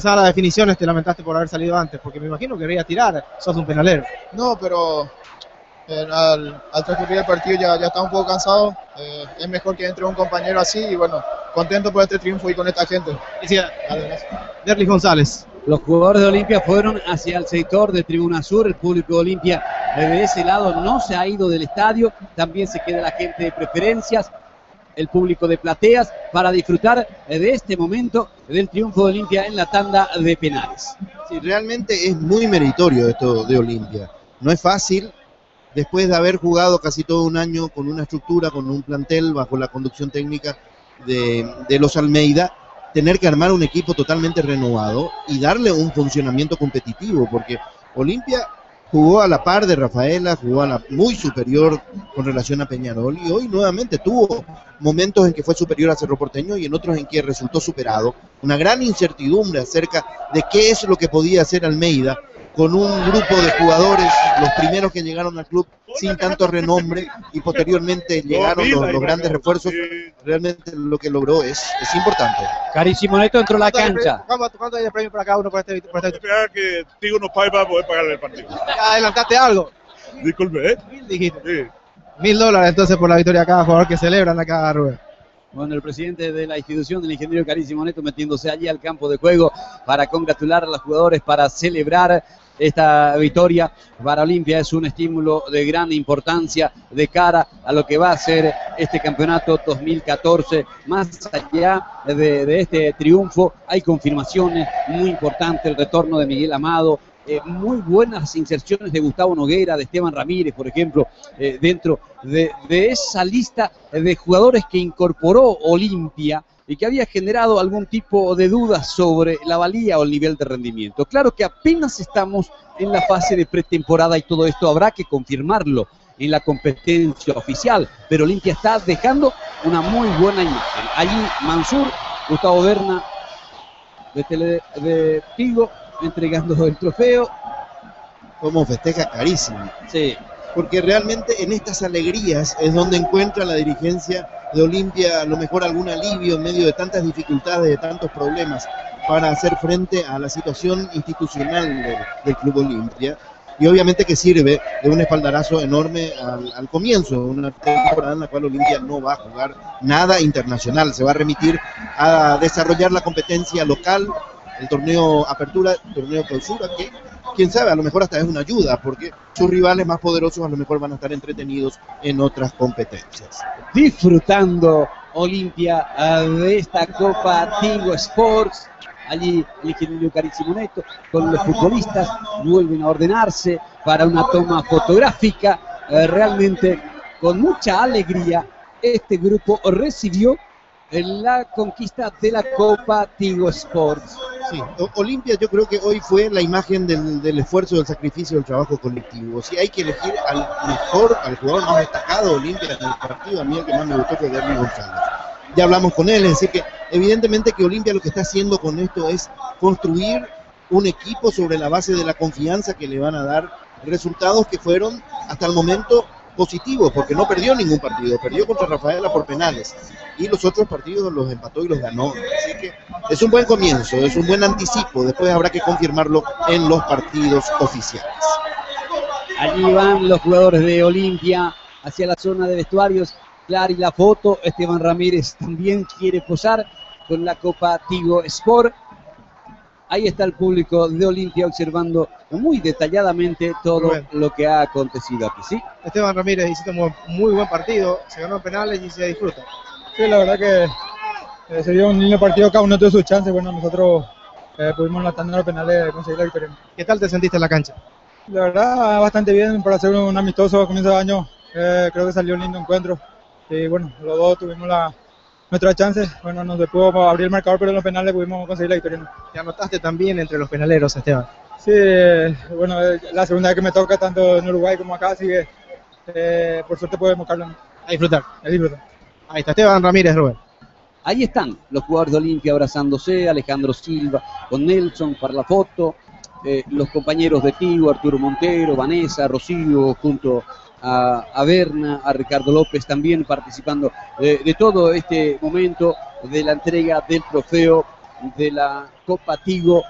A las definiciones te lamentaste por haber salido antes, porque me imagino que querías tirar, sos un penalero. No, pero al transcurrir el partido ya estaba un poco cansado. Es mejor que entre un compañero así y bueno, contento por este triunfo y con esta gente. Derlis González. Los jugadores de Olimpia fueron hacia el sector de Tribuna Sur. El público de Olimpia de ese lado no se ha ido del estadio. También se queda la gente de preferencias, el público de plateas, para disfrutar de este momento del triunfo de Olimpia en la tanda de penales. Sí, realmente es muy meritorio esto de Olimpia. No es fácil, después de haber jugado casi todo un año con una estructura, con un plantel bajo la conducción técnica de los Almeida, tener que armar un equipo totalmente renovado y darle un funcionamiento competitivo, porque Olimpia jugó a la par de Rafaela, jugó a la muy superior con relación a Peñarol, y hoy nuevamente tuvo momentos en que fue superior a Cerro Porteño y en otros en que resultó superado. Una gran incertidumbre acerca de qué es lo que podía hacer Almeida con un grupo de jugadores, los primeros que llegaron al club sin tanto renombre, y posteriormente llegaron los grandes refuerzos. Realmente lo que logró es importante. Cari Simoneto entró a la cancha. ¿Cuánto hay de premio para cada uno por este? Esperar que Tigo nos pague para poder pagarle el partido. ¿Ya adelantaste algo? Disculpe, ¿eh? Dijiste. Sí. $1000 entonces por la victoria de cada jugador que celebran acá, Rubén. Bueno, el presidente de la institución, el ingeniero Cari Simoneto, metiéndose allí al campo de juego para congratular a los jugadores, para celebrar esta victoria para Olimpia. Es un estímulo de gran importancia de cara a lo que va a ser este campeonato 2014. Más allá de este triunfo, hay confirmaciones muy importantes: el retorno de Miguel Amado, muy buenas inserciones de Gustavo Noguera, de Esteban Ramírez, por ejemplo, dentro de esa lista de jugadores que incorporó Olimpia y que había generado algún tipo de dudas sobre la valía o el nivel de rendimiento. Claro que apenas estamos en la fase de pretemporada y todo esto habrá que confirmarlo en la competencia oficial, pero Olimpia está dejando una muy buena imagen. Allí Mansur, Gustavo Berna de Tigo, entregando el trofeo. Como festeja carísimo. Sí. Porque realmente en estas alegrías es donde encuentra la dirigencia de Olimpia a lo mejor algún alivio en medio de tantas dificultades, de tantos problemas, para hacer frente a la situación institucional del Club Olimpia. Y obviamente que sirve de un espaldarazo enorme al comienzo de una temporada en la cual Olimpia no va a jugar nada internacional, se va a remitir a desarrollar la competencia local, el torneo Apertura, el torneo Clausura, que quién sabe, a lo mejor hasta es una ayuda, porque sus rivales más poderosos a lo mejor van a estar entretenidos en otras competencias. Disfrutando Olimpia de esta Copa Tigo Sports. Allí el ingeniero Cari Simoneto con los futbolistas vuelven a ordenarse para una toma fotográfica. Realmente con mucha alegría este grupo recibió la conquista de la Copa Tigo Sports. Sí, Olimpia yo creo que hoy fue la imagen del esfuerzo, del sacrificio, del trabajo colectivo. Si hay que elegir al jugador más destacado de Olimpia en el partido, a mí el que más me gustó fue Derlis González. Ya hablamos con él, es decir que evidentemente que Olimpia lo que está haciendo con esto es construir un equipo sobre la base de la confianza que le van a dar resultados que fueron hasta el momento positivos, porque no perdió ningún partido, perdió contra Rafaela por penales y los otros partidos los empató y los ganó. Así que es un buen comienzo, es un buen anticipo, después habrá que confirmarlo en los partidos oficiales. Allí van los jugadores de Olimpia hacia la zona de vestuarios. Claro, y la foto, Esteban Ramírez también quiere posar con la Copa Tigo Sport. Ahí está el público de Olimpia observando muy detalladamente todo lo que ha acontecido aquí, ¿sí? Esteban Ramírez, hiciste un muy buen partido, se ganó penales y se disfruta. Sí, la verdad que se dio un lindo partido, cada uno tuvo sus chances. Bueno, nosotros pudimos en la tanda de los penales conseguir la victoria. ¿Qué tal te sentiste en la cancha? La verdad, bastante bien para hacer un amistoso a comienzo de año. Creo que salió un lindo encuentro. Y bueno, los dos tuvimos nuestras chances. Bueno, nos pudo abrir el marcador, pero en los penales pudimos conseguir la victoria. ¿Te anotaste también entre los penaleros, Esteban? Sí, bueno, la segunda vez que me toca, tanto en Uruguay como acá, así que por suerte podemos buscarlo. A disfrutar. A disfrutar. Ahí está Esteban Ramírez, Rubén. Ahí están los jugadores de Olimpia abrazándose, Alejandro Silva con Nelson para la foto, los compañeros de Tigo, Arturo Montero, Vanessa, Rocío, junto a Berna, a Ricardo López también participando de todo este momento de la entrega del trofeo de la Copa Tigo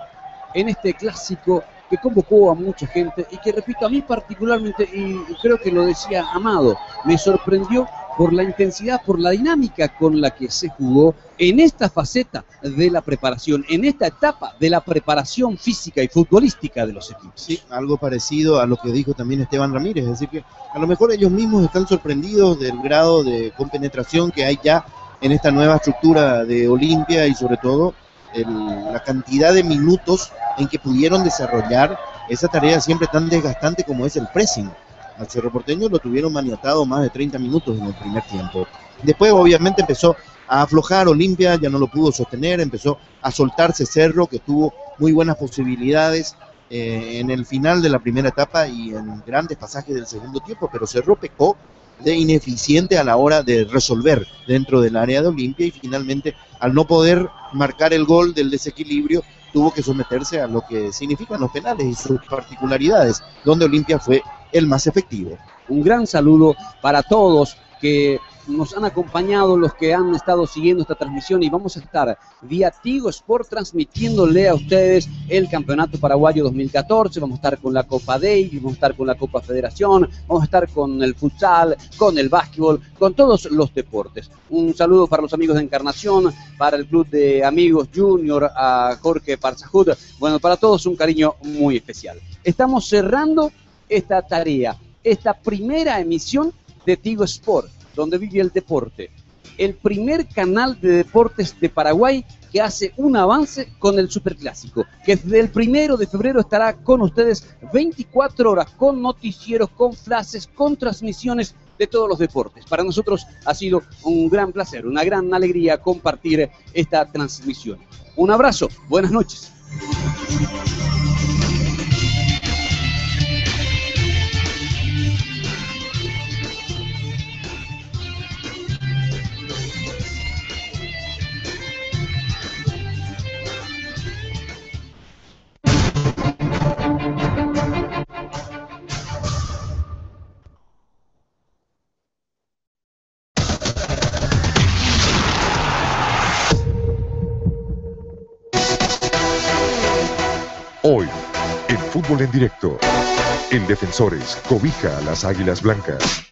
en este clásico que convocó a mucha gente y que, repito, a mí particularmente, y creo que lo decía Amado, me sorprendió por la intensidad, por la dinámica con la que se jugó en esta faceta de la preparación, en esta etapa de la preparación física y futbolística de los equipos. Sí, algo parecido a lo que dijo también Esteban Ramírez, es decir que a lo mejor ellos mismos están sorprendidos del grado de compenetración que hay ya en esta nueva estructura de Olimpia y sobre todo la cantidad de minutos en que pudieron desarrollar esa tarea siempre tan desgastante como es el pressing. Al Cerro Porteño lo tuvieron maniatado más de 30 minutos en el primer tiempo. Después obviamente empezó a aflojar Olimpia, ya no lo pudo sostener, empezó a soltarse Cerro, que tuvo muy buenas posibilidades en el final de la primera etapa y en grandes pasajes del segundo tiempo, pero Cerro pecó de ineficiente a la hora de resolver dentro del área de Olimpia y finalmente al no poder marcar el gol del desequilibrio tuvo que someterse a lo que significan los penales y sus particularidades, donde Olimpia fue el más efectivo. Un gran saludo para todos que nos han acompañado, los que han estado siguiendo esta transmisión, y vamos a estar vía Tigo Sport transmitiéndole a ustedes el Campeonato Paraguayo 2014, vamos a estar con la Copa Davis, vamos a estar con la Copa Federación, vamos a estar con el futsal, con el básquetbol, con todos los deportes. Un saludo para los amigos de Encarnación, para el Club de Amigos Junior, a Jorge Parzajud, bueno, para todos un cariño muy especial. Estamos cerrando esta tarea, esta primera emisión de Tigo Sport, donde vive el deporte. El primer canal de deportes de Paraguay que hace un avance con el Superclásico, que desde el 1 de febrero estará con ustedes 24 horas, con noticieros, con flashes, con transmisiones de todos los deportes. Para nosotros ha sido un gran placer, una gran alegría compartir esta transmisión. Un abrazo, buenas noches. Hoy, en Fútbol en Directo, el Defensores cobija a las Águilas Blancas.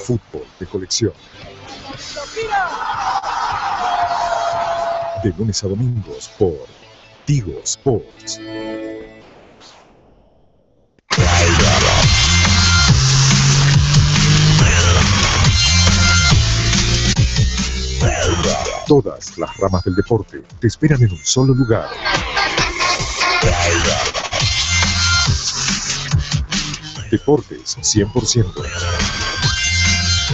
Fútbol de colección. De lunes a domingos por Tigo Sports. Todas las ramas del deporte te esperan en un solo lugar. Deportes 100%.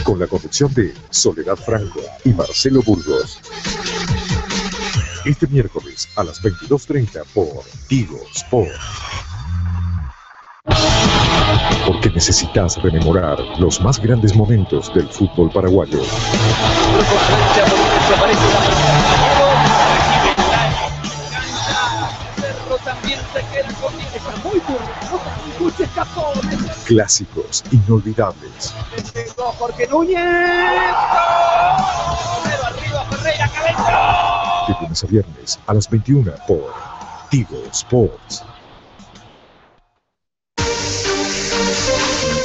Con la conducción de Soledad Franco y Marcelo Burgos. Este miércoles a las 22:30 por Tigo Sport. Porque necesitas rememorar los más grandes momentos del fútbol paraguayo. Clásicos inolvidables. Jorge Núñez. Arriba, Ferreira, cabeza. De lunes a viernes a las 21 por Tigo Sports.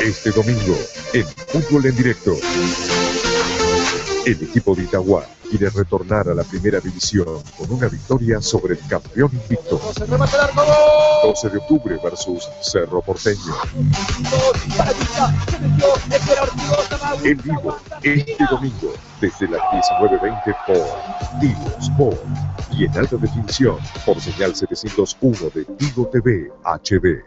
Este domingo, en Fútbol en Directo, el equipo de Itagua quiere retornar a la primera división con una victoria sobre el campeón invicto. 12 de octubre versus Cerro Porteño. En vivo, este domingo, desde las 19:20 por Tigo Sport y en alta definición por señal 701 de Tigo TV HD.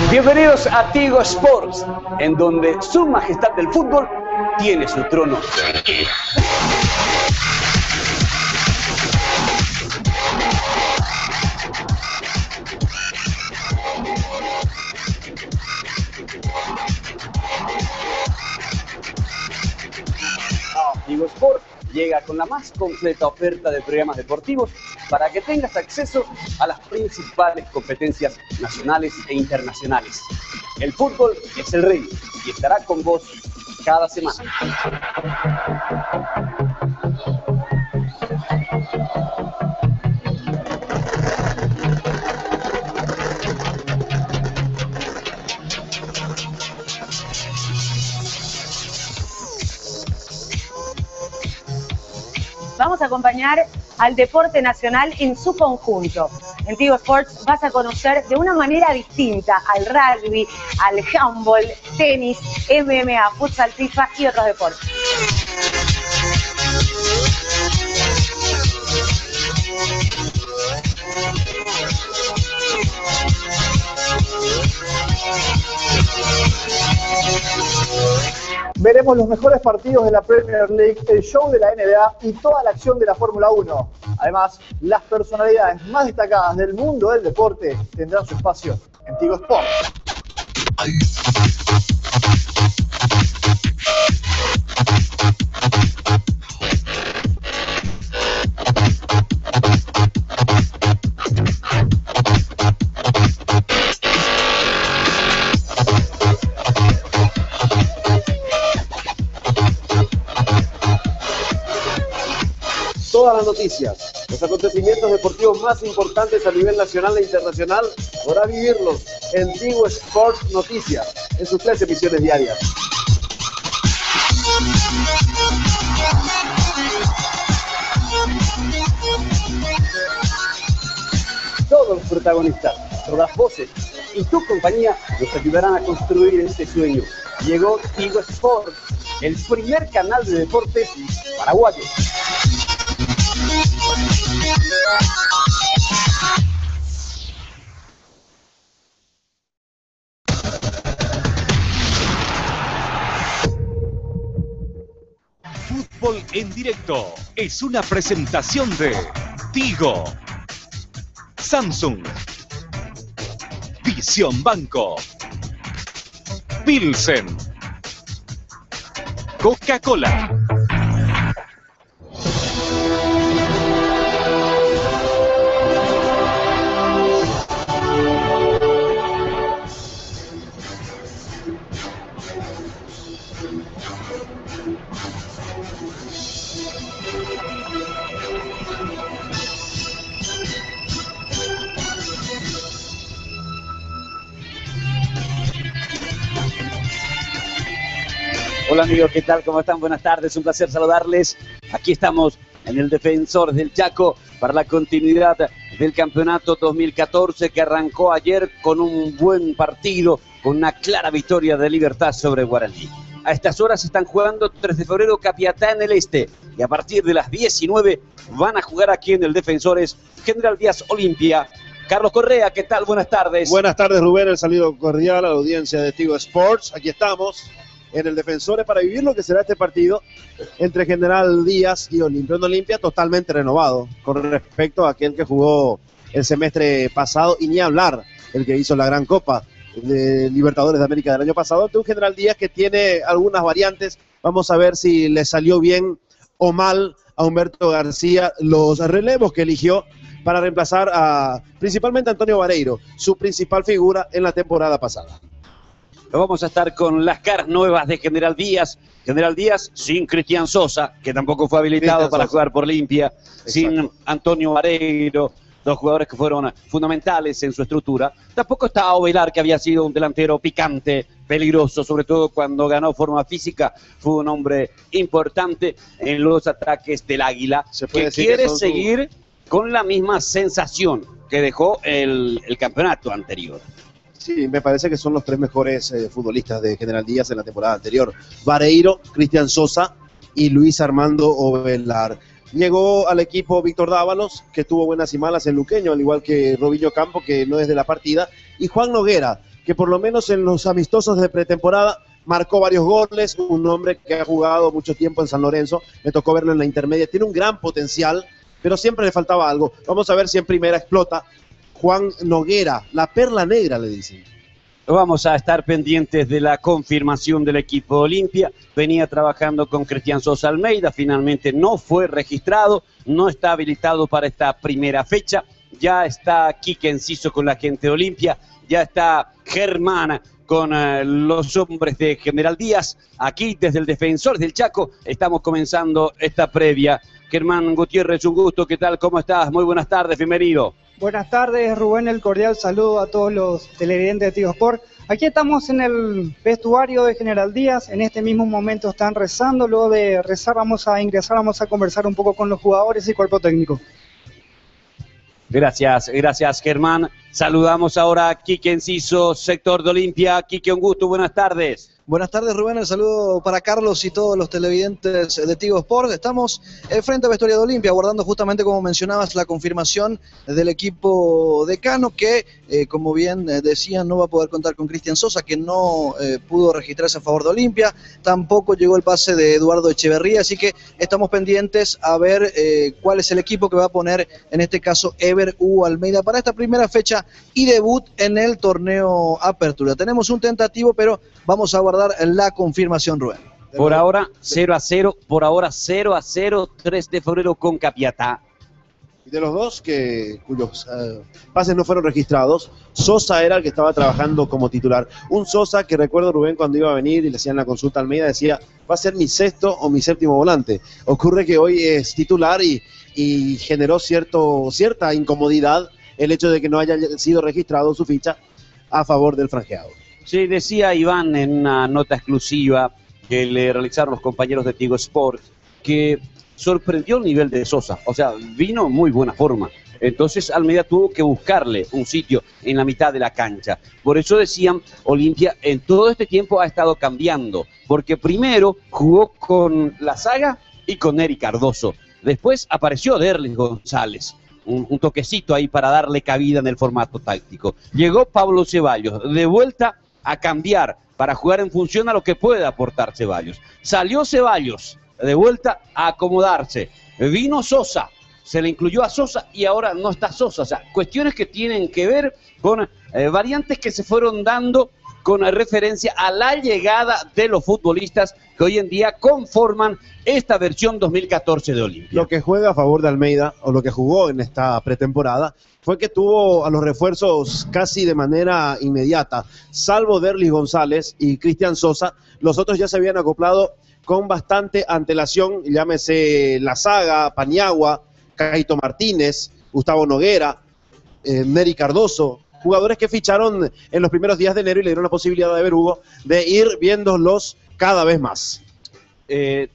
Bienvenidos a Tigo Sports, en donde su majestad del fútbol tiene su trono. Tigo Sports llega con la más completa oferta de programas deportivos para que tengas acceso a las principales competencias nacionales e internacionales. El fútbol es el rey y estará con vos cada semana. Vamos a acompañar al deporte nacional en su conjunto. En Tigo Sports vas a conocer de una manera distinta al rugby, al handball, tenis, MMA, futsal, FIFA y otros deportes. Veremos los mejores partidos de la Premier League, el show de la NBA y toda la acción de la Fórmula 1. Además, las personalidades más destacadas del mundo del deporte tendrán su espacio en Tigo Sports. Todas las noticias, los acontecimientos deportivos más importantes a nivel nacional e internacional, podrá vivirlos en Tigo Sports Noticias, en sus 3 emisiones diarias. Todos los protagonistas, todas las voces y tu compañía nos ayudarán a construir este sueño. Llegó Tigo Sports, el primer canal de deportes paraguayo. Fútbol en directo es una presentación de Tigo, Samsung, Visión Banco, Pilsen, Coca-Cola. Hola amigos, ¿qué tal? ¿Cómo están? Buenas tardes, un placer saludarles. Aquí estamos en el Defensor del Chaco para la continuidad del campeonato 2014 que arrancó ayer con un buen partido, con una clara victoria de Libertad sobre Guaraní. A estas horas están jugando 3 de febrero Capiatá en el Este y a partir de las 19 van a jugar aquí en el Defensores General Díaz Olimpia. Carlos Correa, ¿qué tal? Buenas tardes. Buenas tardes Rubén, el saludo cordial a la audiencia de Tigo Sports. Aquí estamos en el Defensores para vivir lo que será este partido entre General Díaz y Olimpia. Un Olimpia totalmente renovado con respecto a aquel que jugó el semestre pasado y ni hablar el que hizo la Gran Copa de Libertadores de América del año pasado. Ante un General Díaz que tiene algunas variantes. Vamos a ver si le salió bien o mal a Humberto García los relevos que eligió para reemplazar a principalmente a Antonio Vareiro, su principal figura en la temporada pasada. Vamos a estar con las caras nuevas de General Díaz. General Díaz sin Cristian Sosa, que tampoco fue habilitado para jugar por Olimpia, sin Antonio Vareiro, 2 jugadores que fueron fundamentales en su estructura. Tampoco está Ovelar, que había sido un delantero picante, peligroso, sobre todo cuando ganó forma física. Fue un hombre importante en los ataques del Águila, que quiere seguir con la misma sensación que dejó el campeonato anterior. Sí, me parece que son los 3 mejores futbolistas de General Díaz en la temporada anterior. Vareiro, Cristian Sosa y Luis Armando Ovelar. Llegó al equipo Víctor Dávalos, que tuvo buenas y malas en Luqueño, al igual que Robinho Campo, que no es de la partida, y Juan Noguera, que por lo menos en los amistosos de pretemporada marcó varios goles, un hombre que ha jugado mucho tiempo en San Lorenzo, me tocó verlo en la intermedia, tiene un gran potencial, pero siempre le faltaba algo. Vamos a ver si en primera explota. Juan Noguera, la perla negra le dicen. Vamos a estar pendientes de la confirmación del equipo Olimpia. Venía trabajando con Cristian Sosa Almeida, finalmente no fue registrado, no está habilitado para esta primera fecha. Ya está Quique Enciso con la gente de Olimpia, ya está Germán con los hombres de General Díaz. Aquí desde el Defensor del Chaco estamos comenzando esta previa. Germán Gutiérrez, un gusto, ¿qué tal? ¿Cómo estás? Muy buenas tardes, bienvenido. Buenas tardes, Rubén, el cordial saludo a todos los televidentes de Tigo Sport. Aquí estamos en el vestuario de General Díaz, en este mismo momento están rezando, luego de rezar vamos a ingresar, vamos a conversar un poco con los jugadores y cuerpo técnico. Gracias Germán. Saludamos ahora a Quique Enciso, sector de Olimpia. Quique, un gusto, buenas tardes. Buenas tardes, Rubén, el saludo para Carlos y todos los televidentes de Tigo Sport. Estamos frente a vestuario de Olimpia, aguardando justamente, como mencionabas, la confirmación del equipo decano, que, como bien decían, no va a poder contar con Cristian Sosa, que no pudo registrarse a favor de Olimpia. Tampoco llegó el pase de Eduardo Echeverría, así que estamos pendientes a ver cuál es el equipo que va a poner, en este caso, Ever Hugo Almeida, para esta primera fecha y debut en el torneo Apertura. Tenemos un tentativo, pero vamos a aguardar la confirmación, Rubén. Por ahora 0-0, por ahora 0-0, 3 de febrero con Capiatá. De los dos cuyos pases no fueron registrados, Sosa era el que estaba trabajando como titular. Un Sosa que recuerdo, Rubén, cuando iba a venir y le hacían la consulta a Almeida, decía, va a ser mi sexto o mi séptimo volante. Ocurre que hoy es titular y generó cierta incomodidad el hecho de que no haya sido registrado su ficha a favor del franjeado. Sí, decía Iván en una nota exclusiva que le realizaron los compañeros de Tigo Sport que sorprendió el nivel de Sosa, o sea, vino en muy buena forma. Entonces Almeida tuvo que buscarle un sitio en la mitad de la cancha. Por eso decían, Olimpia en todo este tiempo ha estado cambiando, porque primero jugó con La Saga y con Eric Cardoso. Después apareció Derlis González. Un toquecito ahí para darle cabida en el formato táctico. Llegó Pablo Ceballos, de vuelta a cambiar para jugar en función a lo que puede aportar Ceballos. Salió Ceballos, de vuelta a acomodarse. Vino Sosa, se le incluyó a Sosa y ahora no está Sosa. O sea, cuestiones que tienen que ver con variantes que se fueron dando con referencia a la llegada de los futbolistas que hoy en día conforman esta versión 2014 de Olimpia. Lo que juega a favor de Almeida, o lo que jugó en esta pretemporada, fue que tuvo a los refuerzos casi de manera inmediata. Salvo Derlis González y Cristian Sosa, los otros ya se habían acoplado con bastante antelación, llámese La Saga, Paniagua, Caito Martínez, Gustavo Noguera, Neri Cardoso, jugadores que ficharon en los primeros días de enero y le dieron la posibilidad a Ever Hugo de ir viéndolos cada vez más.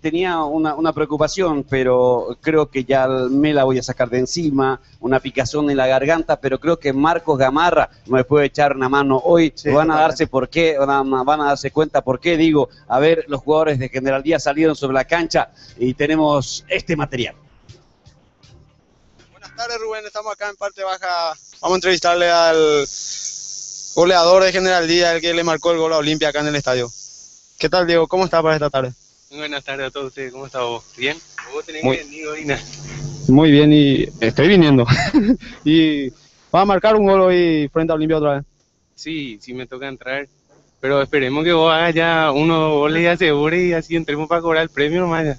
Tenía una preocupación, pero creo que ya me la voy a sacar de encima, una picazón en la garganta, pero creo que Marcos Gamarra me puede echar una mano hoy. Sí, van a darse van a darse cuenta por qué, digo, a ver, los jugadores de General Díaz salieron sobre la cancha y tenemos este material. Buenas tardes, Rubén, estamos acá en parte baja. Vamos a entrevistarle al goleador de General Díaz, el que le marcó el gol a Olimpia acá en el estadio. ¿Qué tal, Diego? ¿Cómo está para esta tarde? Buenas tardes a todos ustedes, ¿cómo está vos? ¿Bien? ¿Vos tenés Muy que venir, Godina? Muy bien, y estoy viniendo. Y va a marcar un gol hoy frente a Olimpia otra vez. Sí, sí me toca entrar, pero esperemos que vos hagas ya unos goles y asegures y así entremos para cobrar el premio nomás ya.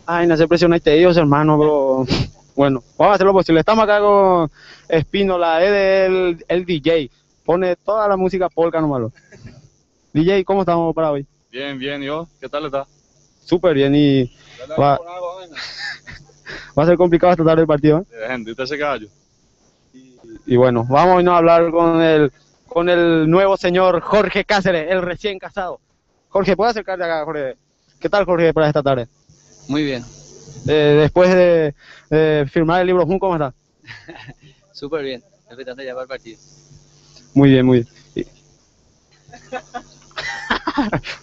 Ay, no se presionaste ellos, hermano, pero bueno, vamos a hacer lo posible. Estamos acá con Espínola, es el DJ, pone toda la música polka nomás. DJ, ¿cómo estamos para hoy? Bien, bien, ¿y vos? ¿Qué tal está? Súper bien y va a ser complicado esta tarde el partido, ¿eh? Gente, ese caballo. Y bueno, vamos a hablar con el nuevo señor Jorge Cáceres, el recién casado. Jorge, ¿puedes acercarte acá, Jorge? ¿Qué tal, Jorge, para esta tarde? Muy bien. Después de firmar el libro Jun, ¿cómo está? Súper bien, respetando ya para el partido. Muy bien, muy bien.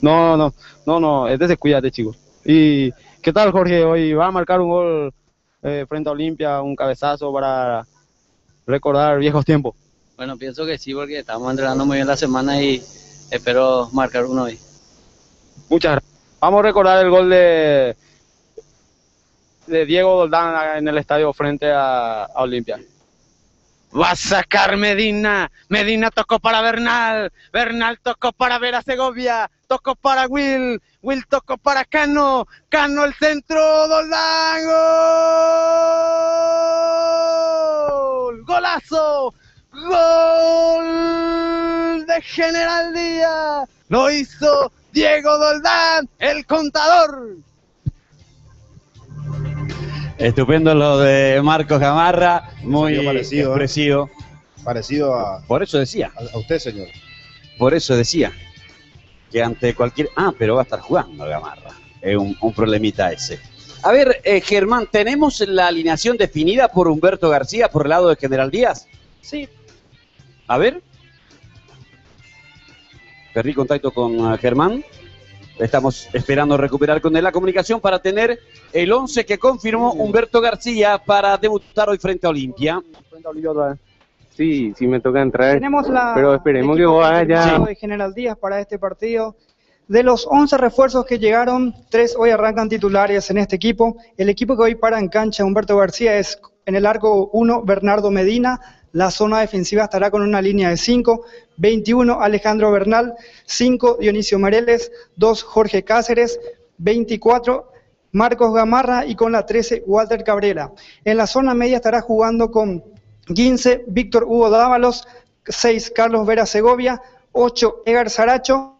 No, descuídate, chico. ¿Y qué tal, Jorge? Hoy va a marcar un gol frente a Olimpia, un cabezazo para recordar viejos tiempos. Bueno, pienso que sí, porque estamos entrenando muy bien la semana y espero marcar uno hoy. Muchas gracias. Vamos a recordar el gol de Diego Doldán en el estadio frente a Olimpia. Va a sacar Medina. Medina tocó para Bernal. Bernal tocó para Vera Segovia. Tocó para Will. Will tocó para Cano. Cano el centro. Doldán. ¡Gol! ¡Golazo! ¡Gol de General Díaz! Lo hizo Diego Doldán, el contador. Estupendo lo de Marcos Gamarra, muy parecido, expresivo. Parecido a... Por eso decía. A usted, señor. Por eso decía. Que ante cualquier... Ah, pero va a estar jugando Gamarra. Es un problemita ese. A ver, Germán, ¿tenemos la alineación definida por Humberto García por el lado de General Díaz? Sí. A ver. Perdí contacto con Germán. Estamos esperando recuperar con él la comunicación para tener el 11 que confirmó Humberto García para debutar hoy frente a Olimpia. Sí, sí me toca entrar. Tenemos pero esperemos que vos hagas ya. de General Díaz para este partido. De los 11 refuerzos que llegaron, 3 hoy arrancan titulares en este equipo. El equipo que hoy para en cancha Humberto García es en el arco 1, Bernardo Medina. La zona defensiva estará con una línea de 5, 21 Alejandro Bernal, 5 Dionisio Mereles, 2 Jorge Cáceres, 24 Marcos Gamarra y con la 13 Walter Cabrera. En la zona media estará jugando con 15 Víctor Hugo Dávalos, 6 Carlos Vera Segovia, 8 Edgar Saracho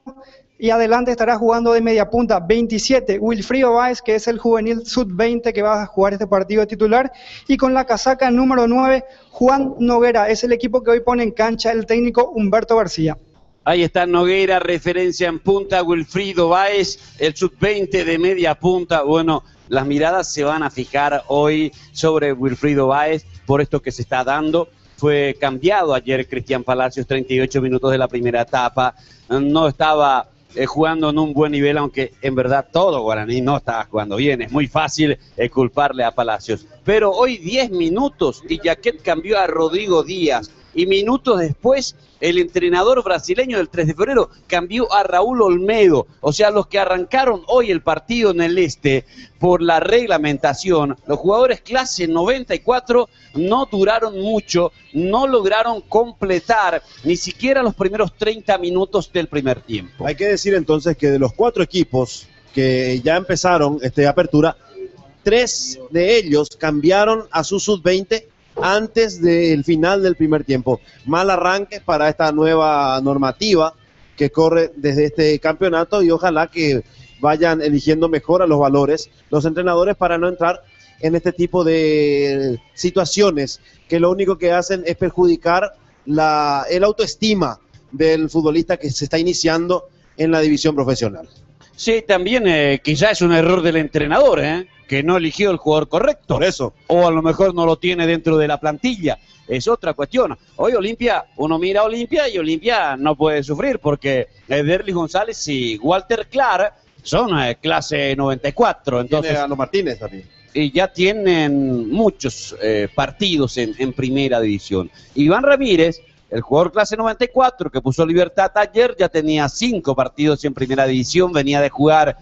y adelante estará jugando de media punta 27 Wilfrido Báez, que es el juvenil sub-20 que va a jugar este partido de titular, y con la casaca número 9 Juan Noguera, es el equipo que hoy pone en cancha el técnico Humberto García. Ahí está Noguera, referencia en punta, Wilfrido Báez, el sub-20 de media punta. Bueno, las miradas se van a fijar hoy sobre Wilfrido Báez por esto que se está dando. Fue cambiado ayer Cristian Palacios, 38 minutos de la primera etapa, no estaba jugando en un buen nivel, aunque en verdad todo Guaraní no estaba jugando bien. Es muy fácil culparle a Palacios. Pero hoy 10 minutos y Jaquet cambió a Rodrigo Díaz. Y minutos después, el entrenador brasileño del 3 de febrero cambió a Raúl Olmedo. O sea, los que arrancaron hoy el partido en el este por la reglamentación, los jugadores clase 94 no duraron mucho, no lograron completar ni siquiera los primeros 30 minutos del primer tiempo. Hay que decir entonces que de los 4 equipos que ya empezaron apertura, 3 de ellos cambiaron a su sub-20 antes del final del primer tiempo. Mal arranque para esta nueva normativa que corre desde este campeonato y ojalá que vayan eligiendo mejor a los valores los entrenadores para no entrar en este tipo de situaciones que lo único que hacen es perjudicar el autoestima del futbolista que se está iniciando en la división profesional. Sí, también quizá es un error del entrenador, que no eligió el jugador correcto. Por eso. O a lo mejor no lo tiene dentro de la plantilla. Es otra cuestión. Hoy Olimpia, uno mira a Olimpia y Olimpia no puede sufrir porque Derlis González y Walter Clark son clase 94. Entonces, tiene a los Martínez también. Y ya tienen muchos partidos en primera división. Iván Ramírez, el jugador clase 94 que puso Libertad ayer, ya tenía 5 partidos en primera división, venía de jugar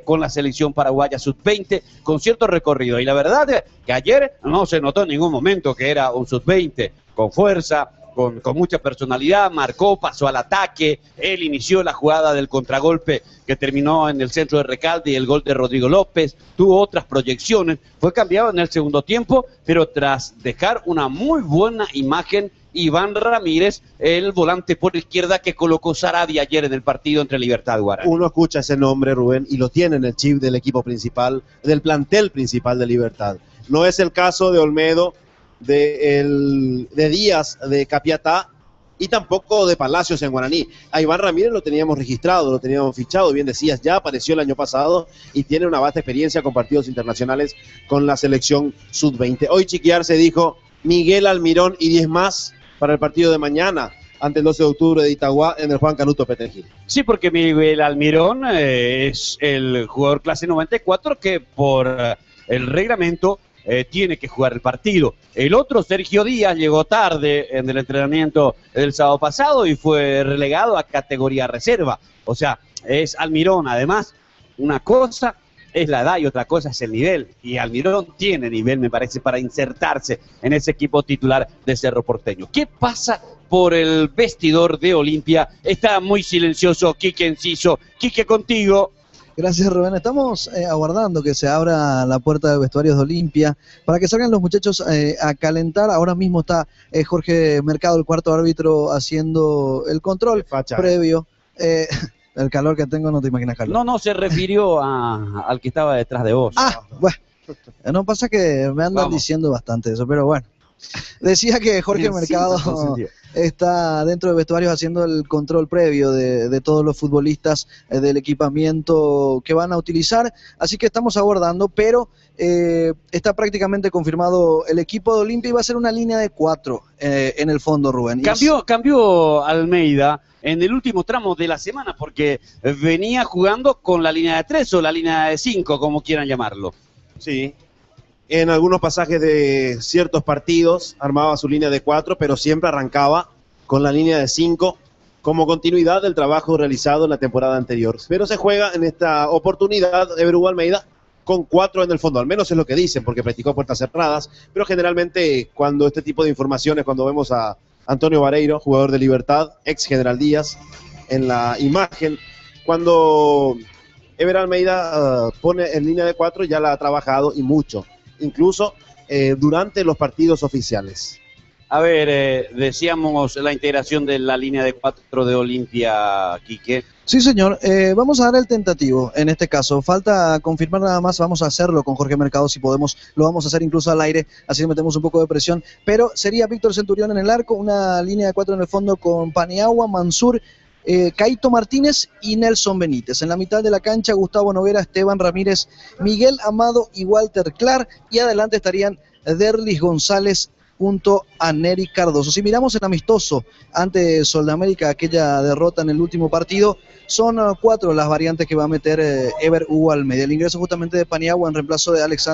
con la selección paraguaya sub-20 con cierto recorrido. Y la verdad es que ayer no se notó en ningún momento que era un sub-20 con fuerza, con mucha personalidad, marcó, pasó al ataque, él inició la jugada del contragolpe que terminó en el centro de Recalde y el gol de Rodrigo López, tuvo otras proyecciones, fue cambiado en el segundo tiempo, pero tras dejar una muy buena imagen Iván Ramírez, el volante por izquierda que colocó Sarabia ayer en el partido entre Libertad Guaraní. Uno escucha ese nombre, Rubén, y lo tiene en el chip del equipo principal, del plantel principal de Libertad. No es el caso de Olmedo, de Díaz, de Capiatá, y tampoco de Palacios en Guaraní. A Iván Ramírez lo teníamos registrado, lo teníamos fichado, bien decías, ya apareció el año pasado y tiene una vasta experiencia con partidos internacionales con la selección sub-20. Hoy Chiquiar se dijo Miguel Almirón y 10 más para el partido de mañana ante el 12 de octubre de Itagua en el Juan Canuto Petergil. Sí, porque Miguel Almirón es el jugador clase 94 que por el reglamento tiene que jugar el partido. El otro, Sergio Díaz, llegó tarde en el entrenamiento del sábado pasado y fue relegado a categoría reserva. O sea, es Almirón. Además, una cosa es la edad y otra cosa es el nivel. Y Almirón tiene nivel, me parece, para insertarse en ese equipo titular de Cerro Porteño. ¿Qué pasa por el vestidor de Olimpia? Está muy silencioso Quique Enciso. Quique, contigo. Gracias, Rubén. Estamos aguardando que se abra la puerta de vestuarios de Olimpia para que salgan los muchachos a calentar. Ahora mismo está Jorge Mercado, el cuarto árbitro, haciendo el control previo. El calor que tengo no te imaginas, Carlos. No, se refirió al que estaba detrás de vos. Bueno. No pasa que me andan diciendo bastante eso, pero bueno. Decía que Jorge Mercado está dentro de vestuarios haciendo el control previo de todos los futbolistas, del equipamiento que van a utilizar, así que estamos aguardando, pero está prácticamente confirmado el equipo de Olimpia y va a ser una línea de 4 en el fondo, Rubén. Cambió Almeida en el último tramo de la semana porque venía jugando con la línea de 3 o la línea de 5, como quieran llamarlo. Sí. En algunos pasajes de ciertos partidos armaba su línea de 4, pero siempre arrancaba con la línea de 5 como continuidad del trabajo realizado en la temporada anterior. Pero se juega en esta oportunidad Ever Hugo Almeida con 4 en el fondo, al menos es lo que dicen, porque practicó puertas cerradas, pero generalmente cuando este tipo de informaciones, cuando vemos a Antonio Vareiro, jugador de Libertad, ex General Díaz, en la imagen, cuando Ever Almeida pone en línea de 4, ya la ha trabajado y mucho. Incluso durante los partidos oficiales. A ver, decíamos la integración de la línea de 4 de Olimpia, Quique. Sí, señor. Vamos a dar el tentativo en este caso. Falta confirmar nada más. Vamos a hacerlo con Jorge Mercado si podemos. Lo vamos a hacer incluso al aire, así metemos un poco de presión. Pero sería Víctor Centurión en el arco, una línea de 4 en el fondo con Paniagua, Mansur, Caito Martínez y Nelson Benítez. En la mitad de la cancha, Gustavo Noguera, Esteban Ramírez, Miguel Amado y Walter Clar. Y adelante estarían Derlis González junto a Nery Cardoso. Si miramos el amistoso ante Soldamérica, aquella derrota en el último partido, son 4 las variantes que va a meter Ever Hugo Almeida. El ingreso justamente de Paniagua en reemplazo de Alex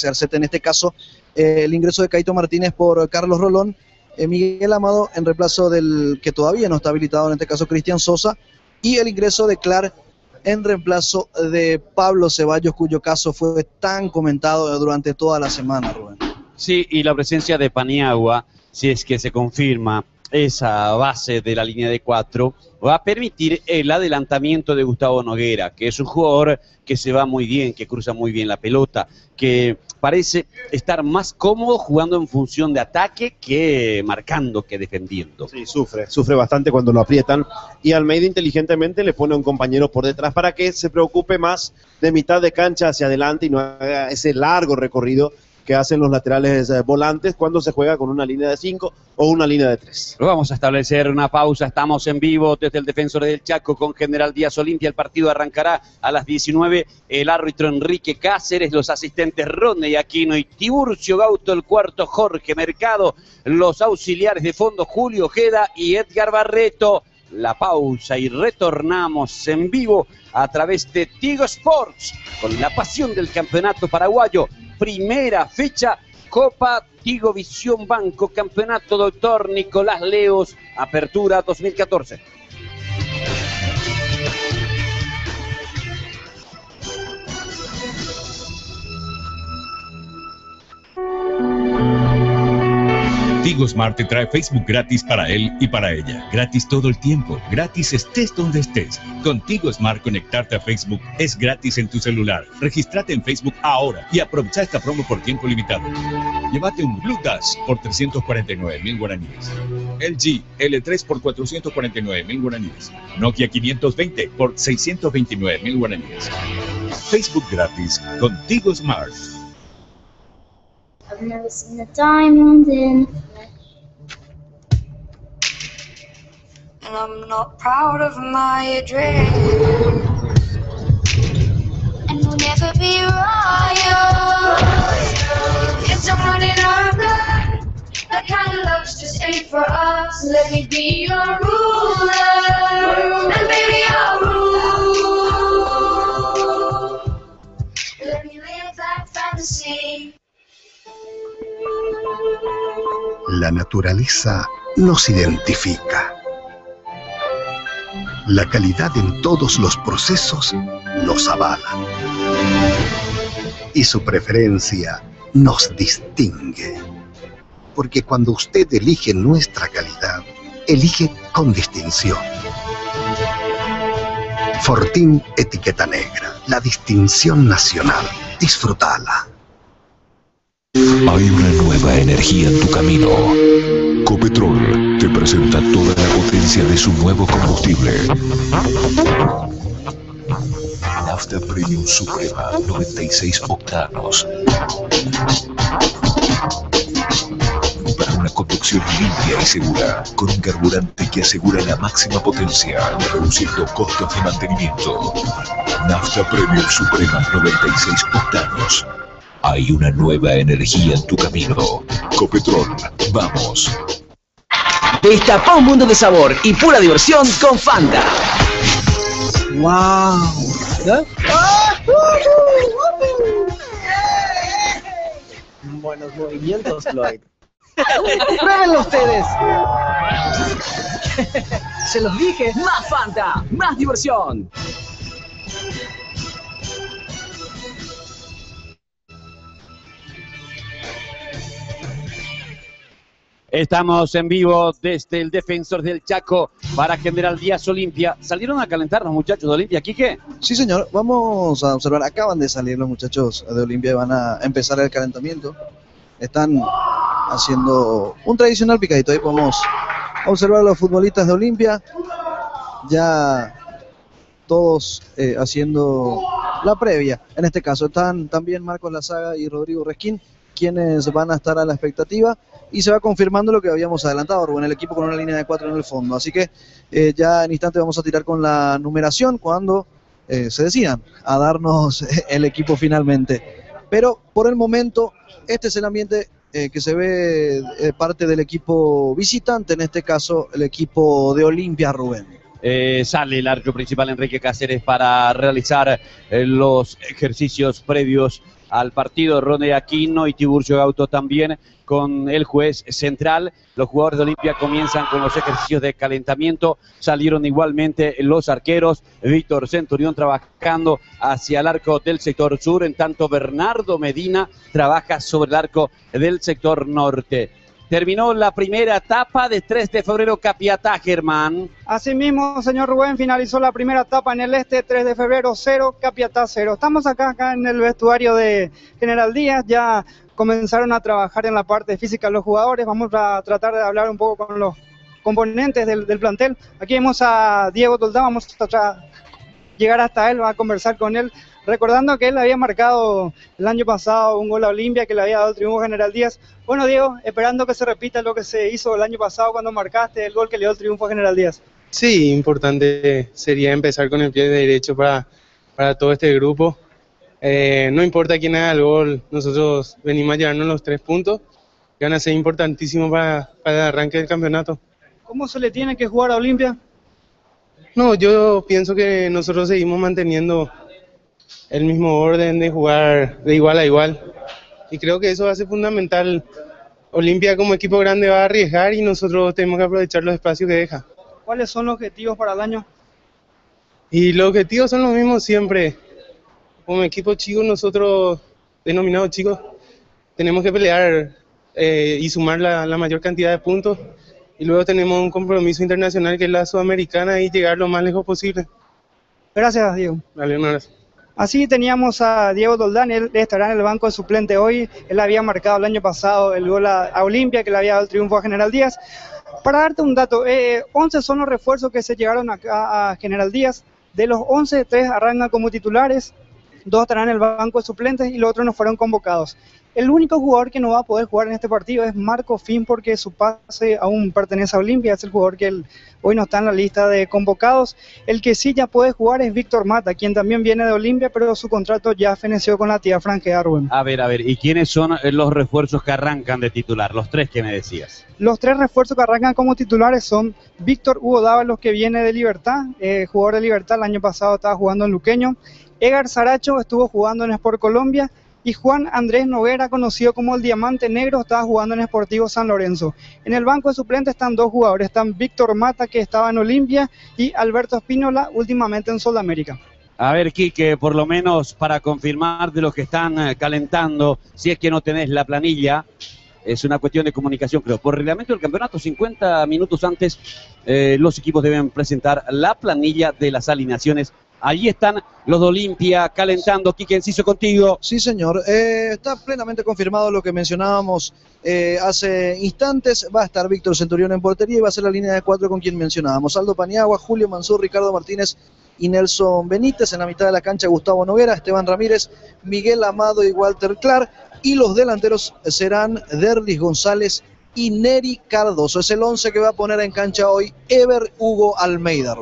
Arcete, en este caso el ingreso de Caito Martínez por Carlos Rolón, Miguel Amado en reemplazo del que todavía no está habilitado, en este caso Cristian Sosa, y el ingreso de Clar en reemplazo de Pablo Ceballos, cuyo caso fue tan comentado durante toda la semana, Rubén. Sí, y la presencia de Paniagua, si es que se confirma esa base de la línea de 4, va a permitir el adelantamiento de Gustavo Noguera, que es un jugador que se va muy bien, que cruza muy bien la pelota, que parece estar más cómodo jugando en función de ataque que marcando, que defendiendo. Sí, sufre bastante cuando lo aprietan, y Almeida inteligentemente le pone a un compañero por detrás para que se preocupe más de mitad de cancha hacia adelante y no haga ese largo recorrido que hacen los laterales volantes cuando se juega con una línea de 5 o una línea de 3. Vamos a establecer una pausa, estamos en vivo desde el Defensor del Chaco con General Díaz Olimpia. El partido arrancará a las 19, el árbitro Enrique Cáceres, los asistentes Rodney Aquino y Tiburcio Gauto, el cuarto Jorge Mercado, los auxiliares de fondo Julio Ojeda y Edgar Barreto. La pausa y retornamos en vivo a través de Tigo Sports con la pasión del campeonato paraguayo. Primera fecha, Copa Tigo Visión Banco, Campeonato Doctor Nicolás Leos, Apertura 2014. Tigo Smart te trae Facebook gratis para él y para ella. Gratis todo el tiempo. Gratis estés donde estés. Con Tigo Smart conectarte a Facebook es gratis en tu celular. Regístrate en Facebook ahora y aprovecha esta promo por tiempo limitado. Llévate un Blue Dash por 349.000 guaraníes. LG L3 por 449.000 guaraníes. Nokia 520 por 629.000 guaraníes. Facebook gratis con Tigo Smart. I've never seen a diamond in the flesh. And I'm not proud of my address. And we'll never be royals. It's someone in our blood. That kind of love's just ain't for us. Let me be your ruler. And baby, I'll rule. Let me live that fantasy. naturaleza nos identifica. La calidad en todos los procesos nos avala. Y su preferencia nos distingue. Porque cuando usted elige nuestra calidad, elige con distinción. Fortín Etiqueta Negra, la distinción nacional. Disfrútala. Hay una nueva energía en tu camino. Copetrol te presenta toda la potencia de su nuevo combustible. Nafta Premium Suprema 96 octanos. Para una conducción limpia y segura, con un carburante que asegura la máxima potencia, reduciendo costos de mantenimiento. Nafta Premium Suprema 96 octanos. Hay una nueva energía en tu camino. Copetrol, vamos. Destapa un mundo de sabor y pura diversión con Fanta. ¡Wow! Buenos movimientos, Floyd. ¡Pruébenlo ustedes! Se los dije. Más Fanta, más diversión. Estamos en vivo desde el Defensor del Chaco para General Díaz Olimpia. ¿Salieron a calentar los muchachos de Olimpia, Quique? Sí, señor. Vamos a observar. Acaban de salir los muchachos de Olimpia y van a empezar el calentamiento. Están haciendo un tradicional picadito. Ahí podemos observar a los futbolistas de Olimpia. Ya todos haciendo la previa. En este caso están también Marcos Lazaga y Rodrigo Resquín, quienes van a estar a la expectativa. Y se va confirmando lo que habíamos adelantado, Rubén, el equipo con una línea de 4 en el fondo. Así que ya en instante vamos a tirar con la numeración cuando se decidan a darnos el equipo finalmente. Pero por el momento, este es el ambiente que se ve parte del equipo visitante, en este caso el equipo de Olimpia, Rubén. Sale el árbitro principal Enrique Cáceres para realizar los ejercicios previos al partido. Ronnie Aquino y Tiburcio Gauto también con el juez central. Los jugadores de Olimpia comienzan con los ejercicios de calentamiento. Salieron igualmente los arqueros. Víctor Centurión trabajando hacia el arco del sector sur, en tanto Bernardo Medina trabaja sobre el arco del sector norte. Terminó la primera etapa de 3 de febrero Capiatá, Germán. Así mismo, señor Rubén, finalizó la primera etapa en el este, 3 de febrero 0, Capiatá 0. Estamos acá en el vestuario de General Díaz, ya comenzaron a trabajar en la parte física los jugadores. Vamos a tratar de hablar un poco con los componentes del plantel. Aquí vemos a Diego Doldán, vamos a llegar hasta él, va a conversar con él. Recordando que él había marcado el año pasado un gol a Olimpia que le había dado el triunfo a General Díaz. Bueno, Diego, esperando que se repita lo que se hizo el año pasado cuando marcaste el gol que le dio el triunfo a General Díaz. Sí, importante sería empezar con el pie derecho para todo este grupo. No importa quién haga el gol, nosotros venimos a llevarnos los 3 puntos, que van a ser importantísimos para el arranque del campeonato. ¿Cómo se le tiene que jugar a Olimpia? No, yo pienso que nosotros seguimos manteniendo el mismo orden de jugar de igual a igual, y creo que eso va a ser fundamental. Olimpia como equipo grande va a arriesgar y nosotros tenemos que aprovechar los espacios que deja. ¿Cuáles son los objetivos para el año? Y los objetivos son los mismos siempre. Como equipo chico, nosotros, denominados chicos, tenemos que pelear y sumar la mayor cantidad de puntos, y luego tenemos un compromiso internacional que es la Sudamericana y llegar lo más lejos posible. Gracias, Diego. Dale, un abrazo. Así teníamos a Diego Doldán, él estará en el banco de suplente hoy. Él había marcado el año pasado el gol a Olimpia, que le había dado el triunfo a General Díaz. Para darte un dato, 11 son los refuerzos que se llegaron acá a General Díaz. De los 11, 3 arrancan como titulares, 2 estarán en el banco de suplentes y los otros no fueron convocados. El único jugador que no va a poder jugar en este partido es Marco Fin, porque su pase aún pertenece a Olimpia, es el jugador que hoy no está en la lista de convocados. El que sí ya puede jugar es Víctor Mata, quien también viene de Olimpia, pero su contrato ya feneció con la tía Franquea, Rubén. A ver, ¿y quiénes son los refuerzos que arrancan de titular? Los 3 que me decías. Los 3 refuerzos que arrancan como titulares son Víctor Hugo Dávalos, que viene de Libertad, jugador de Libertad, el año pasado estaba jugando en Luqueño. Edgar Saracho estuvo jugando en Sport Colombia, y Juan Andrés Noguera, conocido como el Diamante Negro, estaba jugando en Sportivo San Lorenzo. En el banco de suplentes están dos jugadores, están Víctor Mata, que estaba en Olimpia, y Alberto Espínola, últimamente en Sudamérica. A ver, Quique, por lo menos para confirmar de los que están calentando, si es que no tenés la planilla, es una cuestión de comunicación, creo. Por reglamento del campeonato, 50 minutos antes, los equipos deben presentar la planilla de las alineaciones. Allí están los de Olimpia calentando. Quique Enciso, contigo. Sí, señor. Está plenamente confirmado lo que mencionábamos hace instantes. Va a estar Víctor Centurión en portería y va a ser la línea de 4 con quien mencionábamos. Aldo Paniagua, Julio Mansur, Ricardo Martínez y Nelson Benítez. En la mitad de la cancha, Gustavo Noguera, Esteban Ramírez, Miguel Amado y Walter Clark. Y los delanteros serán Derlis González y Neri Cardoso. Es el 11 que va a poner en cancha hoy Ever Hugo Almeida.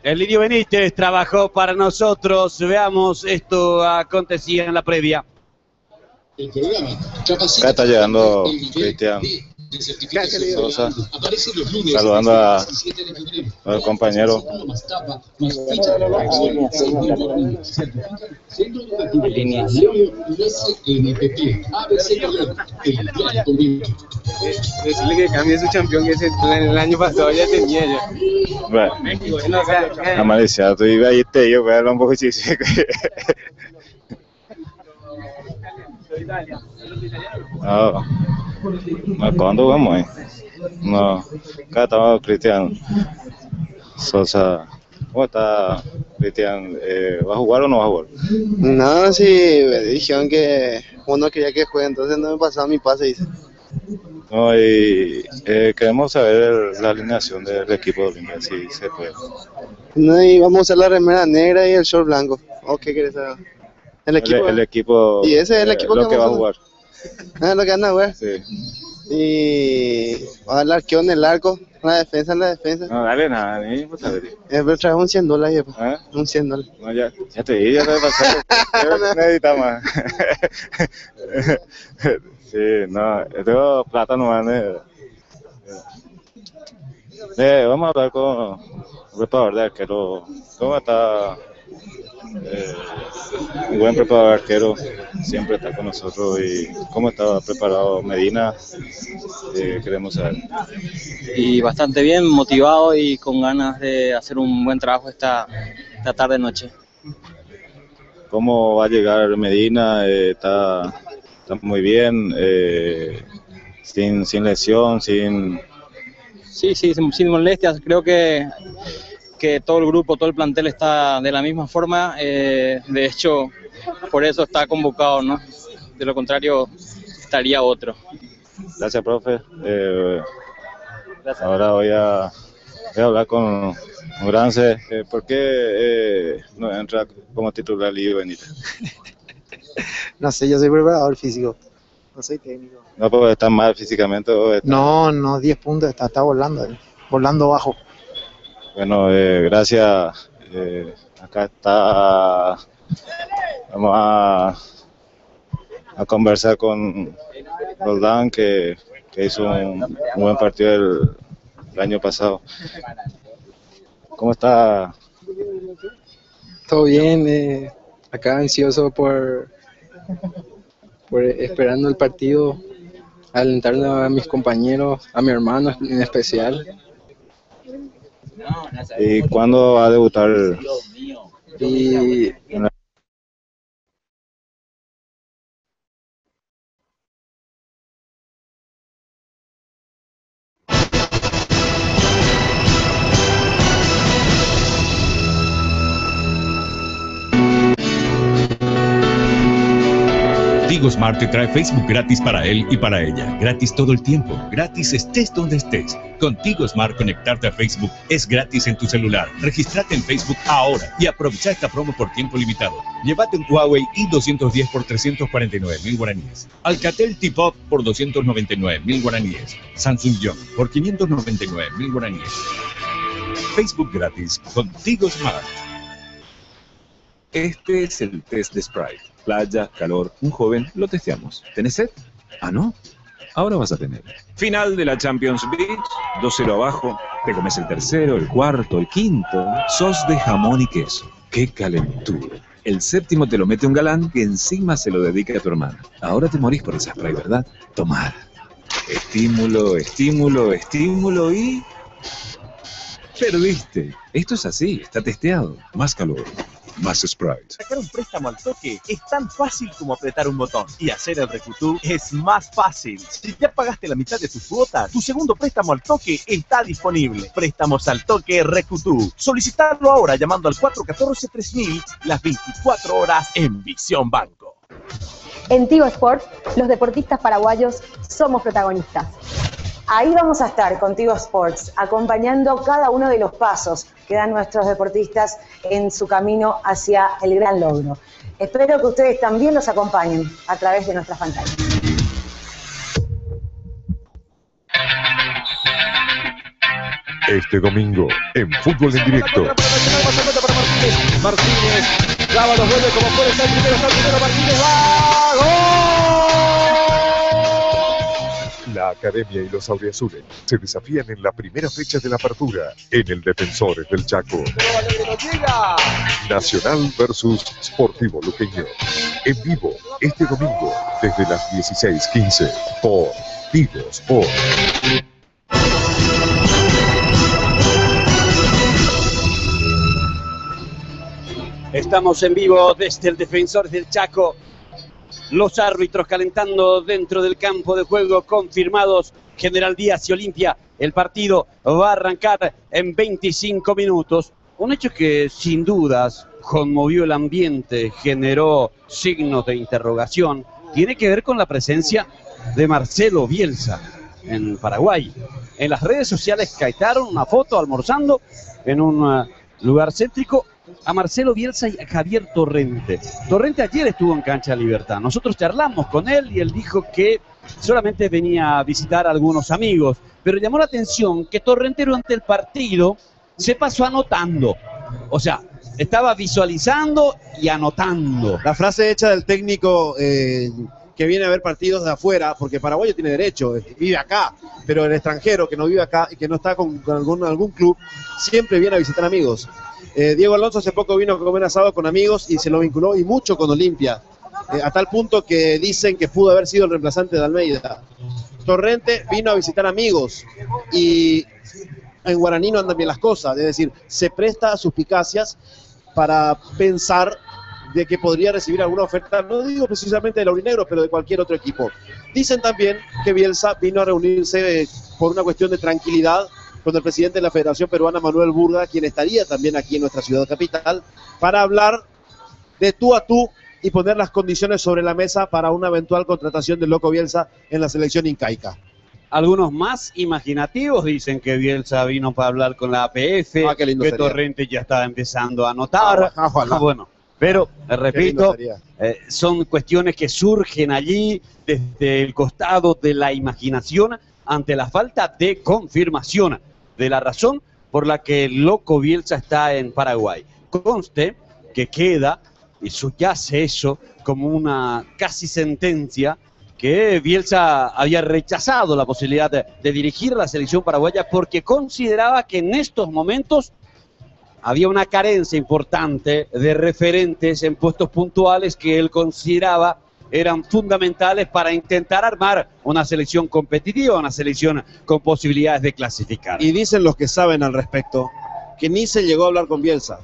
El Lirio Benítez trabajó para nosotros. Veamos, esto acontecía en la previa. Acá está llegando Cristian Sosa, saludando al compañero. Decirle que cambie su campeón, que el año pasado ya tenía ya. Bueno, Amanecia, tu iba a irte yo, voy a hablar un poco chiste. No, ¿cuándo vamos? No, acá estamos Cristian Sosa. ¿Cómo está Cristian? ¿Va a jugar o no va a jugar? No, sí, me dijeron que uno quería que juegue, entonces no me pasaba mi pase, dice. No, y queremos saber la alineación del equipo de Olimpia, si se puede. No, y vamos a usar la remera negra y el short blanco. ¿O qué querés saber? El equipo. Y ese es el equipo lo que va a jugar. Ah, lo que anda a jugar. Sí. Y va el arqueo en el arco, la defensa. No, dale nada, ni pues a ver. Pero trae un $100 ahí, pues. ¿Eh? Un $100. No, ya te di, ya te pasó. Necesita más. Sí, no, tengo plata nomás. Vamos a hablar con el preparador de arquero. ¿Cómo está? Un buen preparador de arquero, siempre está con nosotros. Y cómo estaba preparado Medina, queremos saber. Y bastante bien, motivado y con ganas de hacer un buen trabajo esta tarde-noche. ¿Cómo va a llegar Medina? Está muy bien, sin lesión, sin... Sí, sin molestias. Creo que todo el grupo, todo el plantel está de la misma forma. De hecho, por eso está convocado, ¿no? De lo contrario, estaría otro. Gracias, profe. Ahora voy a hablar con Grance. ¿Por qué no entra como titular Lidio Benítez? No sé, yo soy preparador físico, no soy técnico. No, porque está mal físicamente. No, 10 puntos, está volando bajo. Bueno, gracias. Acá está. Vamos a conversar con Roldán, que hizo un buen partido el año pasado. ¿Cómo está? Todo bien, acá ansioso por esperando el partido, alentando a mis compañeros, a mi hermano en especial. ¿Y cuándo va a debutar? Tigo Smart te trae Facebook gratis para él y para ella. Gratis todo el tiempo. Gratis estés donde estés. Con Tigo Smart conectarte a Facebook es gratis en tu celular. Regístrate en Facebook ahora y aprovecha esta promo por tiempo limitado. Llévate un Huawei i210 por 349.000 guaraníes. Alcatel T-Pop por 299.000 guaraníes. Samsung Young por 599.000 guaraníes. Facebook gratis con Tigo Smart. Este es el test de Sprite. Playa, calor, un joven, lo testeamos. ¿Tenés sed? Ah, ¿no? Ahora vas a tener. Final de la Champions League, 2-0 abajo, te comes el tercero, el cuarto, el quinto. Sos de jamón y queso. ¡Qué calentura! El séptimo te lo mete un galán que encima se lo dedica a tu hermana. Ahora te morís por ese spray, ¿verdad? Tomar. Estímulo, estímulo, estímulo y... perdiste. Esto es así, está testeado. Más calor, más Sprite. Sacar un préstamo al toque es tan fácil como apretar un botón. Y hacer el Recutú es más fácil. Si ya pagaste la mitad de tus cuotas, tu segundo préstamo al toque está disponible. Préstamos al toque Recutú. Solicitarlo ahora llamando al 414-3000 las 24 horas en Visión Banco. En Tigo Sports, los deportistas paraguayos somos protagonistas. Ahí vamos a estar con Tigo Sports, acompañando cada uno de los pasos que dan nuestros deportistas en su camino hacia el gran logro. Espero que ustedes también los acompañen a través de nuestras pantallas. Este domingo, en Fútbol en Directo. Martínez, clava los goles como puede ser primero, Martínez, ¡va! ¡Gol! La Academia y los Auriazules se desafían en la primera fecha de la apertura en el Defensores del Chaco. Nacional versus Sportivo Luqueño. En vivo, este domingo, desde las 16:15, por Tigo Sport. Estamos en vivo desde el Defensores del Chaco. Los árbitros calentando dentro del campo de juego, confirmados General Díaz y Olimpia. El partido va a arrancar en 25 minutos. Un hecho que sin dudas conmovió el ambiente, generó signos de interrogación. Tiene que ver con la presencia de Marcelo Bielsa en Paraguay. En las redes sociales caetaron una foto almorzando en un lugar céntrico a Marcelo Bielsa y a Javier Torrente. Torrente ayer estuvo en Cancha Libertad. Nosotros charlamos con él y él dijo que solamente venía a visitar a algunos amigos, pero llamó la atención que Torrente durante el partido se pasó anotando. O sea, estaba visualizando y anotando. La frase hecha del técnico que viene a ver partidos de afuera, porque Paraguayo tiene derecho, vive acá, pero el extranjero que no vive acá y que no está con algún club, siempre viene a visitar amigos. Diego Alonso hace poco vino a comer asado con amigos y se lo vinculó y mucho con Olimpia, a tal punto que dicen que pudo haber sido el reemplazante de Almeida. Torrente vino a visitar amigos y en Guaraní no andan bien las cosas, es decir, se presta a suspicacias para pensar de que podría recibir alguna oferta, no digo precisamente del Aurinegro, pero de cualquier otro equipo. Dicen también que Bielsa vino a reunirse por una cuestión de tranquilidad con el presidente de la Federación Peruana, Manuel Burga, quien estaría también aquí en nuestra ciudad capital, para hablar de tú a tú y poner las condiciones sobre la mesa para una eventual contratación del Loco Bielsa en la selección incaica. Algunos más imaginativos dicen que Bielsa vino para hablar con la APF, que sería. Torrente ya estaba empezando a anotar. Bueno, pero, repito, son cuestiones que surgen allí desde el costado de la imaginación ante la falta de confirmación de la razón por la que el Loco Bielsa está en Paraguay. Conste que queda, y subyace eso como una casi sentencia, que Bielsa había rechazado la posibilidad de dirigir la selección paraguaya porque consideraba que en estos momentos había una carencia importante de referentes en puestos puntuales que él consideraba eran fundamentales para intentar armar una selección competitiva, una selección con posibilidades de clasificar. Y dicen los que saben al respecto que ni se llegó a hablar con Bielsa,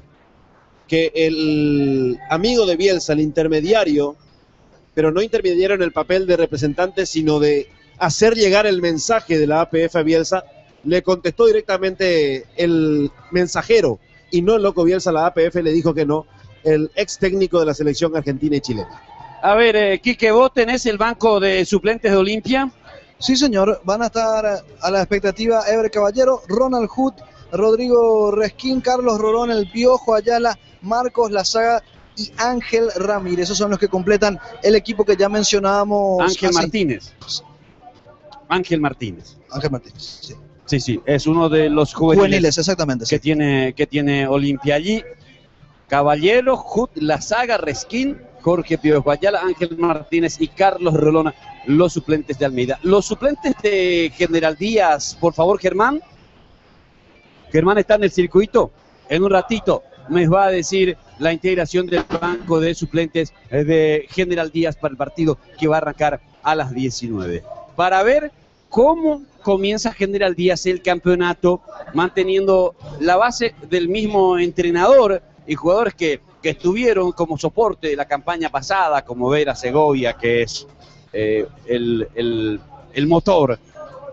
que el amigo de Bielsa, el intermediario, pero no intermediario en el papel de representante, sino de hacer llegar el mensaje de la APF a Bielsa, le contestó directamente el mensajero, y no el Loco Bielsa. La APF le dijo que no, el ex técnico de la selección argentina y chilena. A ver, Quique, ¿vos tenés el banco de suplentes de Olimpia? Sí, señor. Van a estar a la expectativa Ever Caballero, Ronald Hood, Rodrigo Resquín, Carlos Rolón, El Piojo Ayala, Marcos Lazaga y Ángel Ramírez. Esos son los que completan el equipo que ya mencionábamos. Ángel Martínez. Ángel Martínez, sí. Sí, es uno de los juveniles exactamente, que tiene Olimpia allí. Caballero, Hood, Lazaga, Resquín, Jorge Piojo Ayala, Ángel Martínez y Carlos Rolón, los suplentes de Almeida. Los suplentes de General Díaz, por favor, Germán. Germán está en el circuito. En un ratito me va a decir la integración del banco de suplentes de General Díaz para el partido que va a arrancar a las 19. Para ver cómo comienza General Díaz el campeonato, manteniendo la base del mismo entrenador y jugadores que estuvieron como soporte de la campaña pasada, como Vera Segovia, que es el motor,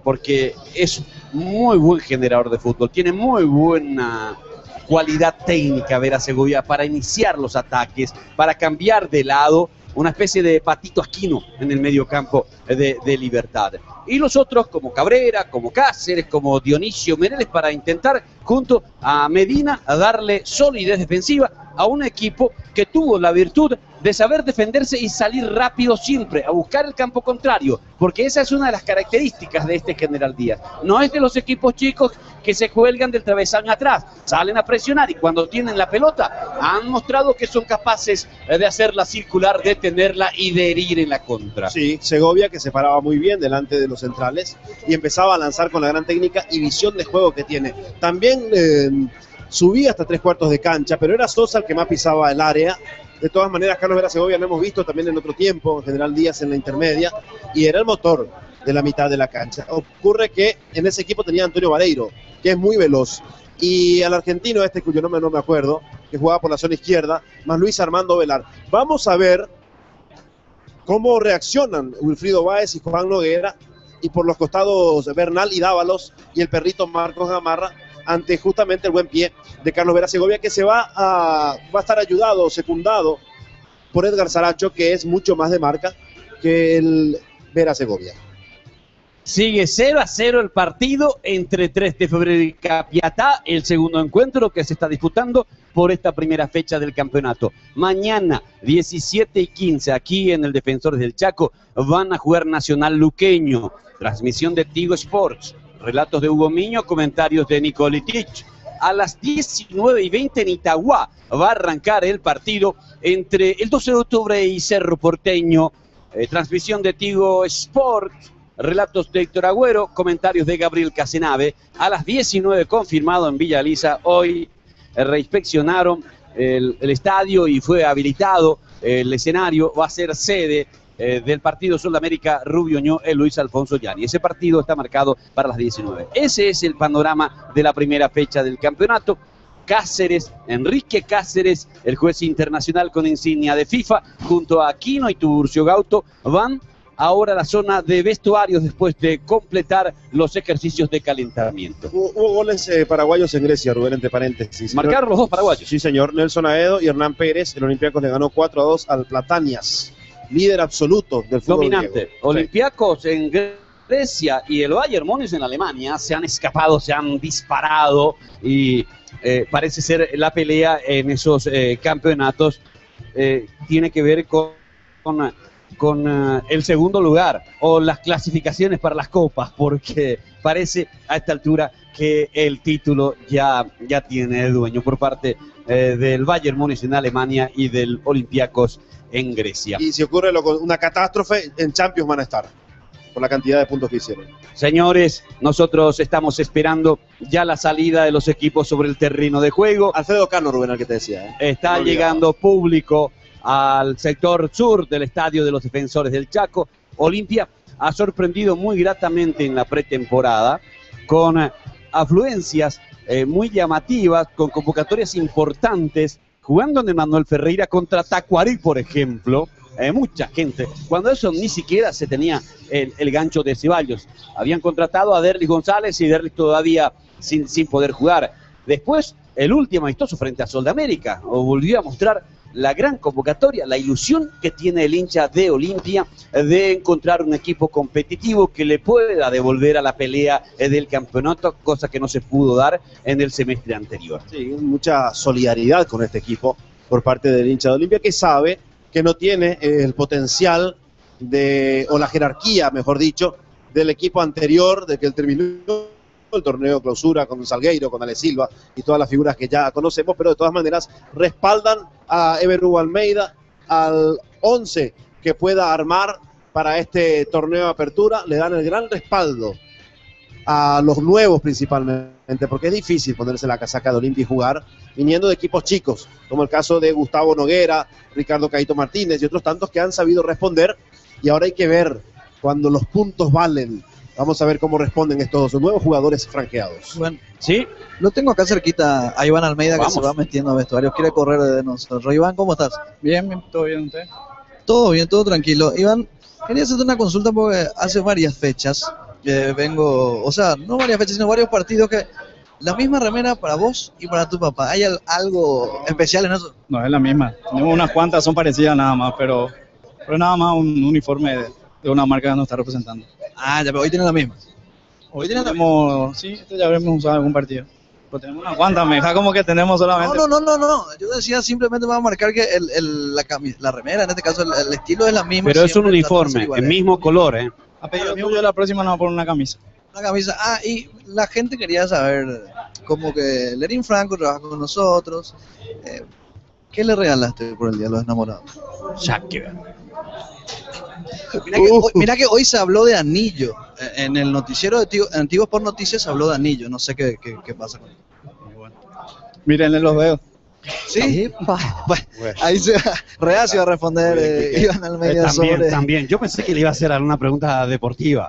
porque es muy buen generador de fútbol, tiene muy buena cualidad técnica Vera Segovia para iniciar los ataques, para cambiar de lado, una especie de Patito Aquino en el medio campo de Libertad. Y los otros como Cabrera, como Cáceres, como Dionisio Meneles, para intentar junto a Medina a darle solidez defensiva a un equipo que tuvo la virtud de saber defenderse y salir rápido siempre, a buscar el campo contrario, porque esa es una de las características de este General Díaz. No es de los equipos chicos que se cuelgan del travesaño atrás, salen a presionar y cuando tienen la pelota han mostrado que son capaces de hacerla circular, de tenerla y de herir en la contra. Sí, Segovia que se paraba muy bien delante de los centrales y empezaba a lanzar con la gran técnica y visión de juego que tiene. También subía hasta 3/4 de cancha, pero era Sosa el que más pisaba el área. De todas maneras, Carlos Vera Segovia lo hemos visto también en otro tiempo, General Díaz en la intermedia, y era el motor de la mitad de la cancha. Ocurre que en ese equipo tenía Antonio Vareiro, que es muy veloz, y al argentino cuyo nombre no me acuerdo, que jugaba por la zona izquierda, más Luis Armando Velar. Vamos a ver cómo reaccionan Wilfrido Báez y Juan Noguera, y por los costados Bernal y Dávalos, y el perrito Marcos Gamarra, ante justamente el buen pie de Carlos Vera Segovia, que va a estar ayudado, secundado por Edgar Saracho, que es mucho más de marca que el Vera Segovia. Sigue 0-0 el partido entre 3 de febrero y Capiatá, el segundo encuentro que se está disputando por esta primera fecha del campeonato. Mañana, 17:15, aquí en el Defensores del Chaco, van a jugar Nacional Luqueño. Transmisión de Tigo Sports. Relatos de Hugo Miño, comentarios de Nicolitich. A las 19:20 en Itagua va a arrancar el partido entre el 12 de octubre y Cerro Porteño. Transmisión de Tigo Sport, relatos de Héctor Agüero, comentarios de Gabriel Casenave. A las 19 confirmado en Villa Elisa. Hoy reinspeccionaron el estadio y fue habilitado el escenario. Va a ser sede del partido Sudamérica Rubio Ñu, el Luis Alfonso Gianni. Ese partido está marcado para las 19. Ese es el panorama de la primera fecha del campeonato. Cáceres, Enrique Cáceres, el juez internacional con insignia de FIFA, junto a Aquino y Tiburcio Gauto, van ahora a la zona de vestuarios después de completar los ejercicios de calentamiento. Hubo goles paraguayos en Grecia, Rubén, entre paréntesis. Marcaron los dos paraguayos. Sí, señor. Nelson Aedo y Hernán Pérez. El Olympiacos le ganó 4-2 al Platanias, líder absoluto del fútbol dominante. griego. Olympiacos en Grecia y el Bayern Múnich en Alemania se han escapado, se han disparado y parece ser la pelea en esos campeonatos tiene que ver con el segundo lugar o las clasificaciones para las copas, porque parece a esta altura que el título ya tiene dueño por parte del Bayern Múnich en Alemania y del Olympiacos en Grecia. Y si ocurre una catástrofe, en Champions van a estar, por la cantidad de puntos que hicieron. Señores, nosotros estamos esperando ya la salida de los equipos sobre el terreno de juego. Alfredo Cano, Rubén, al que te decía. Está llegando público al sector sur del estadio de los Defensores del Chaco. Olimpia ha sorprendido muy gratamente en la pretemporada con afluencias muy llamativas, con convocatorias importantes, jugando en Manuel Ferreira contra Tacuarí, por ejemplo. Mucha gente, cuando eso ni siquiera se tenía el gancho de Ceballos. Habían contratado a Derlis González y Derlis todavía sin poder jugar. Después, el último amistoso frente a Sol de América volvió a mostrar la gran convocatoria, la ilusión que tiene el hincha de Olimpia de encontrar un equipo competitivo que le pueda devolver a la pelea del campeonato, cosa que no se pudo dar en el semestre anterior. Sí, mucha solidaridad con este equipo por parte del hincha de Olimpia, que sabe que no tiene el potencial o la jerarquía, mejor dicho, del equipo anterior, de que él terminó el torneo clausura con Salgueiro, con Ale Silva y todas las figuras que ya conocemos, pero de todas maneras respaldan a Ever Hugo Almeida, al 11 que pueda armar para este torneo de apertura, le dan el gran respaldo a los nuevos principalmente, porque es difícil ponerse la casaca de Olimpia y jugar viniendo de equipos chicos, como el caso de Gustavo Noguera, Ricardo Caito Martínez y otros tantos que han sabido responder, y ahora hay que ver cuando los puntos valen. Vamos a ver cómo responden estos nuevos jugadores franqueados. Bueno, sí, lo tengo acá cerquita a Iván Almeida. Vamos. Que se va metiendo a vestuarios, quiere correr de nosotros. Iván, ¿cómo estás? Bien, bien, todo bien, ¿usted? Todo bien, todo tranquilo. Iván, quería hacerte una consulta porque hace varias fechas que vengo, o sea, no varias fechas, sino varios partidos que la misma remera para vos y para tu papá. ¿Hay algo especial en eso? No, es la misma. Tenemos unas cuantas, son parecidas nada más, pero nada más un uniforme de una marca que nos está representando. Ah, ya, pero hoy tienen la misma. Hoy tenemos, sí, esto ya habremos usado en algún partido. Pero tenemos unas cuantas, me deja como que tenemos solamente. No. Yo decía simplemente para marcar que la remera, en este caso el estilo es la misma. Pero es un siempre uniforme, igual, el mismo color, ¿eh? A pedido tuyo, la próxima nos va a poner una camisa. Una camisa. Ah, y la gente quería saber, como que Lerín Franco trabaja con nosotros. ¿Qué le regalaste por el Día de los Enamorados? Ya que Mira que hoy se habló de anillo. En el noticiero de Antiguos por Noticias se habló de anillo. No sé qué pasa con él. Mírenle los dedos. Sí, bueno, ahí se reacio a responder Iván Almeida sobre... También, yo pensé que le iba a hacer alguna pregunta deportiva.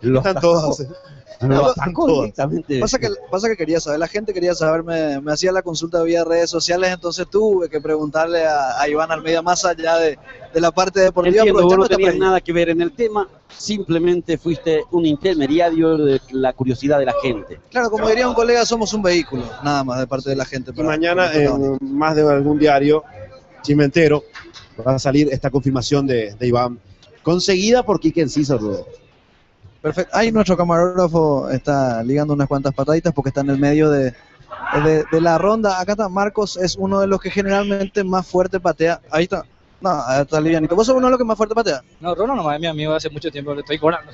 Los Están todos. directamente. Pasa que quería saber, la gente quería saber, me hacía la consulta vía redes sociales, entonces tuve que preguntarle a Iván Almeida más allá de la parte deportiva. Entiendo, vos no esta tenías pregunta. nada que ver en el tema, simplemente fuiste un intermediario de la curiosidad de la gente. Claro, como diría un colega, somos un vehículo, nada más de parte de la gente. Y mañana en más de algún diario chimentero va a salir esta confirmación de Iván, conseguida por Quique Enciso, Rudo. Perfecto. Ahí nuestro camarógrafo está ligando unas cuantas pataditas porque está en el medio de la ronda. Acá está Marcos, es uno de los que generalmente más fuerte patea. Ahí está. No, está livianito. ¿Vos sos uno de los que más fuerte patea? No, Rono nomás es mi amigo hace mucho tiempo, le estoy cobrando.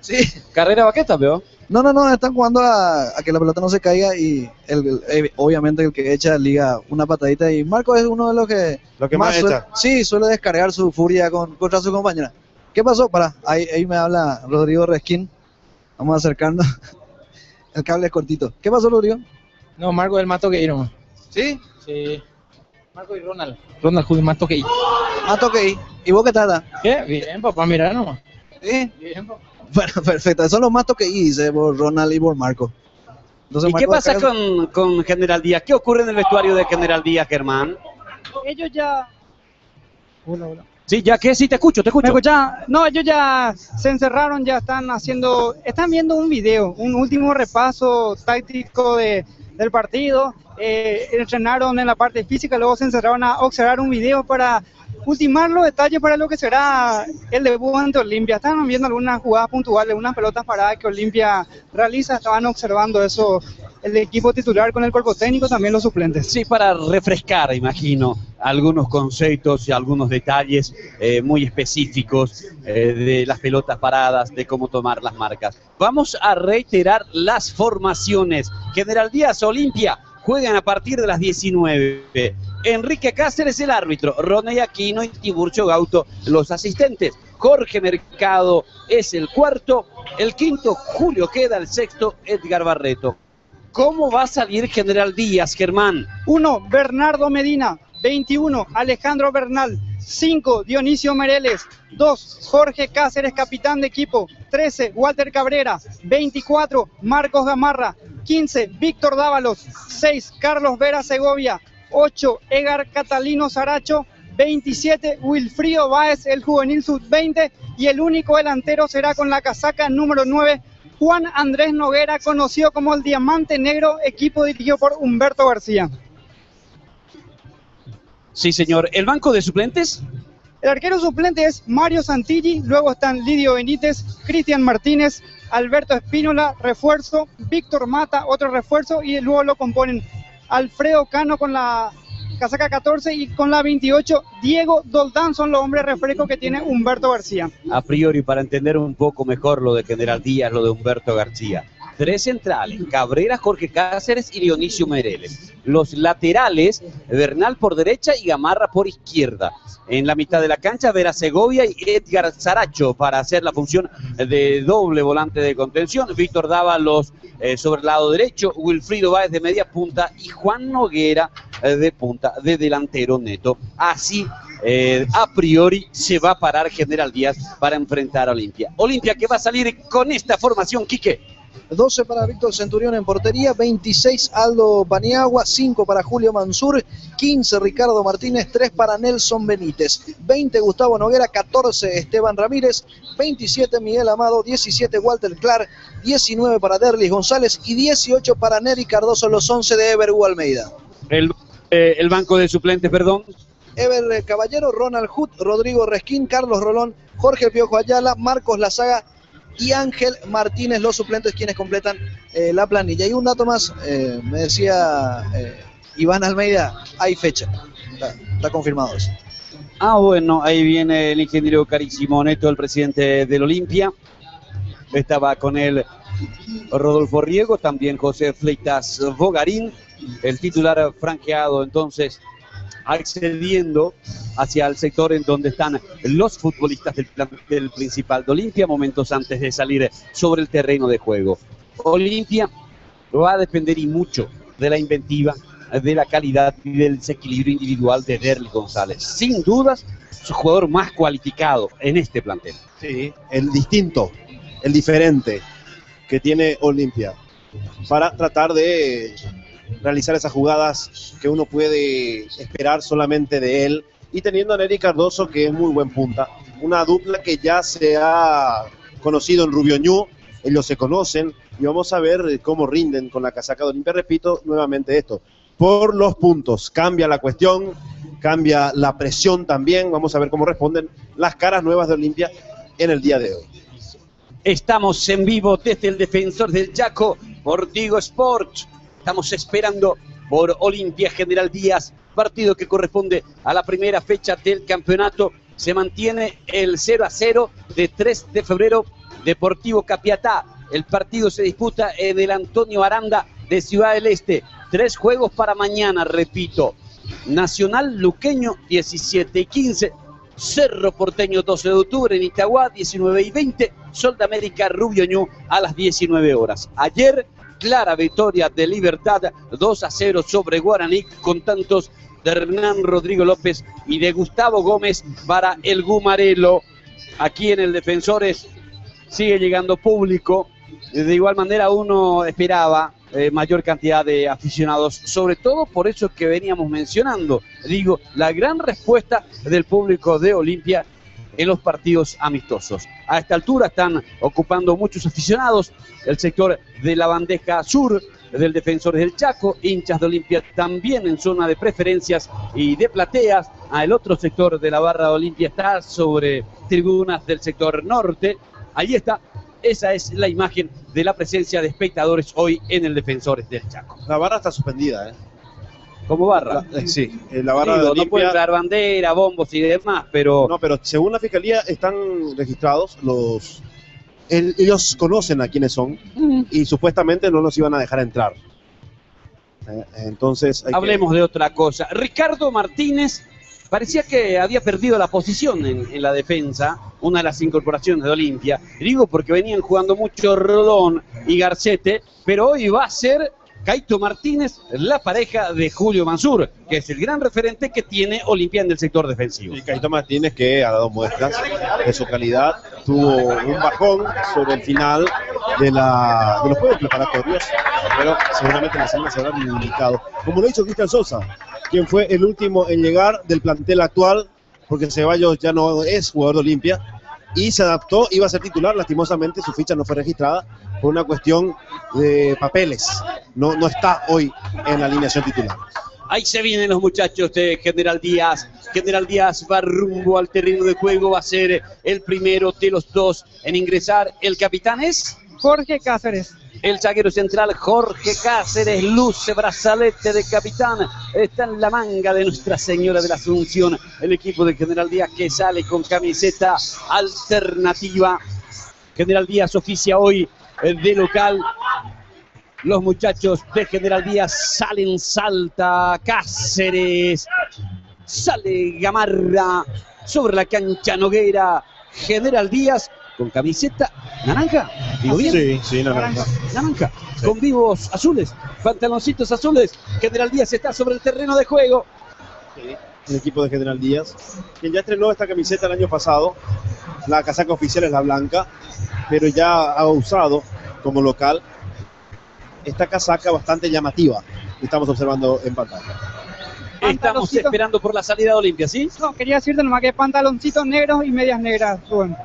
Sí. ¿Carrera baqueta, veo? No, están jugando a que la pelota no se caiga y obviamente el que echa liga una patadita y Marcos es uno de los que más echa. Sí, suele descargar su furia contra su compañera. ¿Qué pasó? Ahí me habla Rodrigo Resquín. Vamos a acercarnos. El cable es cortito. ¿Qué pasó, Rodrigo? No, Marco del Mato que ir nomás. ¿Sí? Sí. Marco y Ronald. Ronald Julio Mato que ir. Mato que ir. ¿Y vos qué tal? ¿Qué? Bien, papá, mira nomás. ¿Sí? Bien, papá. Bueno, perfecto. Son los Mato que ir, dice por Ronald y por Marco. Entonces, ¿Y Marco qué pasa descarga- con General Díaz? ¿Qué ocurre en el vestuario de General Díaz, Germán? Ellos ya... Hola. Sí, ya que sí, te escucho. ¿Me escuchás? No, ellos ya se encerraron, ya están viendo un video, un último repaso táctico del partido, entrenaron en la parte física, luego se encerraron a observar un video para ultimar los detalles para lo que será el debut ante Olimpia. Estaban viendo algunas jugadas puntuales, unas pelotas paradas que Olimpia realiza, estaban observando eso, el equipo titular con el cuerpo técnico, también los suplentes. Sí, para refrescar, imagino, algunos conceptos y algunos detalles muy específicos de las pelotas paradas, de cómo tomar las marcas. Vamos a reiterar las formaciones. General Díaz, Olimpia, juegan a partir de las 19. Enrique Cáceres, el árbitro. Roney Aquino y Tiburcio Gauto, los asistentes. Jorge Mercado es el cuarto. El quinto, Julio Queda. El sexto, Edgar Barreto. ¿Cómo va a salir General Díaz, Germán? 1, Bernardo Medina. 21, Alejandro Bernal. 5, Dionisio Mereles. 2, Jorge Cáceres, capitán de equipo. 13, Walter Cabrera. 24, Marcos Gamarra. 15, Víctor Dávalos. 6, Carlos Vera Segovia. 8, Edgar Catalino Saracho. 27, Wilfrido Báez, el juvenil sub-20. Y el único delantero será con la casaca número 9, Juan Andrés Noguera, conocido como el Diamante Negro, equipo dirigido por Humberto García. Sí, señor. ¿El banco de suplentes? El arquero suplente es Mario Santilli, luego están Lidio Benítez, Cristian Martínez, Alberto Espínola, refuerzo, Víctor Mata, otro refuerzo, y luego lo componen Alfredo Cano con la casaca 14 y con la 28, Diego Doldán, son los hombres refrescos que tiene Humberto García. A priori, para entender un poco mejor lo de General Díaz, lo de Humberto García. 3 centrales, Cabrera, Jorge Cáceres y Dionisio Meireles. Los laterales, Bernal por derecha y Gamarra por izquierda. En la mitad de la cancha, Vera Segovia y Edgar Saracho para hacer la función de doble volante de contención. Víctor Dávalos sobre el lado derecho, Wilfrido Báez de media punta y Juan Noguera de punta de delantero neto. Así, a priori, se va a parar General Díaz para enfrentar a Olimpia. Olimpia que va a salir con esta formación, Quique. 12 para Víctor Centurión en portería, 26 Aldo Paniagua, 5 para Julio Mansur, 15 Ricardo Martínez, 3 para Nelson Benítez, 20 Gustavo Noguera, 14 Esteban Ramírez, 27 Miguel Amado, 17 Walter Clark, 19 para Derlis González y 18 para Nery Cardoso, los 11 de Ever Hugo Almeida. El banco de suplentes, perdón. Ever Caballero, Ronald Hood, Rodrigo Resquín, Carlos Rolón, Jorge Piojo Ayala, Marcos Lazaga y Ángel Martínez, los suplentes quienes completan la planilla. Y un dato más, me decía Iván Almeida, hay fecha, está confirmado eso. Bueno, ahí viene el ingeniero Carísimo Neto, el presidente del Olimpia. Estaba con él Rodolfo Riego, también José Fleitas Bogarín, el titular franqueado entonces, accediendo hacia el sector en donde están los futbolistas del plantel principal de Olimpia, momentos antes de salir sobre el terreno de juego. Olimpia va a depender y mucho de la inventiva, de la calidad y del desequilibrio individual de Derlis González. Sin dudas, su jugador más cualificado en este plantel. Sí, el distinto, el diferente que tiene Olimpia para tratar de realizar esas jugadas que uno puede esperar solamente de él, y teniendo a Nery Cardoso, que es muy buen punta, una dupla que ya se ha conocido en Rubio Ñu, ellos se conocen, y vamos a ver cómo rinden con la casaca de Olimpia. Repito nuevamente esto, por los puntos, cambia la cuestión, cambia la presión también, vamos a ver cómo responden las caras nuevas de Olimpia en el día de hoy. Estamos en vivo desde el Defensor del Chaco por Tigo Sports. Estamos esperando por Olimpia General Díaz, partido que corresponde a la primera fecha del campeonato. Se mantiene el 0-0 de 3 de febrero, Deportivo Capiatá. El partido se disputa en el Antonio Aranda de Ciudad del Este. 3 juegos para mañana, repito. Nacional Luqueño, 17 y 15. Cerro Porteño, 12 de octubre en Itagua, 19 y 20. Sol de América, Rubio Ñu, a las 19 horas. Ayer, clara victoria de Libertad, 2-0 sobre Guaraní, con tantos de Hernán Rodrigo López y de Gustavo Gómez para el Gumarelo. Aquí en el Defensores sigue llegando público. De igual manera uno esperaba mayor cantidad de aficionados, sobre todo por eso que veníamos mencionando. Digo, la gran respuesta del público de Olimpia en los partidos amistosos. A esta altura están ocupando muchos aficionados el sector de la bandeja sur del Defensores del Chaco, hinchas de Olimpia también en zona de preferencias y de plateas. El otro sector de la barra de Olimpia está sobre tribunas del sector norte. Ahí está, esa es la imagen de la presencia de espectadores hoy en el Defensores del Chaco. La barra está suspendida, ¿Como barra? Sí, la barra de Olimpia. No pueden traer bandera, bombos y demás, pero... No, pero según la Fiscalía están registrados los... ellos conocen a quiénes son y supuestamente no los iban a dejar entrar. Entonces... Hablemos de otra cosa. Ricardo Martínez parecía que había perdido la posición en la defensa, una de las incorporaciones de Olimpia. Digo porque venían jugando mucho Rolón y Garcete, pero hoy va a ser Caito Martínez, la pareja de Julio Mansur, que es el gran referente que tiene Olimpia en el sector defensivo. Y Caito Martínez, que ha dado muestras de su calidad, tuvo un bajón sobre el final de los juegos preparatorios, pero seguramente la semana se habrá indicado. Como lo ha dicho Cristian Sosa, quien fue el último en llegar del plantel actual, porque Ceballos ya no es jugador de Olimpia, y se adaptó, iba a ser titular, lastimosamente su ficha no fue registrada por una cuestión de papeles, no está hoy en la alineación titular. Ahí se vienen los muchachos de General Díaz. General Díaz va rumbo al terreno de juego, va a ser el primero de los dos en ingresar. El capitán es Jorge Cáceres. El zaguero central Jorge Cáceres luce brazalete de capitán. Está en la manga de Nuestra Señora de la Asunción. El equipo de General Díaz que sale con camiseta alternativa. General Díaz oficia hoy de local los muchachos de General Díaz. Salen, salta Cáceres, sale Gamarra, sobre la cancha Noguera. General Díaz con camiseta naranja, digo bien. Sí, naranja. Naranja, sí. Con vivos azules, pantaloncitos azules. General Díaz está sobre el terreno de juego. Sí, el equipo de General Díaz, quien ya estrenó esta camiseta el año pasado. La casaca oficial es la blanca, pero ya ha usado como local esta casaca bastante llamativa que estamos observando en pantalla. Estamos esperando por la salida de Olimpia, ¿sí? No, quería decirte nomás que pantaloncitos negros y medias negras, Rubén.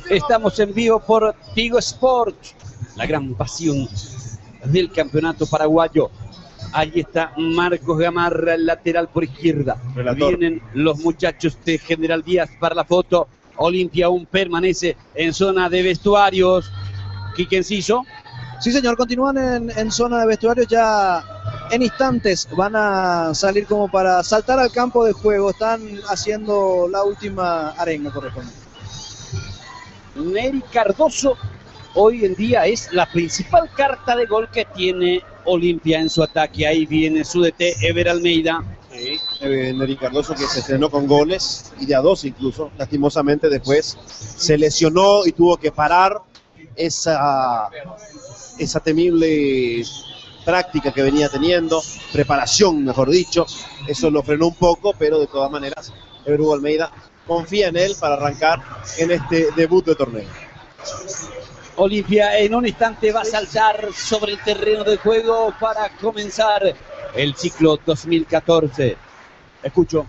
Estamos en vivo por Tigo Sport, la gran pasión del campeonato paraguayo. Allí está Marcos Gamarra, el lateral por izquierda. Relator. Vienen los muchachos de General Díaz para la foto. Olimpia aún permanece en zona de vestuarios. Quique Enciso. Sí, señor, continúan en zona de vestuarios. Ya en instantes van a salir como para saltar al campo de juego. Están haciendo la última arenga correspondiente. Neri Cardoso hoy en día es la principal carta de gol que tiene Olimpia en su ataque. Ahí viene su DT, Ever Almeida. Sí, Neri Cardoso, que se estrenó con goles y de a dos incluso. Lastimosamente después se lesionó y tuvo que parar esa temible práctica que venía teniendo, preparación mejor dicho. Eso lo frenó un poco, pero de todas maneras Ever Almeida confía en él para arrancar en este debut de torneo. Olimpia en un instante va a saltar sobre el terreno de juego para comenzar el ciclo 2014. Escucho.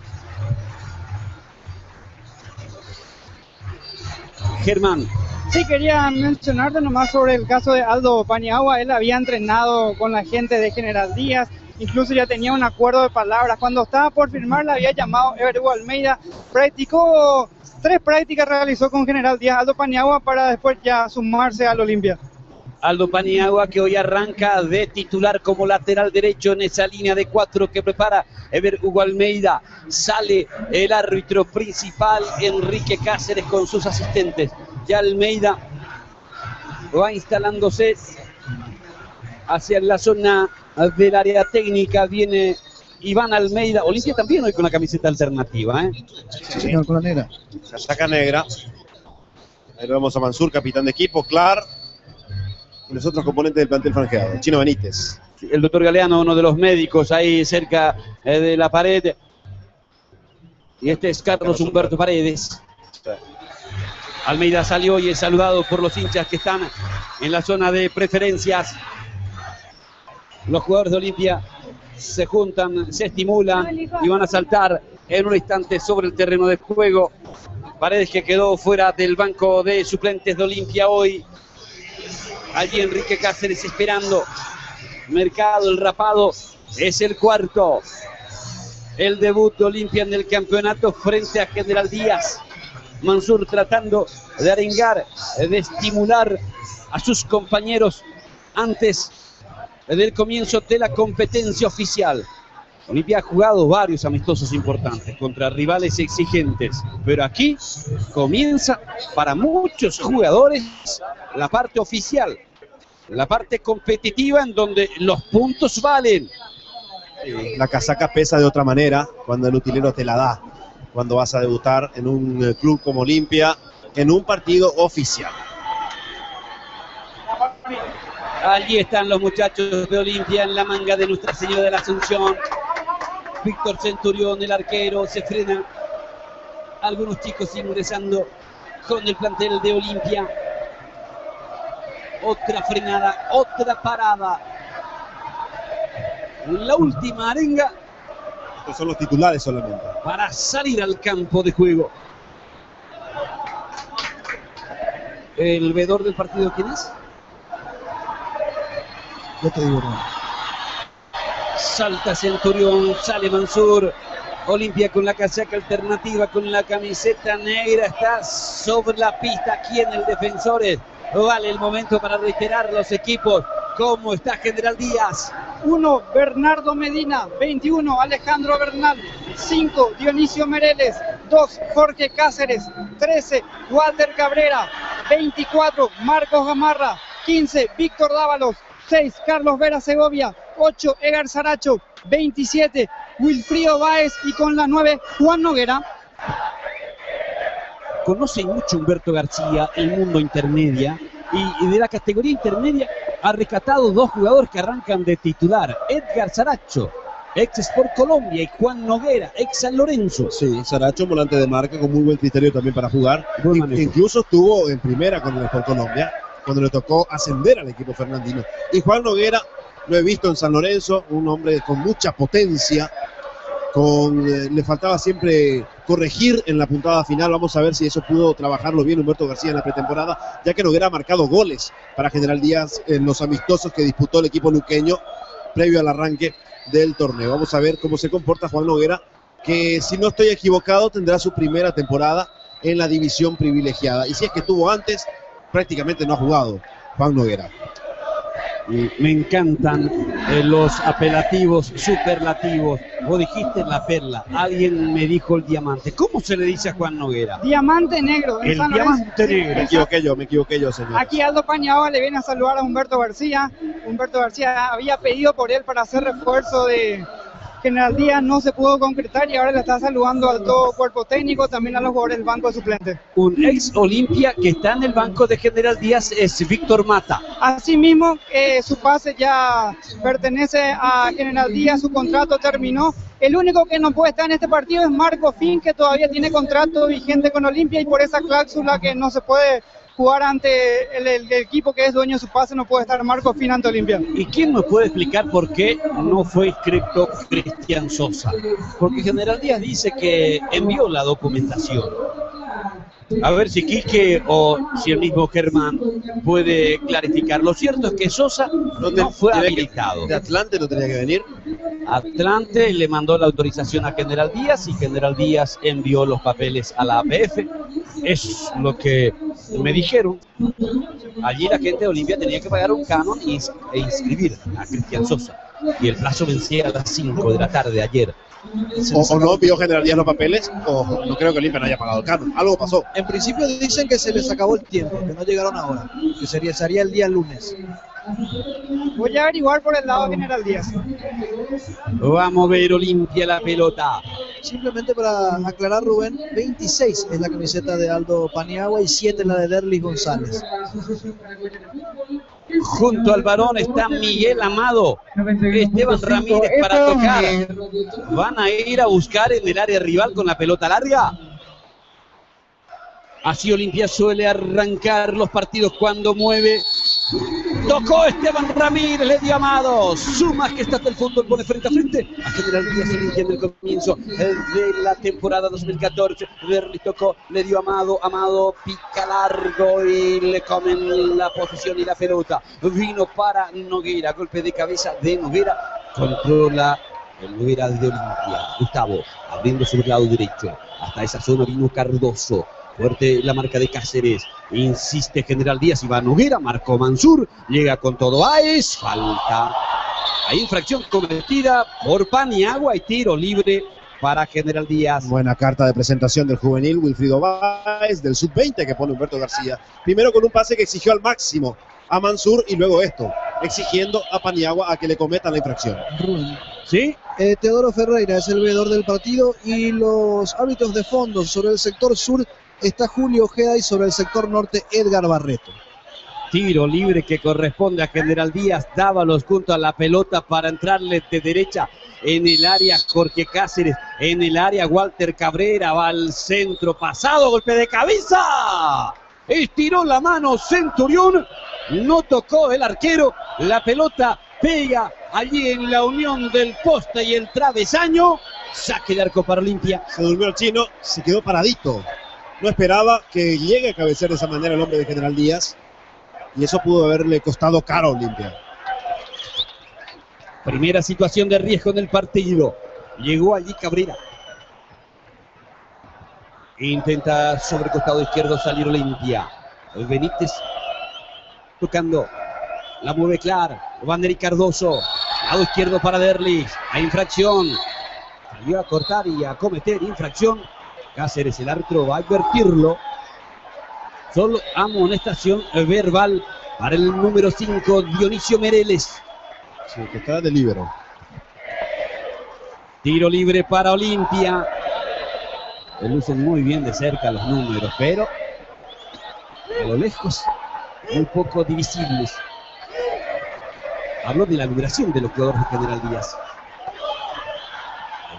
Germán. Sí, quería mencionarte nomás sobre el caso de Aldo Paniagua. Él había entrenado con la gente de General Díaz, incluso ya tenía un acuerdo de palabras. Cuando estaba por firmar le había llamado Ever Almeida. Practicó 3 prácticas, realizó con General Díaz Aldo Paniagua para después ya sumarse al Olimpia. Aldo Paniagua, que hoy arranca de titular como lateral derecho en esa línea de 4 que prepara Ever Almeida. Sale el árbitro principal, Enrique Cáceres, con sus asistentes. Ya Almeida va instalándose hacia la zona del área técnica. Viene Iván Almeida. Olimpia también hoy con la camiseta alternativa, ¿eh? Sí, señor, con la negra. Casaca negra. Ahí lo vemos a Mansur, capitán de equipo, Clar, y los otros componentes del plantel franjeado. Chino Benítez. El doctor Galeano, uno de los médicos ahí cerca de la pared. Y este es Carlos Humberto Paredes. Almeida salió y es saludado por los hinchas que están en la zona de preferencias. Los jugadores de Olimpia se juntan, se estimulan y van a saltar en un instante sobre el terreno de juego. Paredes, que quedó fuera del banco de suplentes de Olimpia hoy. Allí Enrique Cáceres esperando. Mercado, el rapado, es el cuarto. El debut de Olimpia en el campeonato frente a General Díaz. Mansur tratando de arengar, de estimular a sus compañeros antes del comienzo de la competencia oficial. Olimpia ha jugado varios amistosos importantes contra rivales exigentes, pero aquí comienza para muchos jugadores la parte oficial, la parte competitiva en donde los puntos valen. La casaca pesa de otra manera cuando el utilero te la da, cuando vas a debutar en un club como Olimpia, en un partido oficial. Allí están los muchachos de Olimpia en la manga de Nuestra Señora de la Asunción. Víctor Centurión, el arquero, se frena. Algunos chicos ingresando con el plantel de Olimpia. Otra frenada, otra parada. La última arenga. Estos son los titulares solamente. Para salir al campo de juego. ¿El veedor del partido quién es? Ya te digo, no. Salta Centurión, sale Mansur. Olimpia con la casaca alternativa, con la camiseta negra, está sobre la pista aquí en el Defensores. Vale el momento para reiterar los equipos. ¿Cómo está General Díaz? 1, Bernardo Medina. 21, Alejandro Bernal. 5, Dionisio Mereles. 2, Jorge Cáceres. 13, Walter Cabrera. 24, Marcos Gamarra. 15, Víctor Dávalos. 6, Carlos Vera Segovia. 8, Edgar Saracho. 27, Wilfrido Báez. Y con la 9, Juan Noguera. Conoce mucho Humberto García el mundo intermedia y de la categoría intermedia ha rescatado 2 jugadores que arrancan de titular. Edgar Saracho, ex Sport Colombia, y Juan Noguera, ex San Lorenzo. Sí, Saracho, volante de marca, con muy buen criterio también para jugar. Incluso estuvo en primera con el Sport Colombia, cuando le tocó ascender al equipo fernandino. Y Juan Noguera, lo he visto en San Lorenzo, un hombre con mucha potencia, le faltaba siempre corregir en la puntada final. Vamos a ver si eso pudo trabajarlo bien Humberto García en la pretemporada, ya que Noguera ha marcado goles para General Díaz en los amistosos que disputó el equipo luqueño previo al arranque del torneo. Vamos a ver cómo se comporta Juan Noguera, que si no estoy equivocado tendrá su primera temporada en la división privilegiada, y si es que tuvo antes, prácticamente no ha jugado Juan Noguera. Me encantan los apelativos, superlativos. Vos dijiste la perla, alguien me dijo el diamante. ¿Cómo se le dice a Juan Noguera? Diamante negro. El diamante negro. Me equivoqué yo, señor. Aquí Aldo Paniagua le viene a saludar a Humberto García. Humberto García había pedido por él para hacer refuerzo de General Díaz, no se pudo concretar y ahora le está saludando al todo cuerpo técnico, también a los jugadores del banco de suplentes. Un ex Olimpia que está en el banco de General Díaz es Víctor Mata. Asimismo, su pase ya pertenece a General Díaz, su contrato terminó. El único que no puede estar en este partido es Marco Fin, que todavía tiene contrato vigente con Olimpia y por esa cláusula que no se puede jugar ante el equipo que es dueño de su pase, no puede estar Marco Fin ante Olimpia. ¿Y quién me puede explicar por qué no fue inscrito Cristian Sosa? Porque General Díaz dice que envió la documentación. A ver si Quique o si el mismo Germán puede clarificar. Lo cierto es que Sosa no fue habilitado. ¿De Atlante no tenía que venir? Atlante le mandó la autorización a General Díaz y General Díaz envió los papeles a la APF. Es lo que me dijeron. Allí la gente de Olimpia tenía que pagar un canon e inscribir a Cristian Sosa. Y el plazo vencía a las 5 de la tarde ayer. O no envió General Díaz los papeles, o no creo que Olimpia no haya pagado el canon. Algo pasó. En principio dicen que se les acabó el tiempo, que no llegaron ahora, que sería el día lunes. Voy a averiguar por el lado de General Díaz. Vamos a ver Olimpia la pelota. Simplemente para aclarar, Rubén, 26 es la camiseta de Aldo Paniagua y 7 la de Derlis González. Junto al varón está Miguel Amado, Esteban Ramírez para tocar. Van a ir a buscar en el área rival con la pelota larga. Así Olimpia suele arrancar los partidos cuando mueve. Tocó Esteban Ramírez, le dio Amado. Sumas que está hasta el fondo, pone frente a frente a General Díaz Olimpia en el comienzo de la temporada 2014. Derlis tocó, le dio Amado. Amado pica largo y le comen la posición y la pelota. Vino para Noguera, golpe de cabeza de Noguera. Controla el Noguera de Olimpia. Gustavo abriendo sobre el lado derecho. Hasta esa zona vino Cardoso. Fuerte la marca de Cáceres. Insiste General Díaz y va Noguera. Marcó Mansur. Llega con todo Báez. Falta. Hay infracción cometida por Paniagua y tiro libre para General Díaz. Buena carta de presentación del juvenil Wilfrido Báez, del sub-20 que pone Humberto García. Primero con un pase que exigió al máximo a Mansur y luego esto, exigiendo a Paniagua a que le cometan la infracción. ¿Sí? Teodoro Ferreira es el veedor del partido y los árbitros de fondo sobre el sector sur está Julio Ojeda y sobre el sector norte Edgar Barreto. Tiro libre que corresponde a General Díaz. Dávalos junto a la pelota para entrarle de derecha en el área Jorge Cáceres. En el área Walter Cabrera. Va al centro. Pasado. Golpe de cabeza. Estiró la mano Centurión. No tocó el arquero. La pelota pega allí en la unión del poste y el travesaño. Saque de arco para Olimpia. Se durmió el chino. Se quedó paradito. No esperaba que llegue a cabecear de esa manera el hombre de General Díaz. Y eso pudo haberle costado caro a Olimpia. Primera situación de riesgo en el partido. Llegó allí Cabrera. Intenta sobre el costado izquierdo salir Olimpia. Benítez tocando. La mueve Clar. Vander y Cardoso. Lado izquierdo para Derlis. Hay infracción. Salió a cortar y a cometer infracción. Cáceres, el árbitro va a advertirlo. Solo amonestación verbal para el número 5, Dionisio Mereles. Sí, que está de líbero. Tiro libre para Olimpia. Lucen muy bien de cerca los números, pero a lo lejos un poco divisibles. Habló de la vibración de los jugadores de General Díaz.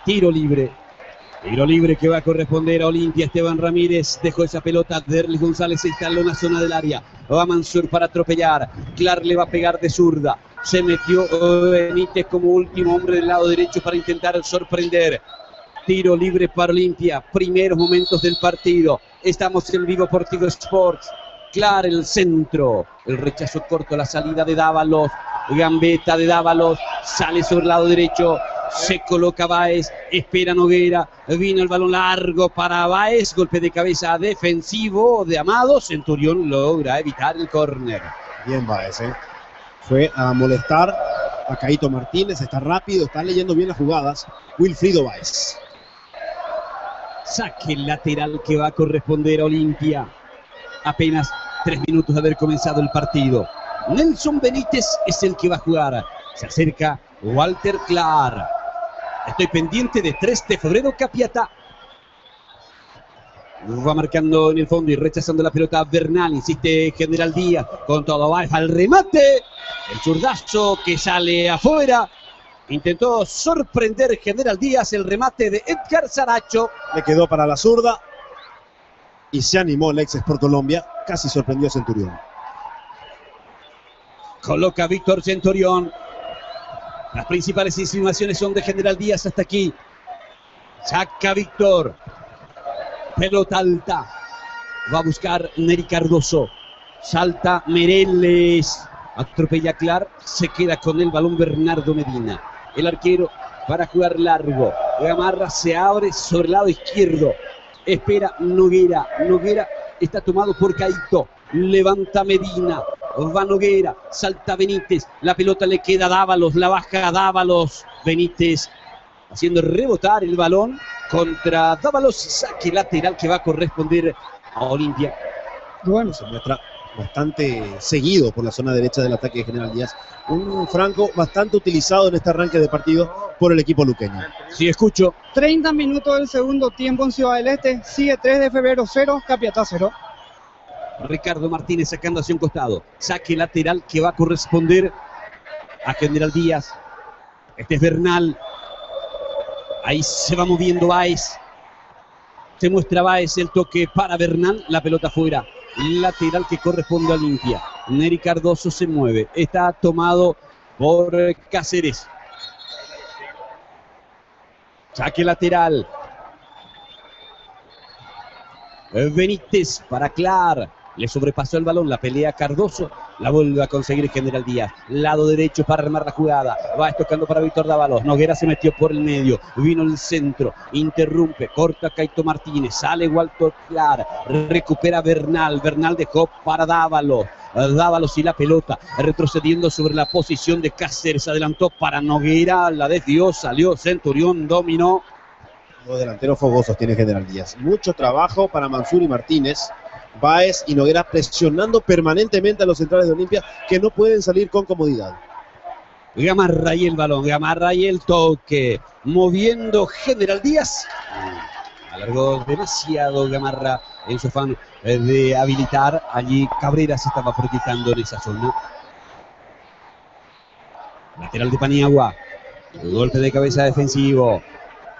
Tiro libre que va a corresponder a Olimpia. Esteban Ramírez dejó esa pelota. Derlis González se instaló en la zona del área. Va Mansur para atropellar. Clar le va a pegar de zurda. Se metió Benítez como último hombre del lado derecho para intentar sorprender. Tiro libre para Olimpia. Primeros momentos del partido. Estamos en vivo por Tigo Sports. Clar el centro. El rechazo corto, la salida de Dávalos. Gambeta de Dávalos. Sale sobre el lado derecho. Se coloca Báez, espera Noguera, vino el balón largo para Báez, golpe de cabeza defensivo de Amado, Centurión logra evitar el córner. Bien Báez, fue a molestar a Caito Martínez, está rápido, está leyendo bien las jugadas, Wilfrido Báez. Saque lateral que va a corresponder a Olimpia. Apenas 3 minutos de haber comenzado el partido. Nelson Benítez es el que va a jugar. Se acerca Walter Clar. Estoy pendiente de 3 de febrero Capiatá. Va marcando en el fondo y rechazando la pelota Bernal. Insiste General Díaz con todo. Va al remate. El zurdazo que sale afuera. Intentó sorprender General Díaz. El remate de Edgar Saracho. Le quedó para la zurda. Y se animó el ex Sport Colombia. Casi sorprendió a Centurión. Coloca Víctor Centurión. Las principales insinuaciones son de General Díaz hasta aquí. Saca Víctor. Pelota alta. Va a buscar Neri Cardoso. Salta Mereles. Atropella Clar. Se queda con el balón Bernardo Medina. El arquero para jugar largo. Gamarra se abre sobre el lado izquierdo. Espera Noguera. Noguera está tomado por Caito. Levanta Medina. Va Noguera, salta Benítez, la pelota le queda a Dávalos, la baja a Dávalos, Benítez haciendo rebotar el balón contra Dávalos, saque lateral que va a corresponder a Olimpia. Bueno, se muestra bastante seguido por la zona derecha del ataque de General Díaz, un franco bastante utilizado en este arranque de partido por el equipo luqueño. Sí, escucho. 30 minutos del segundo tiempo en Ciudad del Este, sigue 3 de febrero 0, Capiatá 0. Ricardo Martínez sacando hacia un costado. Saque lateral que va a corresponder a General Díaz. Este es Bernal. Ahí se va moviendo Báez. Se muestra Báez, el toque para Bernal. La pelota fuera. Lateral que corresponde a Olimpia. Neri Cardoso se mueve. Está tomado por Cáceres. Saque lateral. Benítez para Clar. Le sobrepasó el balón, la pelea Cardoso, la vuelve a conseguir General Díaz. Lado derecho para armar la jugada. Va estocando para Víctor Dávalos. Noguera se metió por el medio. Vino el centro. Interrumpe. Corta Caito Martínez. Sale Walter Clar. Recupera Bernal. Bernal dejó para Dávalos. Dávalos y la pelota. Retrocediendo sobre la posición de Cáceres. Adelantó para Noguera. La desvió. Salió Centurión. Dominó. Los delanteros fogosos tiene General Díaz. Mucho trabajo para Mansur y Martínez. Báez y Noguera presionando permanentemente a los centrales de Olimpia que no pueden salir con comodidad. Gamarra y el balón, Gamarra y el toque. Moviendo General Díaz. Alargó demasiado Gamarra en su afán de habilitar. Allí Cabrera se estaba proyectando en esa zona. Lateral de Paniagua. Golpe de cabeza defensivo.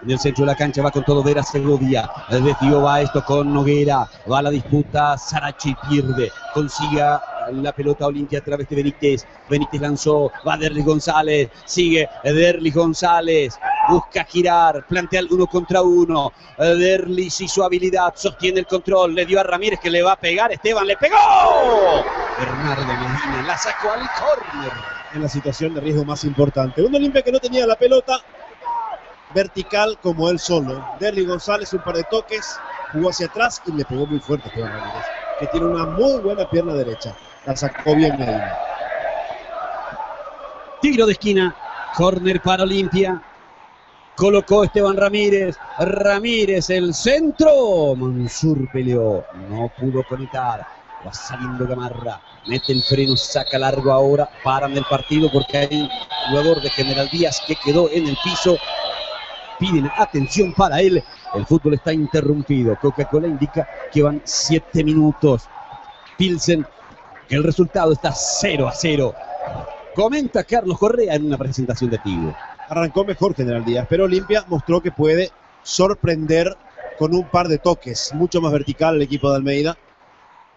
En el centro de la cancha va con todo Vera Segovia. Desvió va esto con Noguera. Va a la disputa. Sarachi pierde. Consiga la pelota Olimpia a través de Benítez. Benítez lanzó. Va Derlis González. Sigue Derlis González. Busca girar. Plantea el 1 contra 1. Derlis y su habilidad. Sostiene el control. Le dio a Ramírez que le va a pegar. Esteban le pegó. Bernardo Medina la sacó al córner. En la situación de riesgo más importante. Un Olimpia que no tenía la pelota vertical como él solo. Derlis González un par de toques, jugó hacia atrás y le pegó muy fuerte Esteban Ramírez, que tiene una muy buena pierna derecha. La sacó bien Medina. Tiro de esquina, córner para Olimpia. Colocó Esteban Ramírez. Ramírez el centro. Mansur peleó, no pudo conectar. Va saliendo Gamarra, mete el freno, saca largo ahora, paran el partido porque hay un jugador de General Díaz que quedó en el piso. Piden atención para él. El fútbol está interrumpido. Coca-Cola indica que van 7 minutos. Pilsen, que el resultado está 0-0. Comenta Carlos Correa en una presentación de Tigo. Arrancó mejor General Díaz, pero Olimpia mostró que puede sorprender con un par de toques. Mucho más vertical el equipo de Almeida,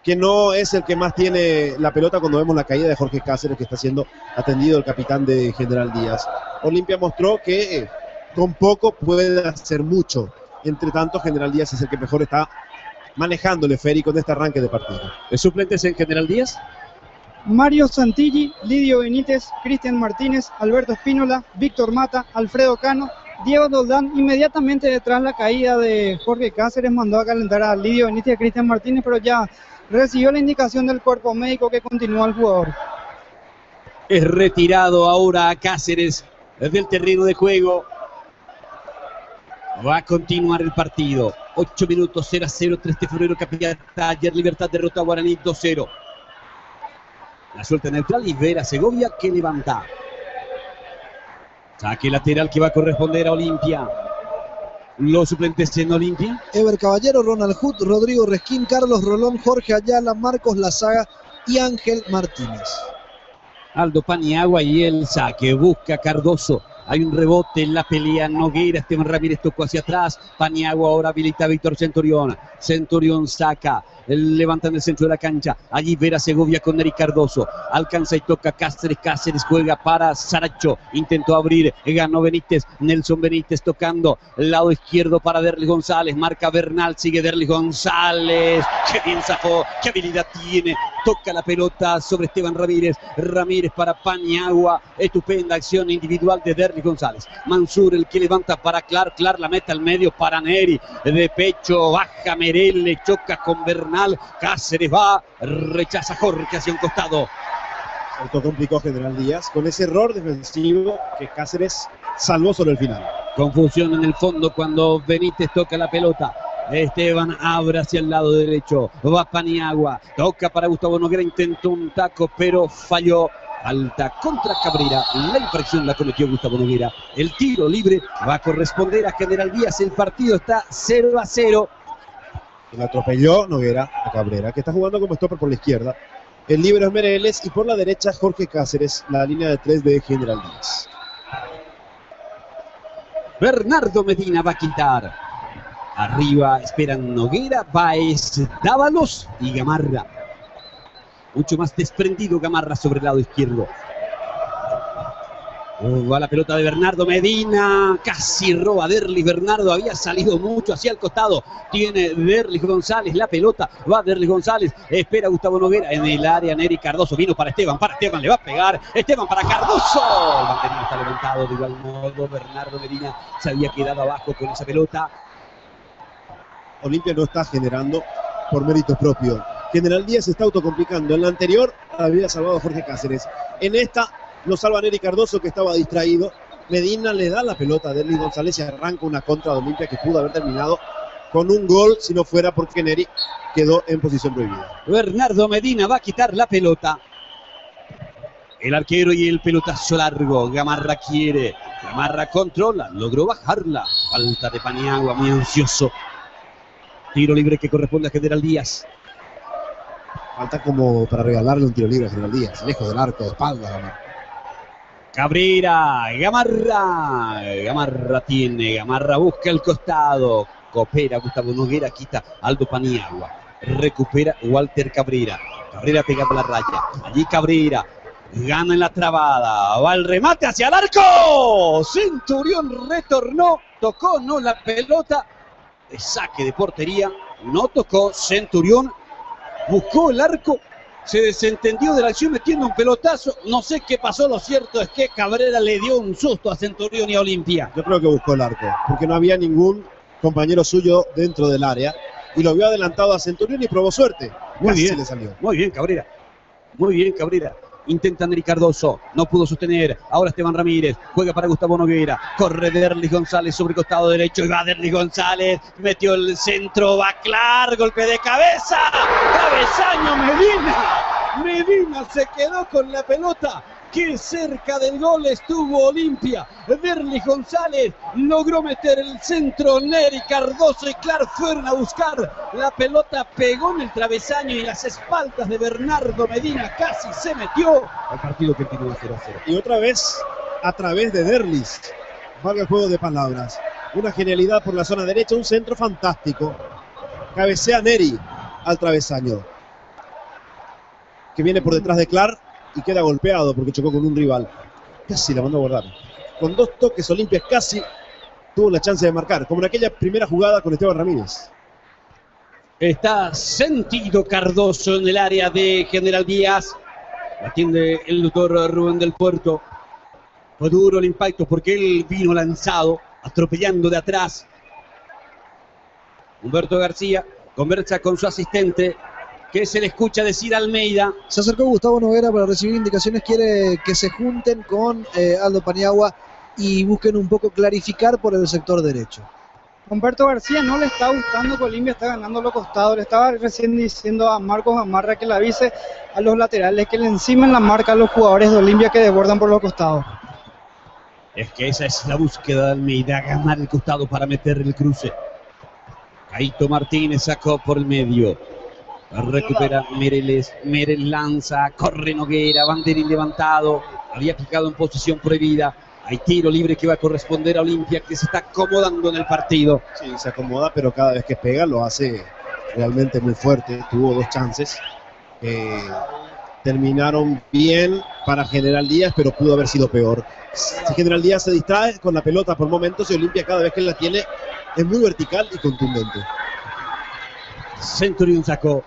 que no es el que más tiene la pelota cuando vemos la caída de Jorge Cáceres, que está siendo atendido el capitán de General Díaz. Olimpia mostró que con poco puede hacer mucho. Entre tanto, General Díaz es el que mejor está manejando el esférico en este arranque de partido. ¿Es suplentes en General Díaz? Mario Santilli, Lidio Benítez, Cristian Martínez, Alberto Espínola, Víctor Mata, Alfredo Cano, Diego Doldán. Inmediatamente detrás la caída de Jorge Cáceres mandó a calentar a Lidio Benítez y a Cristian Martínez, pero ya recibió la indicación del cuerpo médico que continúa el jugador. Es retirado ahora a Cáceres del terreno de juego. Va a continuar el partido. 8 minutos, 0-0, 3 de febrero, Capitán Ayer Libertad derrota a Guaraní 2-0. La suelta neutral y Vera Segovia que levanta. Saque lateral que va a corresponder a Olimpia. Los suplentes en Olimpia: Ever Caballero, Ronald Hood, Rodrigo Resquín, Carlos Rolón, Jorge Ayala, Marcos Lazaga y Ángel Martínez. Aldo Paniagua y el saque. Busca Cardoso. Hay un rebote en la pelea. Nogueira, Esteban Ramírez tocó hacia atrás. Paniagua ahora habilita a Víctor Centurión. Centurión saca. Levanta en el centro de la cancha. Allí Vera Segovia con Eric Cardoso. Alcanza y toca Cáceres. Cáceres juega para Saracho. Intentó abrir. Ganó Benítez. Nelson Benítez tocando. Lado izquierdo para Derlis González. Marca Bernal. Sigue Derlis González. Qué bien zafó. Qué habilidad tiene. Toca la pelota sobre Esteban Ramírez. Ramírez para Paniagua. Estupenda acción individual de Derlis González. Mansur el que levanta para Clark. Clark la mete al medio para Neri. De pecho baja Merel. Le choca con Bernal. Cáceres va, rechaza Jorge hacia un costado. Se autocomplicó General Díaz con ese error defensivo que Cáceres salvó sobre el final. Confusión en el fondo cuando Benítez toca la pelota. Esteban abre hacia el lado derecho. Va Paniagua. Toca para Gustavo Noguera. Intentó un taco pero falló. Falta contra Cabrera. La infracción la cometió Gustavo Noguera. El tiro libre va a corresponder a General Díaz. El partido está 0-0. Le atropelló Noguera a Cabrera, que está jugando como stopper por la izquierda. El libero es Mereles y por la derecha Jorge Cáceres, la línea de 3 de General Díaz. Bernardo Medina va a quitar. Arriba esperan Noguera, Baez, Dávalos y Gamarra. Mucho más desprendido Gamarra sobre el lado izquierdo. Va la pelota de Bernardo Medina, casi roba Derlis. Bernardo había salido mucho hacia el costado. Tiene Derlis González la pelota. Va Derlis González, espera Gustavo Noguera en el área. Neri Cardoso vino para Esteban, le va a pegar. Esteban para Cardoso. El banderín está levantado de igual modo. Bernardo Medina se había quedado abajo con esa pelota. Olimpia no está generando por mérito propio. General Díaz se está autocomplicando. En la anterior había salvado a Jorge Cáceres. En esta lo salva Neri Cardoso, que estaba distraído. Medina le da la pelota a Derlis González y arranca una contra de Olimpia que pudo haber terminado con un gol si no fuera porque Neri quedó en posición prohibida. Bernardo Medina va a quitar la pelota. El arquero y el pelotazo largo. Gamarra quiere. Gamarra controla. Logró bajarla. Falta de Paniagua, muy ansioso. Tiro libre que corresponde a General Díaz. Falta como para regalarle un tiro libre a General Díaz. Lejos del arco, de espalda, Gamarra. Cabrera, Gamarra tiene, Gamarra busca el costado, coopera Gustavo Noguera, quita Aldo Paniagua, recupera Walter Cabrera, Cabrera pegando la raya, allí Cabrera, gana en la trabada, va el remate hacia el arco, Centurión retornó, tocó no la pelota, de saque de portería, no tocó, Centurión buscó el arco, se desentendió de la acción metiendo un pelotazo. No sé qué pasó, lo cierto es que Cabrera le dio un susto a Centurión y a Olimpia. Yo creo que buscó el arco, porque no había ningún compañero suyo dentro del área. Y lo vio adelantado a Centurión y probó suerte. Muy Casi bien, se le salió. Muy bien, Cabrera. Muy bien, Cabrera. Intenta Neri Cardoso, no pudo sostener. Ahora Esteban Ramírez, juega para Gustavo Noguera. Corre Derlis González sobre el costado derecho y va Derlis González. Metió el centro, va Clar, golpe de cabeza. Cabezaño Medina. Medina se quedó con la pelota. Qué cerca del gol estuvo Olimpia. Derlis González logró meter el centro. Neri Cardoso y Clar fueron a buscar. La pelota pegó en el travesaño y las espaldas de Bernardo Medina casi se metió al partido que continuó 0-0. Y otra vez, a través de Derlis, valga el juego de palabras. Una genialidad por la zona derecha, un centro fantástico. Cabecea Neri al travesaño, que viene por detrás de Clar y queda golpeado porque chocó con un rival. Casi la mandó a guardar. Con 2 toques, Olimpia casi tuvo la chance de marcar, como en aquella primera jugada con Esteban Ramírez. Está sentido Cardoso en el área de General Díaz. Atiende el doctor Rubén del Puerto. Fue duro el impacto porque él vino lanzado, atropellando de atrás. Humberto García conversa con su asistente, que se le escucha decir a Almeida. Se acercó Gustavo Noguera para recibir indicaciones, quiere que se junten con Aldo Paniagua y busquen un poco clarificar por el sector derecho. Humberto García no le está gustando que Olimpia está ganando los costados. Le estaba recién diciendo a Marcos Gamarra que le avise a los laterales que le encimen la marca a los jugadores de Olimpia que desbordan por los costados. Es que esa es la búsqueda de Almeida, ganar el costado para meter el cruce. Caito Martínez sacó por el medio. Recupera Mereles, Merel lanza, corre Noguera, banderín levantado, había picado en posición prohibida. Hay tiro libre que va a corresponder a Olimpia, que se está acomodando en el partido. Sí, se acomoda, pero cada vez que pega lo hace realmente muy fuerte. Tuvo 2 chances. Terminaron bien para General Díaz, pero pudo haber sido peor. Si General Díaz se distrae con la pelota por momentos, y Olimpia cada vez que la tiene es muy vertical y contundente. Centurión sacó.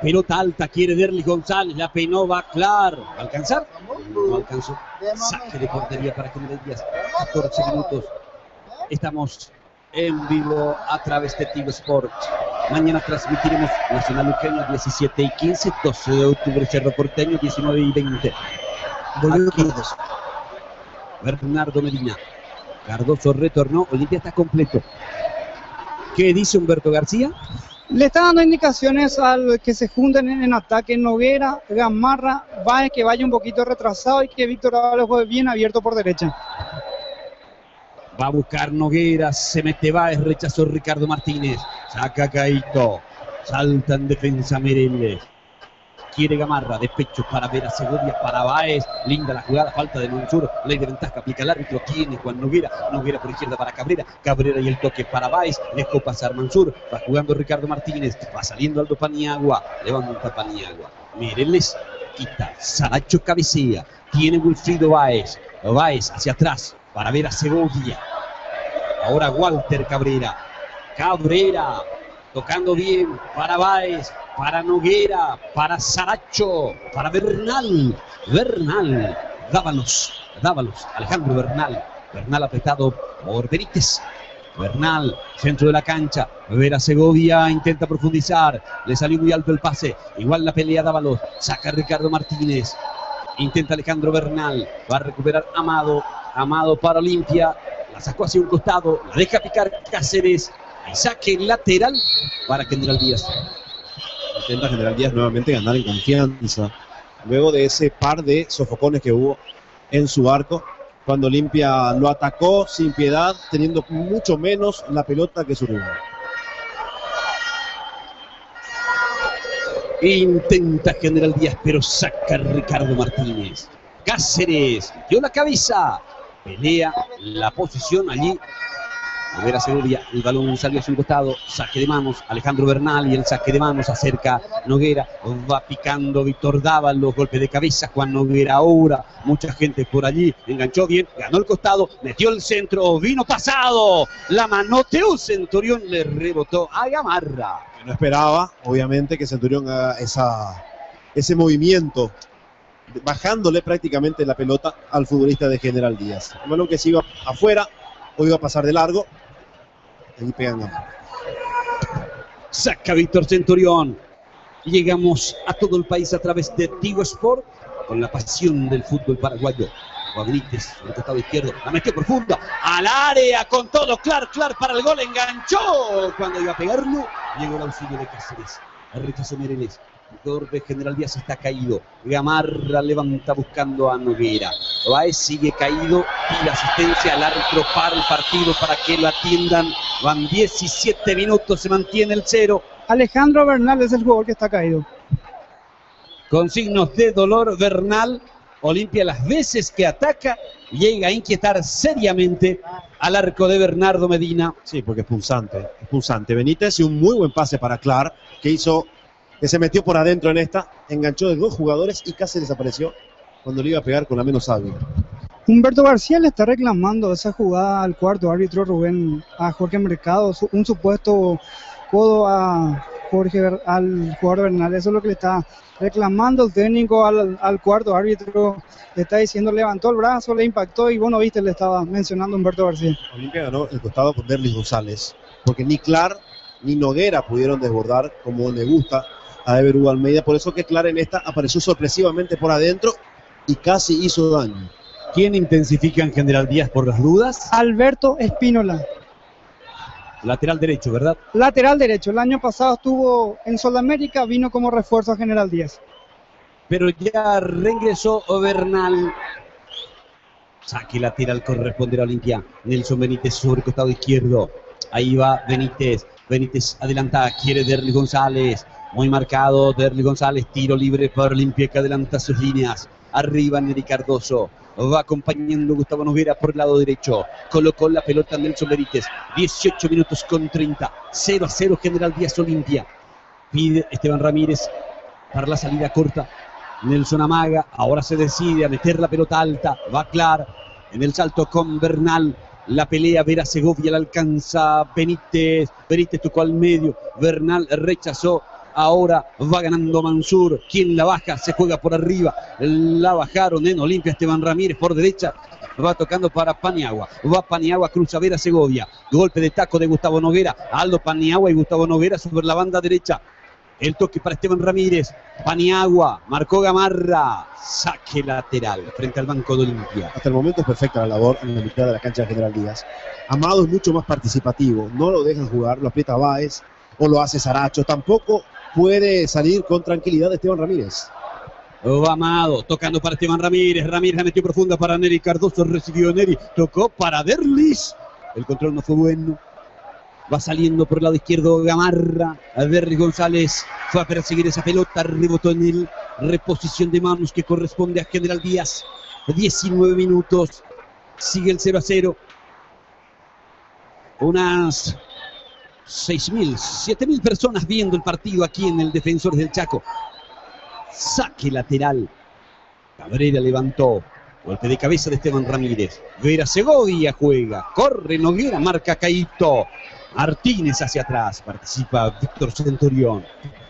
Pelota alta, quiere Derlis González, la peinó, va Clar. ¿Va a alcanzar? No alcanzó. Saque de portería para General Díaz. 14 minutos. Estamos en vivo a través de Tigo Sport. Mañana transmitiremos Nacional Luqueño 17:15, 12 de octubre Cerro Porteño 19:20. Volvió Cardoso. Bernardo Medina. Cardoso retornó, Olimpia está completo. ¿Qué dice Humberto García? Le está dando indicaciones al que se junten en ataque Noguera, Gamarra, Baez, que vaya un poquito retrasado y que Víctor Ábalos juegue bien abierto por derecha. Va a buscar Noguera, se mete Baez, rechazó Ricardo Martínez, saca Caito, salta en defensa Mereles. Quiere Gamarra, despecho para Vera Segovia, para Baez, linda la jugada, falta de Mansur, ley de ventaja, aplica el árbitro, tiene Juan Noguera, Noguera por izquierda para Cabrera, Cabrera y el toque para Baez, dejó pasar Mansur, va jugando Ricardo Martínez, va saliendo Aldo Paniagua, levanta Paniagua, Mereles, quita, Saracho cabecea, tiene Wilfrido Baez, Baez hacia atrás, para Vera Segovia, ahora Walter Cabrera, Cabrera, tocando bien para Baez, para Noguera, para Saracho, para Bernal, Dávalos, Alejandro Bernal apretado por Benítez, Bernal, centro de la cancha, Vera Segovia intenta profundizar, le salió muy alto el pase, igual la pelea Dávalos, saca Ricardo Martínez, intenta Alejandro Bernal, va a recuperar Amado para Olimpia, la sacó hacia un costado, la deja picar Cáceres, y saque lateral para General Díaz. Intenta General Díaz nuevamente ganar en confianza, luego de ese par de sofocones que hubo en su arco, cuando Olimpia lo atacó sin piedad, teniendo mucho menos la pelota que su rival. Intenta General Díaz, pero saca Ricardo Martínez. Cáceres dio la cabeza, pelea la posición allí. Vera Segovia, el balón salió hacia un costado, saque de manos, Alejandro Bernal y el saque de manos acerca Noguera, va picando Víctor Dávalos, golpe de cabeza, Juan Noguera ahora, mucha gente por allí, enganchó bien, ganó el costado, metió el centro, vino pasado, la manoteó Centurión, le rebotó a Gamarra. No esperaba, obviamente, que Centurión haga ese movimiento, bajándole prácticamente la pelota al futbolista de General Díaz. El balón que se iba afuera, o iba a pasar de largo. Ahí pegan. Saca Víctor Centurión. Llegamos a todo el país a través de Tigo Sport. con la pasión del fútbol paraguayo. Benítez, al costado izquierdo, la metió profunda, al área, con todo, Clark para el gol, enganchó, cuando iba a pegarlo, llegó el auxilio de Cáceres, el rechazo Mereles, el jugador de General Díaz está caído, Gamarra levanta buscando a Noguera, Báez sigue caído, y la asistencia al árbitro para el partido para que lo atiendan, van 17 minutos, se mantiene el 0. Alejandro Bernal es el jugador que está caído. Con signos de dolor, Bernal. Olimpia, las veces que ataca, llega a inquietar seriamente al arco de Bernardo Medina. Sí, porque es punzante. Benítez y un muy buen pase para Clark, que se metió por adentro en esta, enganchó de 2 jugadores y casi desapareció cuando le iba a pegar con la menos hábil. Humberto García le está reclamando esa jugada al cuarto árbitro a Jorge Mercado, un supuesto codo al jugador Bernal. Eso es lo que le está reclamando el técnico al cuarto árbitro. Le está diciendo, levantó el brazo, le impactó y bueno, viste, le estaba mencionando Humberto García. Olimpia ganó el costado con Derlis González, porque ni Clark ni Noguera pudieron desbordar como le gusta a Ever Hugo Almeida. Por eso que Clark en esta apareció sorpresivamente por adentro y casi hizo daño. ¿Quién intensifica en General Díaz por las dudas? Alberto Espínola. Lateral derecho, ¿verdad? Lateral derecho. El año pasado estuvo en Sudamérica, vino como refuerzo a General Díaz. Pero ya regresó Bernal. Saque lateral corresponde a Olimpia. Nelson Benítez sobre el costado izquierdo. Ahí va Benítez. Benítez adelanta, quiere Derlis González. Muy marcado Derlis González. Tiro libre para Olimpia que adelanta sus líneas. Arriba Neri Cardoso. Va acompañando Gustavo Noguera por el lado derecho. Colocó la pelota Nelson Benítez. 18 minutos con 30. 0-0 General Díaz Olimpia. Pide Esteban Ramírez para la salida corta. Nelson amaga. Ahora se decide a meter la pelota alta. Va Clark en el salto con Bernal. La pelea Vera Segovia la alcanza Benítez. Benítez tocó al medio. Bernal rechazó. Ahora va ganando Mansur. Quien la baja se juega por arriba. La bajaron en Olimpia. Esteban Ramírez por derecha. Va tocando para Paniagua. Va Paniagua, cruza Vera Segovia. Golpe de taco de Gustavo Noguera. Aldo Paniagua y Gustavo Noguera sobre la banda derecha. El toque para Esteban Ramírez. Paniagua. Marcó Gamarra. Saque lateral frente al banco de Olimpia. Hasta el momento es perfecta la labor en la mitad de la cancha de General Díaz. Amado es mucho más participativo. No lo dejan jugar. Lo aprieta Báez o lo hace Saracho. Tampoco puede salir con tranquilidad Esteban Ramírez. Va Amado, tocando para Esteban Ramírez. Ramírez la metió profunda para Neri Cardoso. Recibió Neri. Tocó para Derlis. El control no fue bueno. Va saliendo por el lado izquierdo Gamarra. Derlis González fue a perseguir esa pelota. Rebotó en él. Reposición de manos que corresponde a General Díaz. 19 minutos. Sigue el 0-0. Unas 6.000, 7.000 personas viendo el partido aquí en el Defensores del Chaco. Saque lateral. Cabrera levantó. Golpe de cabeza de Esteban Ramírez. Vera Segovia juega. Corre Noguera, marca Caíto. Martínez hacia atrás. Participa Víctor Centurión.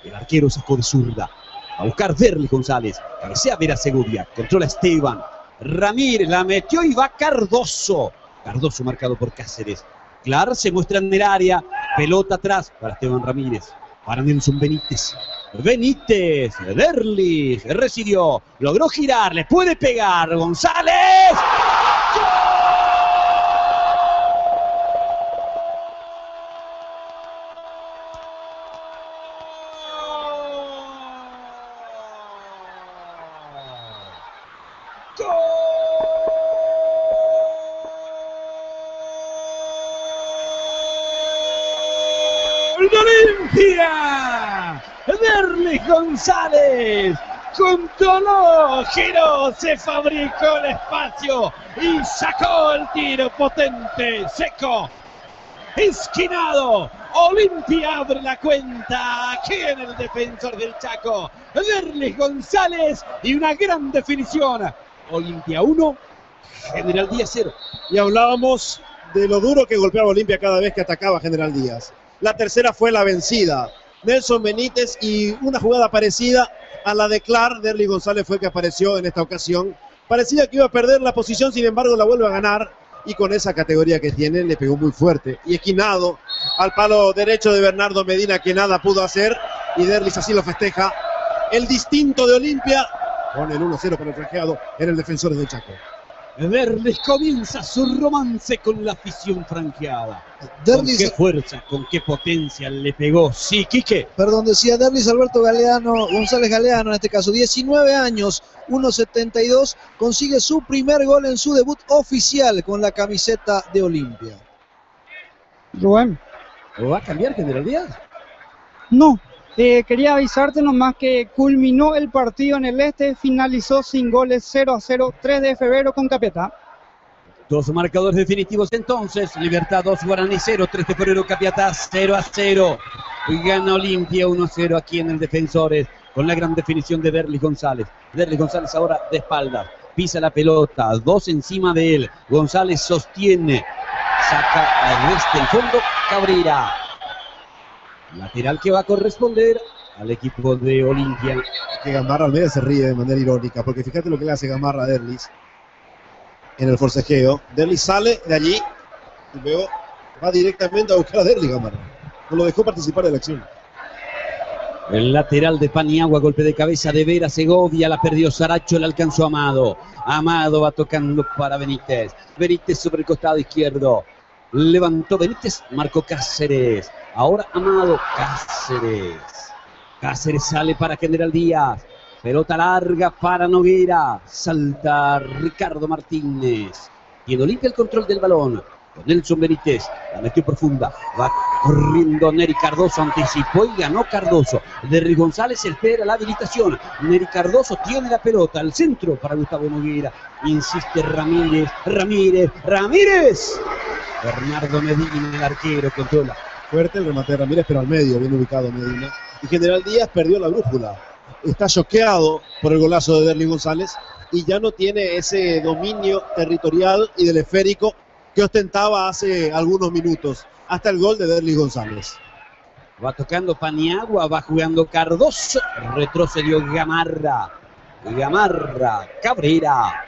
El arquero sacó de zurda. A buscar Derlis González. Cabecea Vera Segovia. Controla Esteban. Ramírez la metió y va Cardoso. Cardoso marcado por Cáceres. Clark se muestra en el área. Pelota atrás para Esteban Ramírez. Para Nelson Benítez. Benítez. Derlis. Recibió. Logró girar. Le puede pegar. González. Olimpia. Derlis González controló, giró, se fabricó el espacio y sacó el tiro potente, seco, esquinado. Olimpia abre la cuenta aquí en el Defensor del Chaco. Derlis González y una gran definición. Olimpia 1, General Díaz 0. Y hablábamos de lo duro que golpeaba Olimpia cada vez que atacaba General Díaz. La tercera fue la vencida. Nelson Benítez y una jugada parecida a la de Clark. Derlis González fue el que apareció en esta ocasión. Parecía que iba a perder la posición, sin embargo la vuelve a ganar. Y con esa categoría que tiene le pegó muy fuerte. Y esquinado al palo derecho de Bernardo Medina, que nada pudo hacer. Y Derlis así lo festeja. El distinto de Olimpia Con el 1-0 para el franqueado en el Defensores del Chaco. Derlis comienza su romance con la afición franqueada. Derlis, con qué fuerza, con qué potencia le pegó. Sí, Quique. Perdón, decía Derlis Alberto González Galeano, en este caso, 19 años, 1.72, consigue su primer gol en su debut oficial con la camiseta de Olimpia. Rubén. ¿Va a cambiar General Díaz? No, quería avisarte nomás que culminó el partido en el este, finalizó sin goles 0-0, 3 de febrero con Capiatá. Dos marcadores definitivos entonces, Libertad 2, Guaraní 0, 3 de febrero, Capiatá 0-0. Gana Olimpia 1-0 aquí en el Defensores, con la gran definición de Derlis González. Derlis González ahora de espaldas, pisa la pelota, dos encima de él, González sostiene, saca desde el fondo, Cabrera. Lateral que va a corresponder al equipo de Olimpia. Que Gamarra al medio se ríe de manera irónica, porque fíjate lo que le hace Gamarra a Derlis en el forcejeo. Derlis sale de allí y luego va directamente a buscar a Derlis Gamarra. No lo dejó participar de la acción. El lateral de Paniagua, golpe de cabeza de Vera Segovia, la perdió Saracho, le alcanzó Amado. Amado va tocando para Benítez. Benítez sobre el costado izquierdo. Levantó Benítez, marcó Cáceres. Ahora Amado, Cáceres. Cáceres sale para General Díaz. Pelota larga para Noguera. Salta Ricardo Martínez. Tiene Olimpia el control del balón. Con Nelson Benítez. La metió profunda. Va corriendo Neri Cardoso. Anticipó y ganó Cardoso. Derlis González espera la habilitación. Neri Cardoso tiene la pelota. Al centro para Gustavo Noguera. Insiste Ramírez. Ramírez. Bernardo Medina, el arquero, controla. Fuerte el remate de Ramírez, pero al medio, bien ubicado Medina. Y General Díaz perdió la brújula. Está choqueado por el golazo de Derlis González y ya no tiene ese dominio territorial y del esférico que ostentaba hace algunos minutos, hasta el gol de Derlis González. Va tocando Paniagua, va jugando Cardoso, retrocedió Gamarra, Cabrera.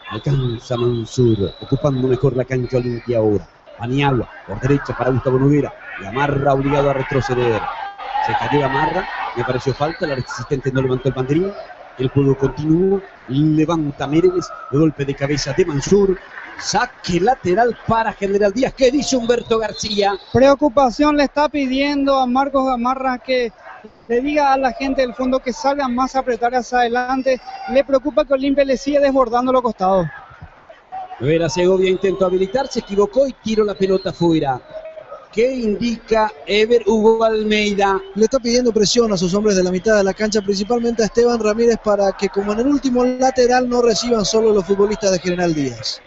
Alcanza Mansur, ocupando mejor la cancha Olimpia ahora. Paniagua, por derecha para Gustavo Noguera. Gamarra obligado a retroceder. Se cayó Gamarra, me pareció falta, el asistente no levantó el banderín. El juego continuó, levanta Méndez, golpe de cabeza de Mansur. Saque lateral para General Díaz. ¿Qué dice Humberto García? Preocupación le está pidiendo a Marcos Gamarra que le diga a la gente del fondo que salgan más a apretar hacia adelante. Le preocupa que Olimpia le siga desbordando los costados. Vera Segovia intentó habilitar, se equivocó y tiró la pelota fuera. ¿Qué indica Ever Hugo Almeida? Le está pidiendo presión a sus hombres de la mitad de la cancha, principalmente a Esteban Ramírez, para que como en el último lateral no reciban solo los futbolistas de General Díaz.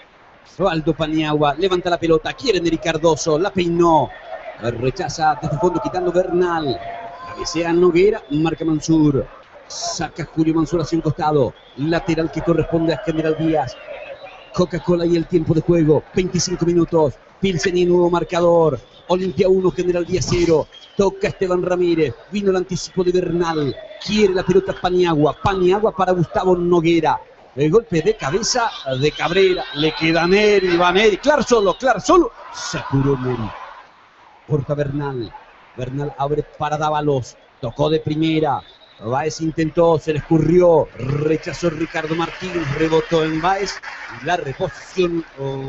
Aldo Paniagua levanta la pelota, quiere Neri Cardoso, la peinó, rechaza desde el fondo quitando Bernal. Cabecea Noguera, marca Mansur, saca Julio Mansur hacia un costado, lateral que corresponde a General Díaz. Coca-Cola y el tiempo de juego, 25 minutos, Pilsen y nuevo marcador, Olimpia 1, General Díaz 0, toca Esteban Ramírez, vino el anticipo de Bernal, quiere la pelota Paniagua para Gustavo Noguera. El golpe de cabeza de Cabrera, le queda Neri, va Neri, claro solo, se apuró Neri. Corta Bernal abre para Dávalos, tocó de primera, Báez intentó, se le escurrió, rechazó Ricardo Martínez, rebotó en Báez, la reposición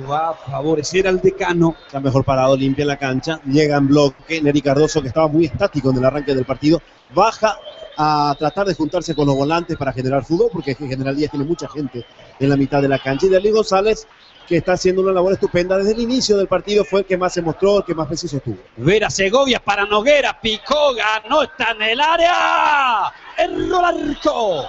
va a favorecer al decano. Está mejor parado, limpia la cancha, llega en bloque, Neri Cardoso, que estaba muy estático en el arranque del partido, baja a tratar de juntarse con los volantes para generar fútbol, porque General Díaz tiene mucha gente en la mitad de la cancha. Y Derlis González, que está haciendo una labor estupenda desde el inicio del partido, fue el que más se mostró, el que más preciso estuvo. Vera Segovia para Noguera, picó, ganó, está en el área, erró el arco.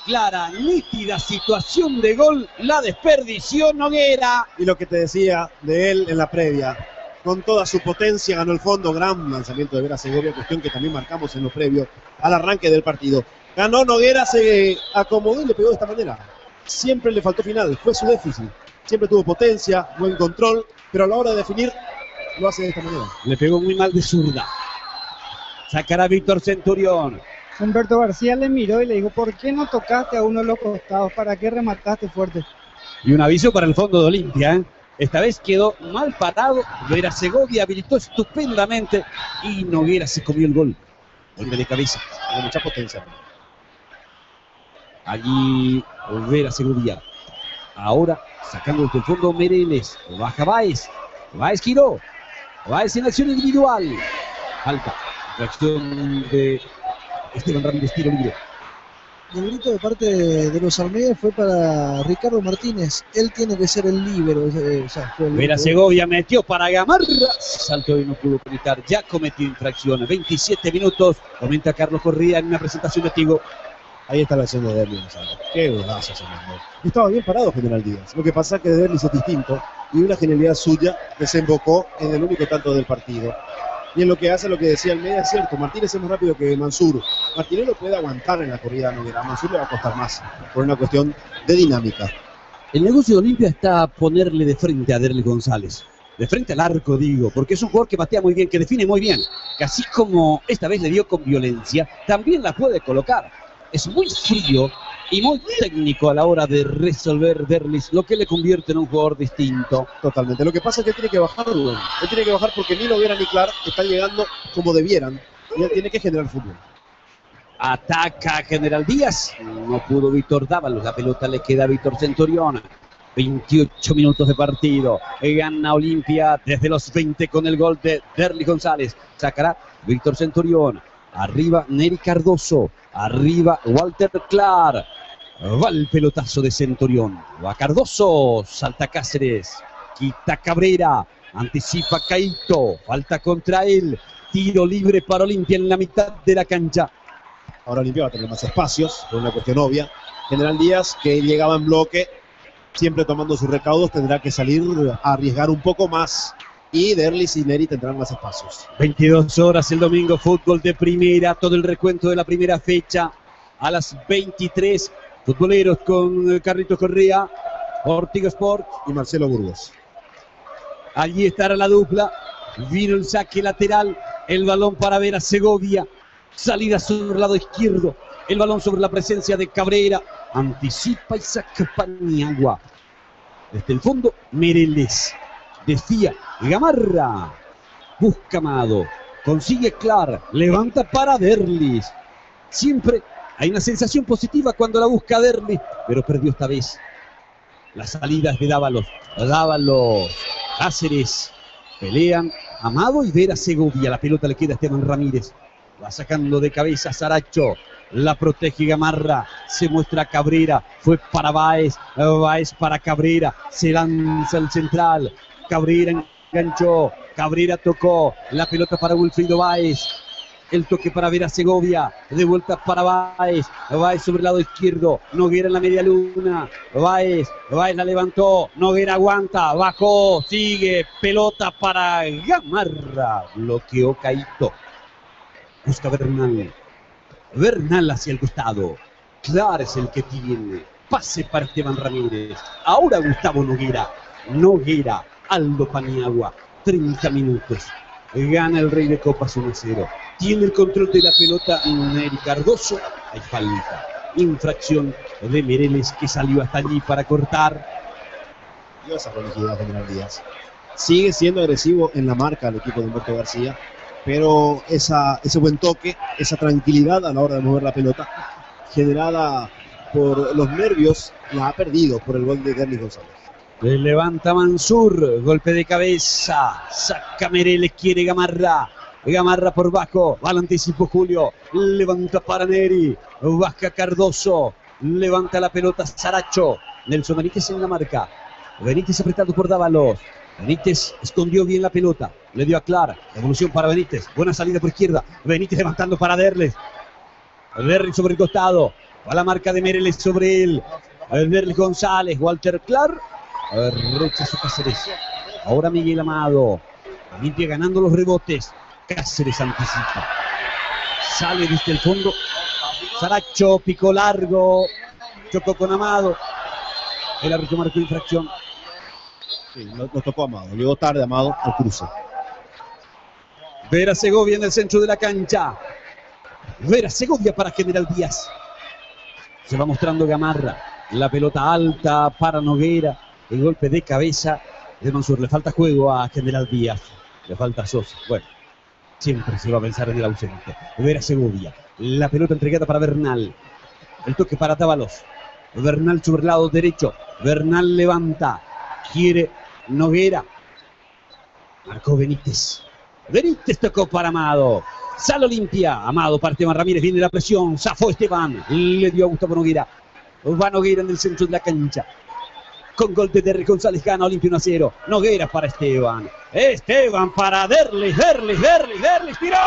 Clara, nítida situación de gol, la desperdició Noguera. Y lo que te decía de él en la previa, con toda su potencia ganó el fondo, gran lanzamiento de Vera Segovia, cuestión que también marcamos en lo previo al arranque del partido. Ganó Noguera, se acomodó y le pegó de esta manera. Siempre le faltó final, fue su déficit. Siempre tuvo potencia, buen control, pero a la hora de definir lo hace de esta manera. Le pegó muy mal de zurda. Sacará Víctor Centurión. Humberto García le miró y le dijo, ¿por qué no tocaste a uno de los costados? ¿Para qué remataste fuerte? Y un aviso para el fondo de Olimpia, ¿eh? Esta vez quedó mal parado, Vera Segovia habilitó estupendamente y Noguera se comió el gol. Golpe de cabeza. Con mucha potencia. Allí Vera Segovia. Ahora sacando desde el fondo Mereles. Baja Báez. Báez giró. Báez en acción individual. Falta. Reacción de Esteban Ramírez, tiro libre. El grito de parte de los Almeida fue para Ricardo Martínez. Él tiene que ser el líbero. Vera Segovia metió para Gamarra. Saltó y no pudo gritar. Ya cometió infracciones. 27 minutos. Comenta Carlos Correa en una presentación de Tigo. Ahí está la acción de Derlis. Qué golazo se mandó. Estaba bien parado General Díaz. Lo que pasa es que Derlis es distinto y una genialidad suya desembocó en el único tanto del partido. Y en lo que hace, lo que decía Almeida es cierto, Martínez es más rápido que Mansur. Martínez lo puede aguantar en la corrida de Noguera, a Mansur le va a costar más, por una cuestión de dinámica. El negocio de Olimpia está ponerle de frente a Derlis González. De frente al arco, digo, porque es un jugador que patea muy bien, que define muy bien. Que así como esta vez le dio con violencia, también la puede colocar. Es muy frío y muy técnico a la hora de resolver Derlis, lo que le convierte en un jugador distinto. Totalmente. Lo que pasa es que él tiene que bajar, Rubén. Él tiene que bajar porque ni Noguera ni Clark están llegando como debieran. Y él tiene que generar fútbol. Ataca General Díaz. No pudo Víctor Dávalos. La pelota le queda a Víctor Centurión. 28 minutos de partido. Gana Olimpia desde los 20 con el gol de Derlis González. Sacará Víctor Centurión. Arriba Neri Cardoso. Arriba Walter Clark. Va el pelotazo de Centurión. Va Cardoso. Salta Cáceres. Quita Cabrera. Anticipa Caito. Falta contra él. Tiro libre para Olimpia en la mitad de la cancha. Ahora Olimpia va a tener más espacios, por una cuestión obvia. General Díaz, que llegaba en bloque, siempre tomando sus recaudos, tendrá que salir a arriesgar un poco más. Y Derlis y Neri tendrán más espacios. 22 horas el domingo, fútbol de primera, todo el recuento de la primera fecha. A las 23, futboleros con Carlitos Correa, Ortigo Sport y Marcelo Burgos. Allí estará la dupla. Vino el saque lateral, el balón para Vera Segovia. Salida sobre el lado izquierdo, el balón sobre la presencia de Cabrera. Anticipa y saca Paniagua. Desde el fondo, Mereles. Desfía Gamarra. Busca Amado. Consigue Clark. Levanta para Derlis. Siempre hay una sensación positiva cuando la busca Derlis, pero perdió esta vez. Las salidas de Dávalos. Cáceres. Pelean Amado y Vera Segovia. La pelota le queda a Esteban Ramírez. Va sacando de cabeza Saracho. La protege Gamarra. Se muestra Cabrera. Fue para Báez. Báez para Cabrera. Se lanza el central. Cabrera enganchó. Cabrera tocó. La pelota para Wilfrido Báez. El toque para Vera Segovia. De vuelta para Báez. Báez sobre el lado izquierdo. Noguera en la media luna. Báez la levantó. Noguera aguanta. Bajó. Sigue. Pelota para Gamarra. Bloqueó Caito. Busca Bernal. Bernal hacia el costado. Clark es el que tiene. Pase para Esteban Ramírez. Ahora Gustavo Noguera. Aldo Paniagua. 30 minutos. Gana el Rey de Copas 1-0. Tiene el control de la pelota Neri Cardoso. Hay falta. Infracción de Mereles, que salió hasta allí para cortar. Y esa prolijidad de General Díaz. Sigue siendo agresivo en la marca el equipo de Humberto García, pero ese buen toque, esa tranquilidad a la hora de mover la pelota, generada por los nervios, la ha perdido por el gol de Derlis González. Le levanta Mansur, golpe de cabeza, saca Mereles, quiere Gamarra. Gamarra por bajo, va al anticipo Julio, levanta para Neri, baja Cardoso, levanta la pelota Saracho. Nelson Benítez en la marca. Benítez apretado por Dávalos. Benítez escondió bien la pelota, le dio a Clark, evolución para Benítez, buena salida por izquierda, Benítez levantando para Derlis. Derlis sobre el costado, va la marca de Mereles sobre él. Derlis González, Walter Clark, rechazo Cáceres. Ahora Miguel Amado, Olimpia ganando los rebotes. Cáceres anticipa, sale desde el fondo. Saracho, pico largo, chocó con Amado. El árbitro marcó infracción. Sí, lo tocó Amado, llegó tarde Amado al cruce. Vera Segovia en el centro de la cancha. Vera Segovia para General Díaz. Se va mostrando Gamarra. La pelota alta para Noguera. El golpe de cabeza de Mansur. Le falta juego a General Díaz. Le falta Sosa. Bueno, siempre se va a pensar en el ausente. Vera Segovia. La pelota entregada para Bernal. El toque para Tábalos. Bernal sobre el lado derecho. Bernal levanta. Quiere Noguera. Marcó Benítez. Benítez tocó para Amado. Sale Olimpia. Amado para Esteban Ramírez. Viene la presión. Zafó Esteban. Le dio a Gustavo Noguera. Va Noguera en el centro de la cancha. Con gol de Derlis González gana Olimpia 1-0. Noguera para Esteban. Esteban para Derlis. Derlis tiró.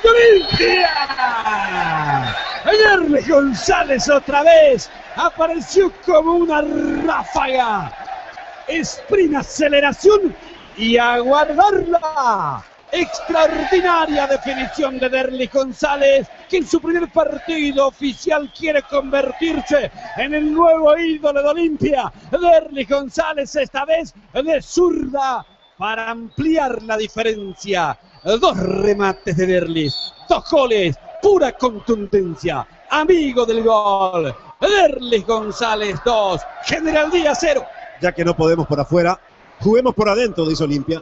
Olimpia. Derlis González otra vez apareció como una ráfaga. Sprint, aceleración y a guardarla. Extraordinaria definición de Derlis González, que en su primer partido oficial quiere convertirse en el nuevo ídolo de Olimpia. Derlis González esta vez de zurda para ampliar la diferencia. 2 remates de Derlis, 2 goles, pura contundencia. Amigo del gol, Derlis González 2, General Díaz 0. Ya que no podemos por afuera, juguemos por adentro, dice Olimpia.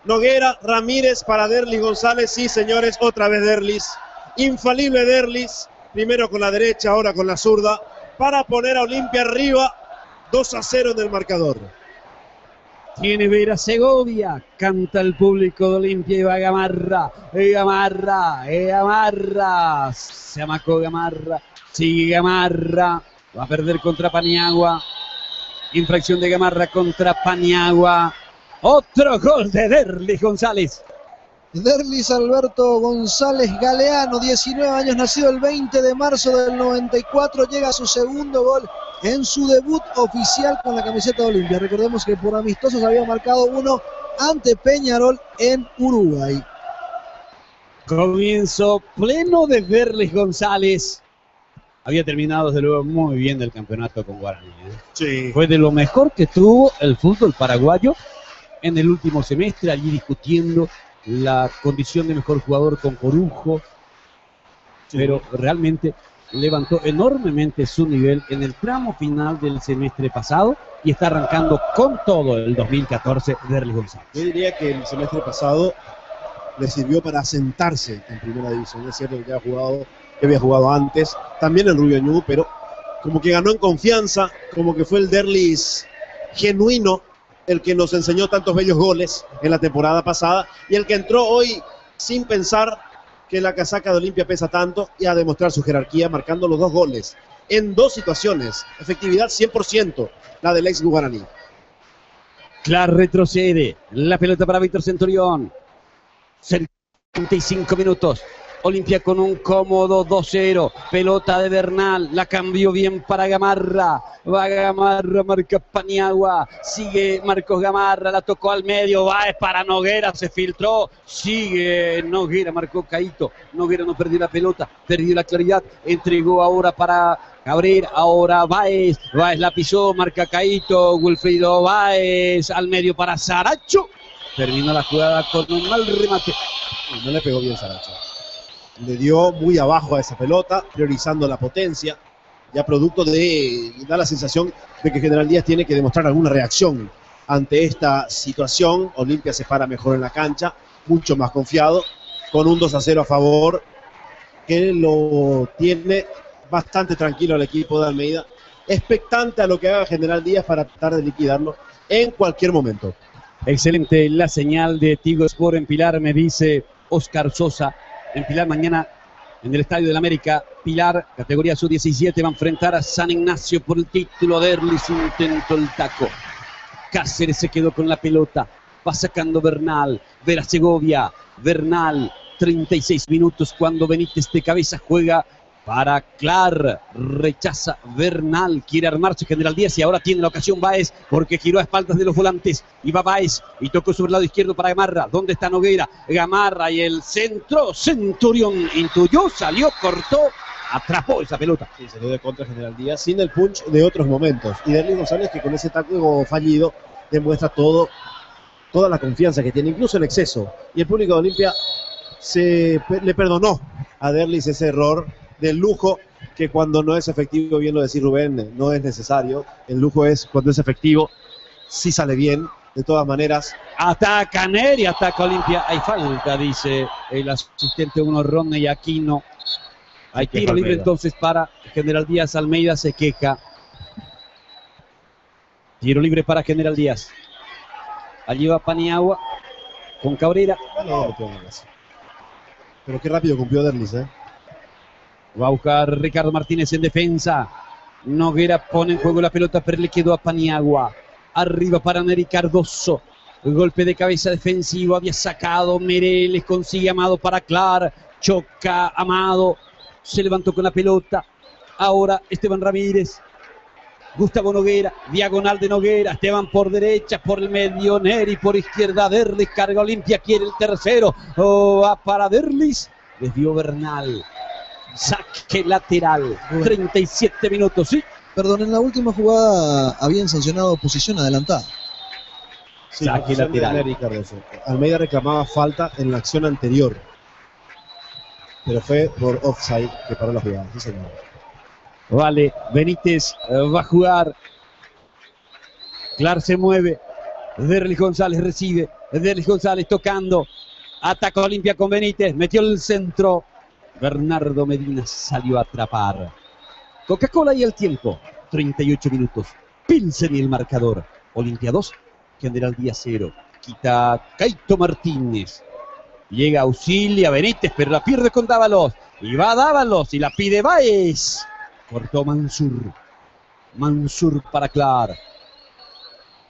Noguera, Ramírez para Derlis González. Sí, señores, otra vez Derlis. Infalible Derlis, primero con la derecha, ahora con la zurda, para poner a Olimpia arriba, 2-0 en el marcador. Tiene Vera Segovia, canta el público de Olimpia y va Gamarra, Gamarra, se amacó Gamarra, sigue Gamarra, va a perder contra Paniagua, infracción de Gamarra contra Paniagua, otro gol de Derlis González. Derlis Alberto González Galeano, 19 años, nacido el 20 de marzo del 94, llega a su segundo gol en su debut oficial con la camiseta de Olimpia. Recordemos que por amistosos había marcado uno ante Peñarol en Uruguay. Comienzo pleno de Derlis González. Había terminado desde luego muy bien el campeonato con Guaraní. Sí. Fue de lo mejor que tuvo el fútbol paraguayo en el último semestre, allí discutiendo la condición de mejor jugador con Corujo. Sí. Pero realmente levantó enormemente su nivel en el tramo final del semestre pasado y está arrancando con todo el 2014 Derlis González. Yo diría que el semestre pasado le sirvió para asentarse en primera división. Es cierto que había jugado antes, también en Rubio Ñu, pero como que ganó en confianza, como que fue el Derlis genuino el que nos enseñó tantos bellos goles en la temporada pasada y el que entró hoy sin pensar que la casaca de Olimpia pesa tanto y a demostrar su jerarquía marcando los 2 goles en 2 situaciones. Efectividad 100%, la del ex Guaraní. Clark retrocede, la pelota para Víctor Centurión. 75 minutos. Olimpia con un cómodo 2-0. Pelota de Bernal. La cambió bien para Gamarra. Va Gamarra, marca Paniagua. Sigue Marcos Gamarra. La tocó al medio. Va para Noguera. Se filtró. Sigue Noguera. Marcó Caíto. Noguera no perdió la pelota. Perdió la claridad. Entregó ahora para Cabrera. Ahora Báez. Báez la pisó. Marca Caíto. Wilfrido Báez. Al medio para Saracho. Terminó la jugada con un mal remate. No le pegó bien Saracho. Le dio muy abajo a esa pelota, priorizando la potencia, ya producto de, da la sensación de que General Díaz tiene que demostrar alguna reacción ante esta situación. Olimpia se para mejor en la cancha, mucho más confiado, con un 2-0 a favor, que lo tiene bastante tranquilo el equipo de Almeida, expectante a lo que haga General Díaz para tratar de liquidarlo en cualquier momento. Excelente la señal de Tigo Sport en Pilar, me dice Oscar Sosa. En Pilar mañana en el Estadio del América, Pilar, categoría sub-17, va a enfrentar a San Ignacio por el título. Derlis intentó el taco. Cáceres se quedó con la pelota. Va sacando Bernal. Vera Segovia. Bernal, 36 minutos cuando Benítez de cabeza juega para Clark. Rechaza Bernal. Quiere armarse General Díaz y ahora tiene la ocasión Báez porque giró a espaldas de los volantes. Y va Báez y tocó sobre el lado izquierdo para Gamarra. ¿Dónde está Noguera? Gamarra y el centro. Centurión intuyó, salió, cortó, atrapó esa pelota. Sí, salió de contra General Díaz sin el punch de otros momentos. Y Derlis González, que con ese taco fallido demuestra toda la confianza que tiene, incluso en exceso. Y el público de Olimpia le perdonó a Derlis ese error del lujo, que cuando no es efectivo, bien lo decía Rubén, no es necesario. El lujo es cuando es efectivo, sí sale bien. De todas maneras, ataca Neri, ataca Olimpia. Hay falta, dice el asistente 1, Rodney Aquino. Hay tiro libre entonces para General Díaz. Almeida se queja. Tiro libre para General Díaz. Allí va Paniagua con Cabrera. Pero qué rápido cumplió Derlis, ¿eh? Va a buscar Ricardo Martínez en defensa. Noguera pone en juego la pelota, pero le quedó a Paniagua. Arriba para Neri Cardoso. El golpe de cabeza defensivo. Había sacado Mereles. Consigue Amado para Clar. Choca Amado. Se levantó con la pelota. Ahora Esteban Ramírez. Gustavo Noguera. Diagonal de Noguera. Esteban por derecha. Por el medio. Neri por izquierda. Derlis. Carga Olimpia. Quiere el tercero. Va para Derlis. Desvió Bernal. Saque lateral. 37 minutos. Sí. Perdón, en la última jugada habían sancionado posición adelantada. Sí, saque lateral. Almeida reclamaba falta en la acción anterior, pero fue por offside que paró la jugada. Sí, señor. Vale, Benítez va a jugar. Clar se mueve. Derlis González recibe. Derlis González tocando. Ataca Olimpia con Benítez. Metió el centro. Bernardo Medina salió a atrapar. Coca-Cola y el tiempo, 38 minutos. Pilsen y el marcador. Olimpia 2, General Díaz 0. Quita Caito Martínez. Llega Auxilia Benítez, pero la pierde con Dávalos. Y va Dávalos y la pide Báez. Cortó Mansur. Mansur para Clar.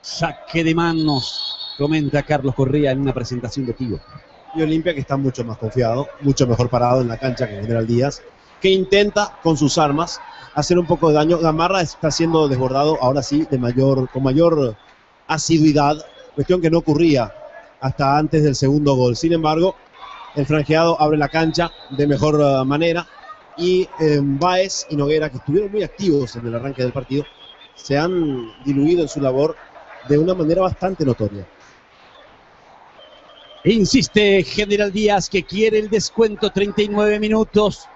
Saque de manos, comenta Carlos Correa en una presentación de Tigo. Y Olimpia que está mucho más confiado, mucho mejor parado en la cancha que General Díaz, que intenta con sus armas hacer un poco de daño. Gamarra está siendo desbordado ahora sí con mayor asiduidad, cuestión que no ocurría hasta antes del segundo gol. Sin embargo, el franjeado abre la cancha de mejor manera y Báez y Noguera, que estuvieron muy activos en el arranque del partido, se han diluido en su labor de una manera bastante notoria. Insiste General Díaz que quiere el descuento, 39 minutos.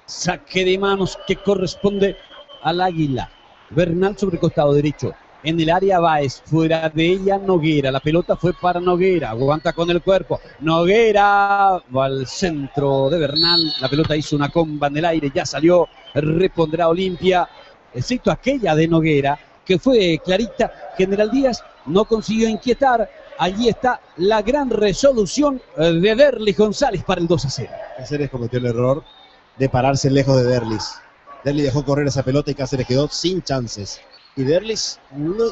Saque de manos que corresponde al Águila. Bernal sobre costado derecho. En el área Báez, fuera de ella Noguera. La pelota fue para Noguera. Aguanta con el cuerpo. Noguera va al centro de Bernal. La pelota hizo una comba en el aire. Ya salió. Repondrá Olimpia. Excepto aquella de Noguera, que fue clarita. General Díaz no consiguió inquietar. Allí está la gran resolución de Derlis González para el 2-0. Cáceres cometió el error de pararse lejos de Derlis. Derlis dejó correr esa pelota y Cáceres quedó sin chances. Y Derlis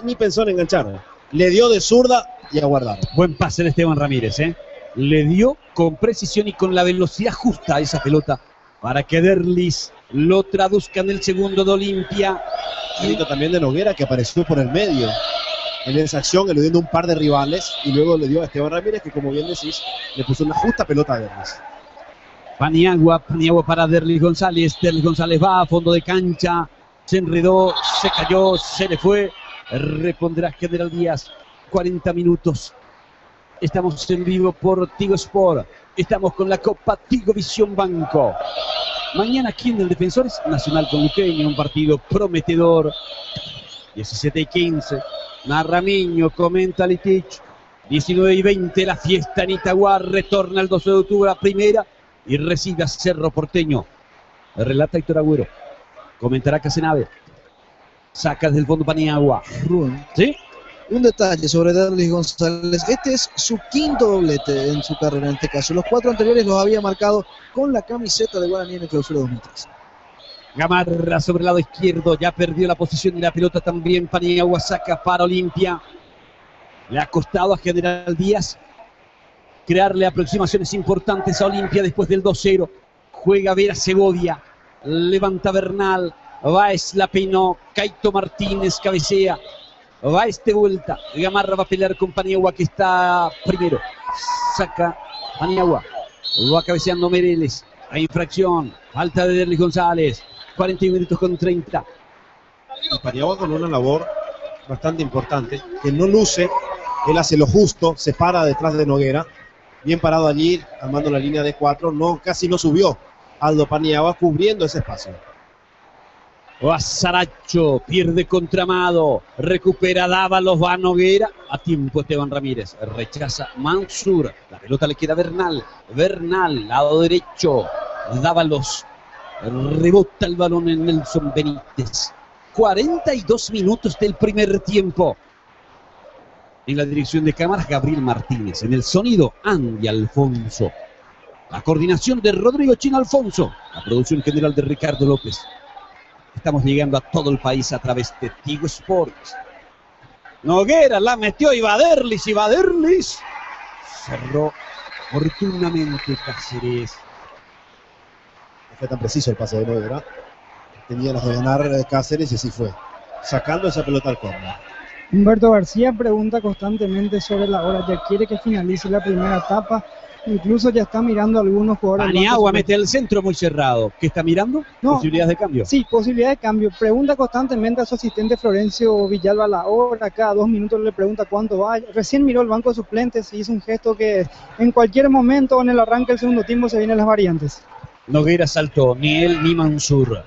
ni pensó en enganchar. Le dio de zurda y a guardar. Buen pase de Esteban Ramírez, ¿eh? Le dio con precisión y con la velocidad justa a esa pelota para que Derlis lo traduzca en el segundo de Olimpia. Y también de Noguera, que apareció por el medio en esa acción, eludiendo un par de rivales, y luego le dio a Esteban Ramírez, que como bien decís, le puso una justa pelota a Derlis. Paniagua para Derlis González. Derlis González va a fondo de cancha, se enredó, se cayó, se le fue. Repondrá General Díaz. 40 minutos. Estamos en vivo por Tigo Sport. Estamos con la Copa Tigo Visión Banco. Mañana aquí en el Defensores, Nacional con Luqueño, un partido prometedor. 17:15. Narra Miño, comenta Litich. 19:20, la fiesta en Itagua. Retorna el 12 de octubre a primera y recibe a Cerro Porteño. Relata Héctor Agüero. Comentará Casenave. Saca desde el fondo Paniagua. ¿Sí? Un detalle sobre Derlis González. Este es su quinto doblete en su carrera en este caso. Los 4 anteriores los había marcado con la camiseta de Guaraní en el Clausura 2003. Gamarra sobre el lado izquierdo, ya perdió la posición y la pelota también. Paniagua saca para Olimpia. Le ha costado a General Díaz crearle aproximaciones importantes a Olimpia después del 2-0. Juega Vera Segovia, levanta Bernal, Báez la peinó, Caito Martínez cabecea, Báez de vuelta, Gamarra va a pelear con Paniagua que está primero. Saca Paniagua, va cabeceando Mereles, hay infracción, falta de Derlis González. 41 minutos con 30. Y Paniagua con una labor bastante importante, que no luce, él hace lo justo, se para detrás de Noguera, bien parado allí, armando la línea de 4, casi no subió. Aldo Paniagua cubriendo ese espacio. Saracho pierde contra Amado, recupera Dávalos, va Noguera, a tiempo Esteban Ramírez, rechaza Mansur, la pelota le queda a Bernal, lado derecho, Dávalos, rebota el balón en Nelson Benítez. 42 minutos del primer tiempo. En la dirección de cámaras, Gabriel Martínez. En el sonido, Andy Alfonso. La coordinación de Rodrigo Chino Alfonso. La producción general de Ricardo López. Estamos llegando a todo el país a través de Tigo Sports. Noguera la metió y Baderlis. Cerró oportunamente Cáceres. No fue tan preciso el pase de Noguera. Tenía las de ganar Cáceres y así fue. Sacando esa pelota al córner. Humberto García pregunta constantemente sobre la hora. Ya quiere que finalice la primera etapa. Incluso ya está mirando a algunos jugadores. Paniagua mete el centro muy cerrado. ¿Qué está mirando? No, ¿Posibilidades de cambio? Sí, posibilidades de cambio. Pregunta constantemente a su asistente Florencio Villalba la hora. Cada 2 minutos le pregunta cuánto va. Recién miró el banco de suplentes y hizo un gesto que en cualquier momento en el arranque del segundo tiempo se vienen las variantes. Noguera saltó, ni él ni Mansur.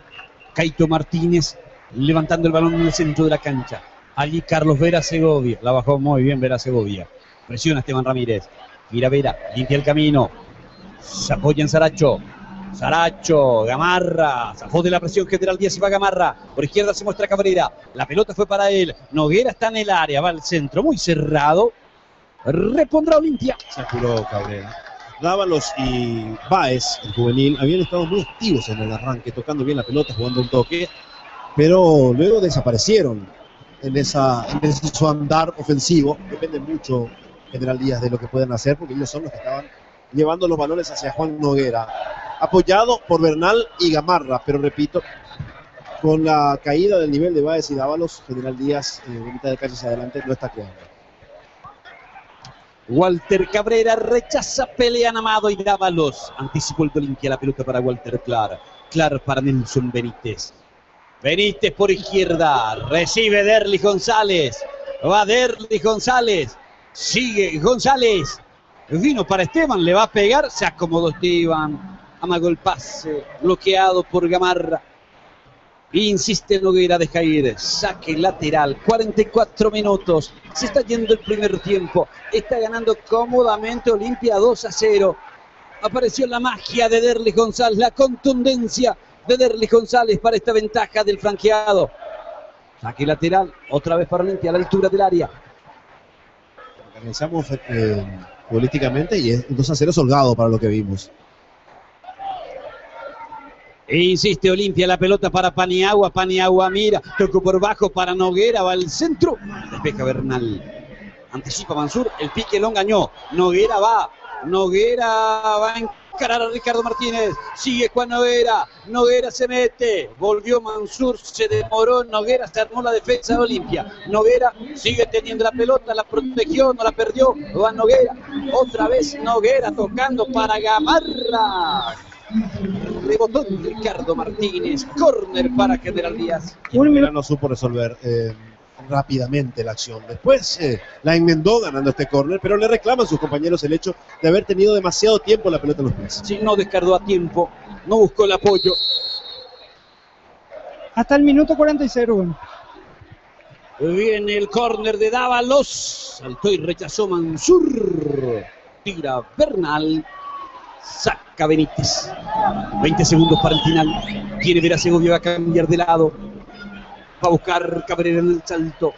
Caito Martínez levantando el balón en el centro de la cancha. Allí Carlos Vera Segovia. La bajó muy bien Vera Segovia. Presiona Esteban Ramírez. Mira Vera, limpia el camino. Se apoya en Saracho. Gamarra. Zafó de la presión general Díaz y va Gamarra. Por izquierda se muestra Cabrera. La pelota fue para él. Noguera está en el área. Va al centro. Muy cerrado. Repondrá Olimpia. Se apuró Cabrera. Dávalos y Báez, el juvenil, habían estado muy activos en el arranque, tocando bien la pelota, jugando un toque, pero luego desaparecieron en su andar ofensivo. Depende mucho, General Díaz, de lo que puedan hacer, porque ellos son los que estaban llevando los balones hacia Juan Noguera, apoyado por Bernal y Gamarra, pero repito, con la caída del nivel de Báez y Dávalos, General Díaz, de mitad de cancha hacia adelante, no está quedando. Walter Cabrera rechaza, pelean Amado y Dávalos. Anticipó el Olimpia, la pelota para Walter Clark. Clark para Nelson Benítez. Benítez por izquierda. Recibe Derlis González. Va Derlis González. Sigue González. Vino para Esteban, le va a pegar. Se acomodó Esteban. Amagó el pase. Bloqueado por Gamarra. Insiste Noguera, deja ir. Saque lateral. 44 minutos. Se está yendo el primer tiempo. Está ganando cómodamente Olimpia 2-0. Apareció la magia de Derlis González. La contundencia de Derlis González para esta ventaja del franqueado. Saque lateral. Otra vez para Olimpia a la altura del área. Organizamos políticamente y es 2-0 holgado para lo que vimos. E insiste Olimpia, la pelota para Paniagua. Paniagua mira, tocó por bajo para Noguera, va al centro. Despeja Bernal. Anticipa Mansur, el pique lo engañó. Noguera va a encarar a Ricardo Martínez. Sigue Juan Noguera. Noguera se mete. Volvió Mansur, se demoró. Noguera se armó la defensa de Olimpia. Noguera sigue teniendo la pelota, la protegió, no la perdió. Va Noguera. Otra vez Noguera tocando para Gamarra. Rebotó Ricardo Martínez. Córner para General Díaz. Noguera no supo resolver rápidamente la acción. Después la enmendó ganando este córner, pero le reclaman sus compañeros el hecho de haber tenido demasiado tiempo la pelota en los pies. Si no descargó a tiempo, no buscó el apoyo. Hasta el minuto 46, Rubén. Viene el córner de Dávalos. Saltó y rechazó Mansur. Tira Bernal. Saca Benítez. 20 segundos para el final. Tiene Vera Segovia, va a cambiar de lado. Va a buscar Cabrera en el salto.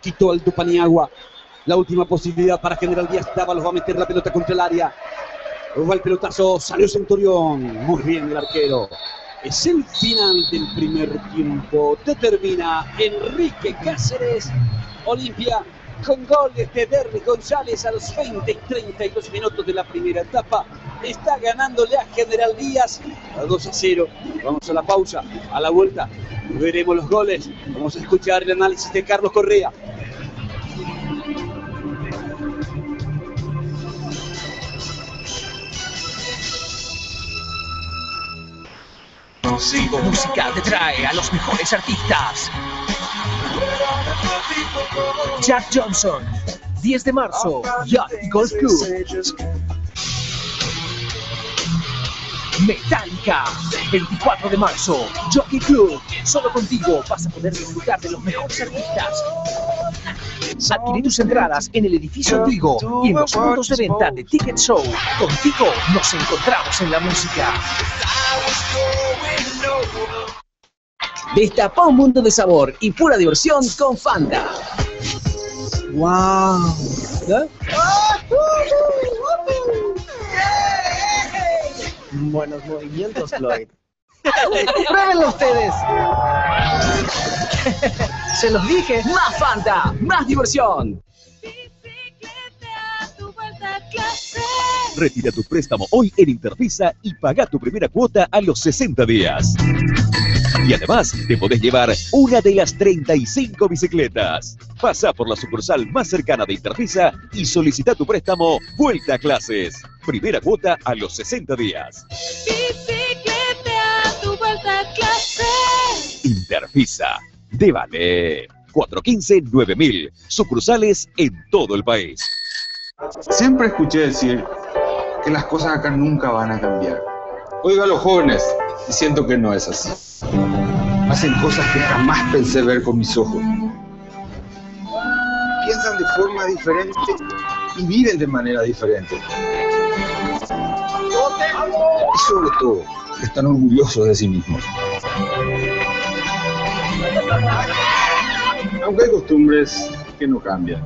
Quitó Aldo Paniagua. La última posibilidad para General Díaz. Dávalos va a meter la pelota contra el área. Va el pelotazo. Salió Centurión. Muy bien el arquero. Es el final del primer tiempo. Determina Enrique Cáceres. Olimpia con goles de Derlis González a los 20 y 32 minutos de la primera etapa. Está ganándole a General Díaz a 2-0. Vamos a la pausa, a la vuelta veremos los goles. Vamos a escuchar el análisis de Carlos Correa. Tigo Música te trae a los mejores artistas. Jack Johnson, 10 de marzo, Yacht Golf Club. Metallica. 24 de marzo, Jockey Club. Solo contigo vas a poder disfrutar de los mejores artistas. Adquirí tus entradas en el edificio Tigo y en los puntos de venta de Ticket Show. Contigo nos encontramos en la música. Destapa un mundo de sabor y pura diversión con Fanta. ¡Wow! Buenos movimientos, Floyd. ¡Pruébenlo ustedes! Se los dije. Más Fanta, más diversión. Retira tu préstamo hoy en Intervisa y paga tu primera cuota a los 60 días. Y además te podés llevar una de las 35 bicicletas. Pasa por la sucursal más cercana de Intervisa y solicita tu préstamo Vuelta a Clases. Primera cuota a los 60 días. Bicicletea tu vuelta a clase. Intervisa. De Vale. 415-9000. Sucursales en todo el país. Siempre escuché decir que las cosas acá nunca van a cambiar. Oigo a los jóvenes y siento que no es así. Hacen cosas que jamás pensé ver con mis ojos. Piensan de forma diferente y viven de manera diferente. Y sobre todo, están orgullosos de sí mismos. Aunque hay costumbres que no cambian.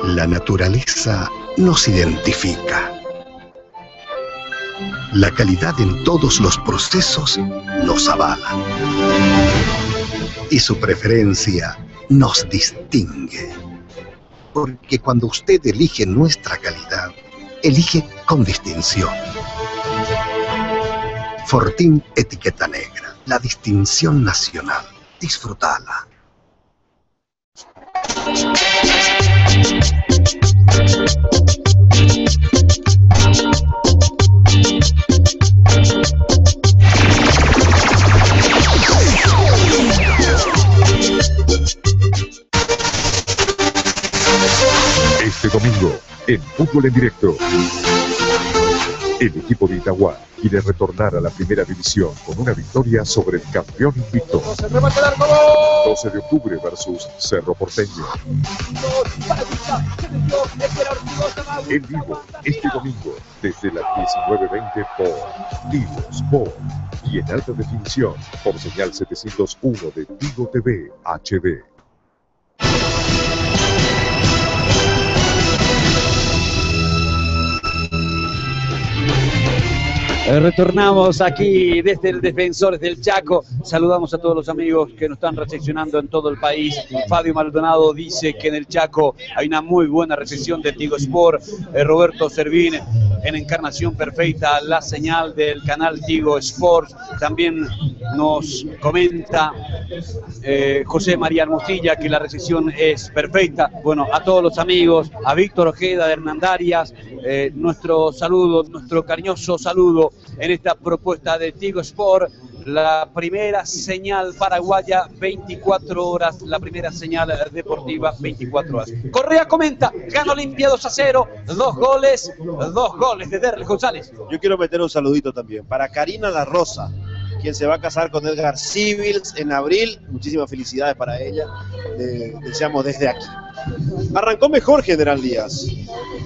La naturaleza nos identifica. La calidad en todos los procesos nos avala. Y su preferencia nos distingue. Porque cuando usted elige nuestra calidad, elige con distinción. Fortín Etiqueta Negra, la distinción nacional. Disfrutala. Este domingo, en Fútbol en Directo, el equipo de Itagua quiere retornar a la primera división con una victoria sobre el campeón invicto. 12 de octubre versus Cerro Porteño. En vivo, este domingo, desde las 19:20 por Tigo Sport. Y en alta definición, por señal 701 de Tigo TV HD. Retornamos aquí desde el Defensores del Chaco. Saludamos a todos los amigos que nos están recepcionando en todo el país. Fabio Maldonado dice que en el Chaco hay una muy buena recepción de Tigo Sport. Roberto Servín, en Encarnación Perfecta, la señal del canal Tigo Sport. También nos comenta José María Hermosilla que la recepción es perfecta. Bueno, a todos los amigos, a Víctor Ojeda de Hernandarias, nuestro saludo, nuestro cariñoso saludo en esta propuesta de Tigo Sport, la primera señal paraguaya 24 horas, la primera señal deportiva 24 horas. Correa comenta, gana Olimpia 2-0, dos goles de Derle González. Yo quiero meter un saludito también para Karina La Rosa, quien se va a casar con Edgar Civils en abril. Muchísimas felicidades para ella, deseamos desde aquí. Arrancó mejor General Díaz,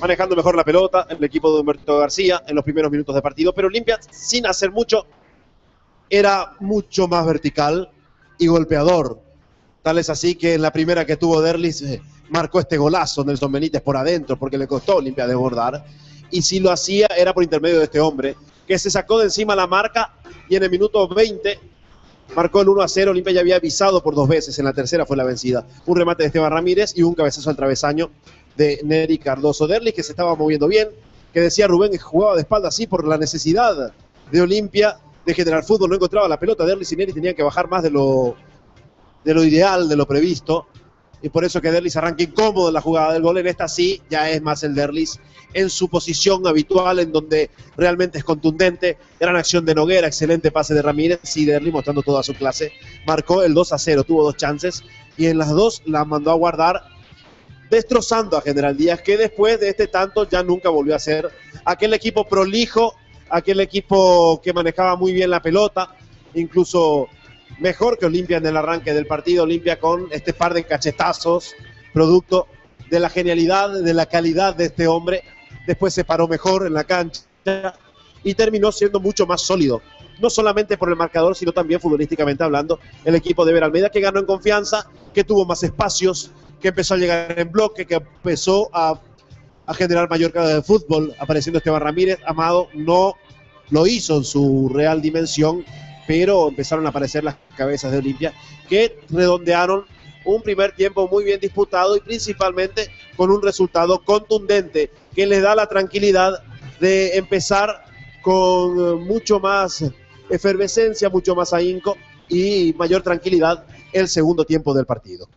manejando mejor la pelota, el equipo de Humberto García en los primeros minutos de partido, pero Olimpia, sin hacer mucho, era mucho más vertical y golpeador. Tal es así que en la primera que tuvo Derlis, marcó este golazo Nelson Benítez por adentro, porque le costó a Olimpia desbordar, y si lo hacía era por intermedio de este hombre, que se sacó de encima la marca, y en el minuto 20 marcó el 1-0. Olimpia ya había avisado por 2 veces, en la tercera fue la vencida. Un remate de Esteban Ramírez y un cabezazo al travesaño de Neri Cardoso. Derlis, que se estaba moviendo bien, que decía Rubén que jugaba de espalda así por la necesidad de Olimpia de generar fútbol, no encontraba la pelota. Derlis y Neri tenían que bajar más de lo ideal, de lo previsto, y por eso que Derlis arranca incómodo en la jugada del gol. En esta sí, ya es más el Derlis en su posición habitual, en donde realmente es contundente. Gran acción de Noguera, excelente pase de Ramírez, y Derlis mostrando toda su clase. Marcó el 2-0, tuvo 2 chances, y en las 2 la mandó a guardar destrozando a General Díaz, que después de este tanto ya nunca volvió a ser aquel equipo prolijo, aquel equipo que manejaba muy bien la pelota, incluso mejor que Olimpia en el arranque del partido. Olimpia con este par de cachetazos, producto de la genialidad, de la calidad de este hombre. Después se paró mejor en la cancha y terminó siendo mucho más sólido, no solamente por el marcador, sino también futbolísticamente hablando, el equipo de Ver Almeida, que ganó en confianza, que tuvo más espacios, que empezó a llegar en bloque, que empezó a generar mayor calidad de fútbol, apareciendo Esteban Ramírez. Amado no lo hizo en su real dimensión, pero empezaron a aparecer las cabezas de Olimpia, que redondearon un primer tiempo muy bien disputado y principalmente con un resultado contundente que les da la tranquilidad de empezar con mucho más efervescencia, mucho más ahínco y mayor tranquilidad el segundo tiempo del partido.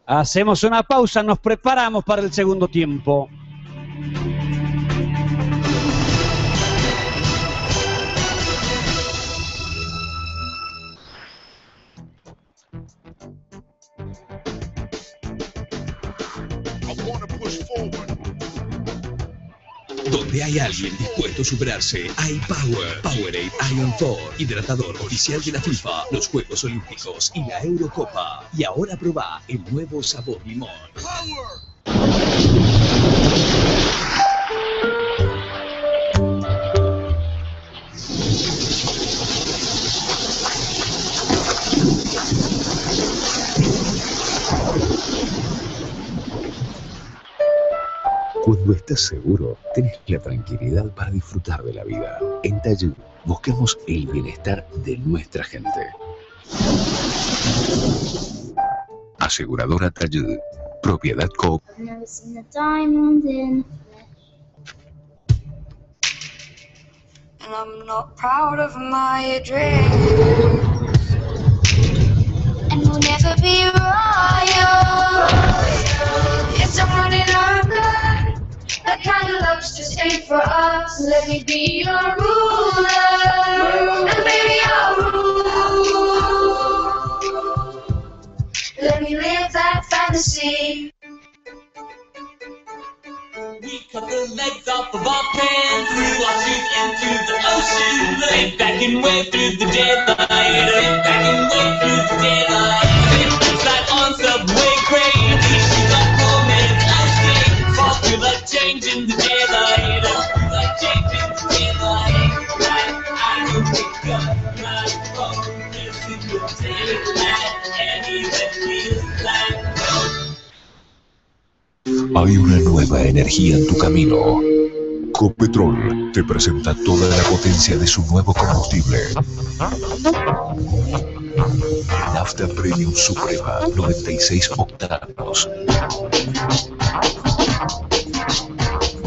Hacemos una pausa, nos preparamos para el segundo tiempo. Donde hay alguien dispuesto a superarse, hay Power. Powerade Iron 4, hidratador oficial de la FIFA, los Juegos Olímpicos y la Eurocopa. Y ahora probá el nuevo sabor limón. Cuando estás seguro, tenés la tranquilidad para disfrutar de la vida. En Tayud buscamos el bienestar de nuestra gente. Aseguradora Tayud. Propiedad Coop. Never seen a diamond in and I'm not proud of my dream. And we'll never be royal. Yes, I'm running our blood. That kind of love's just ain't for us. Let me be your ruler, and baby I'll rule. Let me live that fantasy. We cut the legs off of our pants, threw our shoes into the ocean, went back and went through the daylight, went back and went through the daylight. It's like on subway grade, these shoes are home and ice skate, fall through like change in the daylight, like change in the daylight. Like I can pick up my phone, listen to the daylight, and even feels like. Hay una nueva energía en tu camino. Copetrol te presenta toda la potencia de su nuevo combustible. Nafta Premium Suprema, 96 octanos.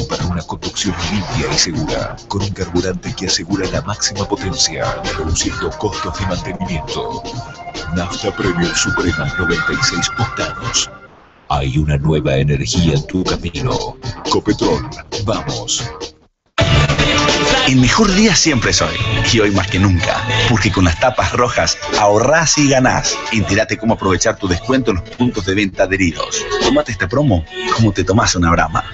Para una conducción limpia y segura, con un carburante que asegura la máxima potencia, reduciendo costos de mantenimiento. Nafta Premium Suprema, 96 octanos. Hay una nueva energía en tu camino. Copetrol, vamos. El mejor día siempre es hoy, y hoy más que nunca, porque con las tapas rojas ahorrás y ganás. Entérate cómo aprovechar tu descuento en los puntos de venta adheridos. Tómate esta promo como te tomás una Brahma.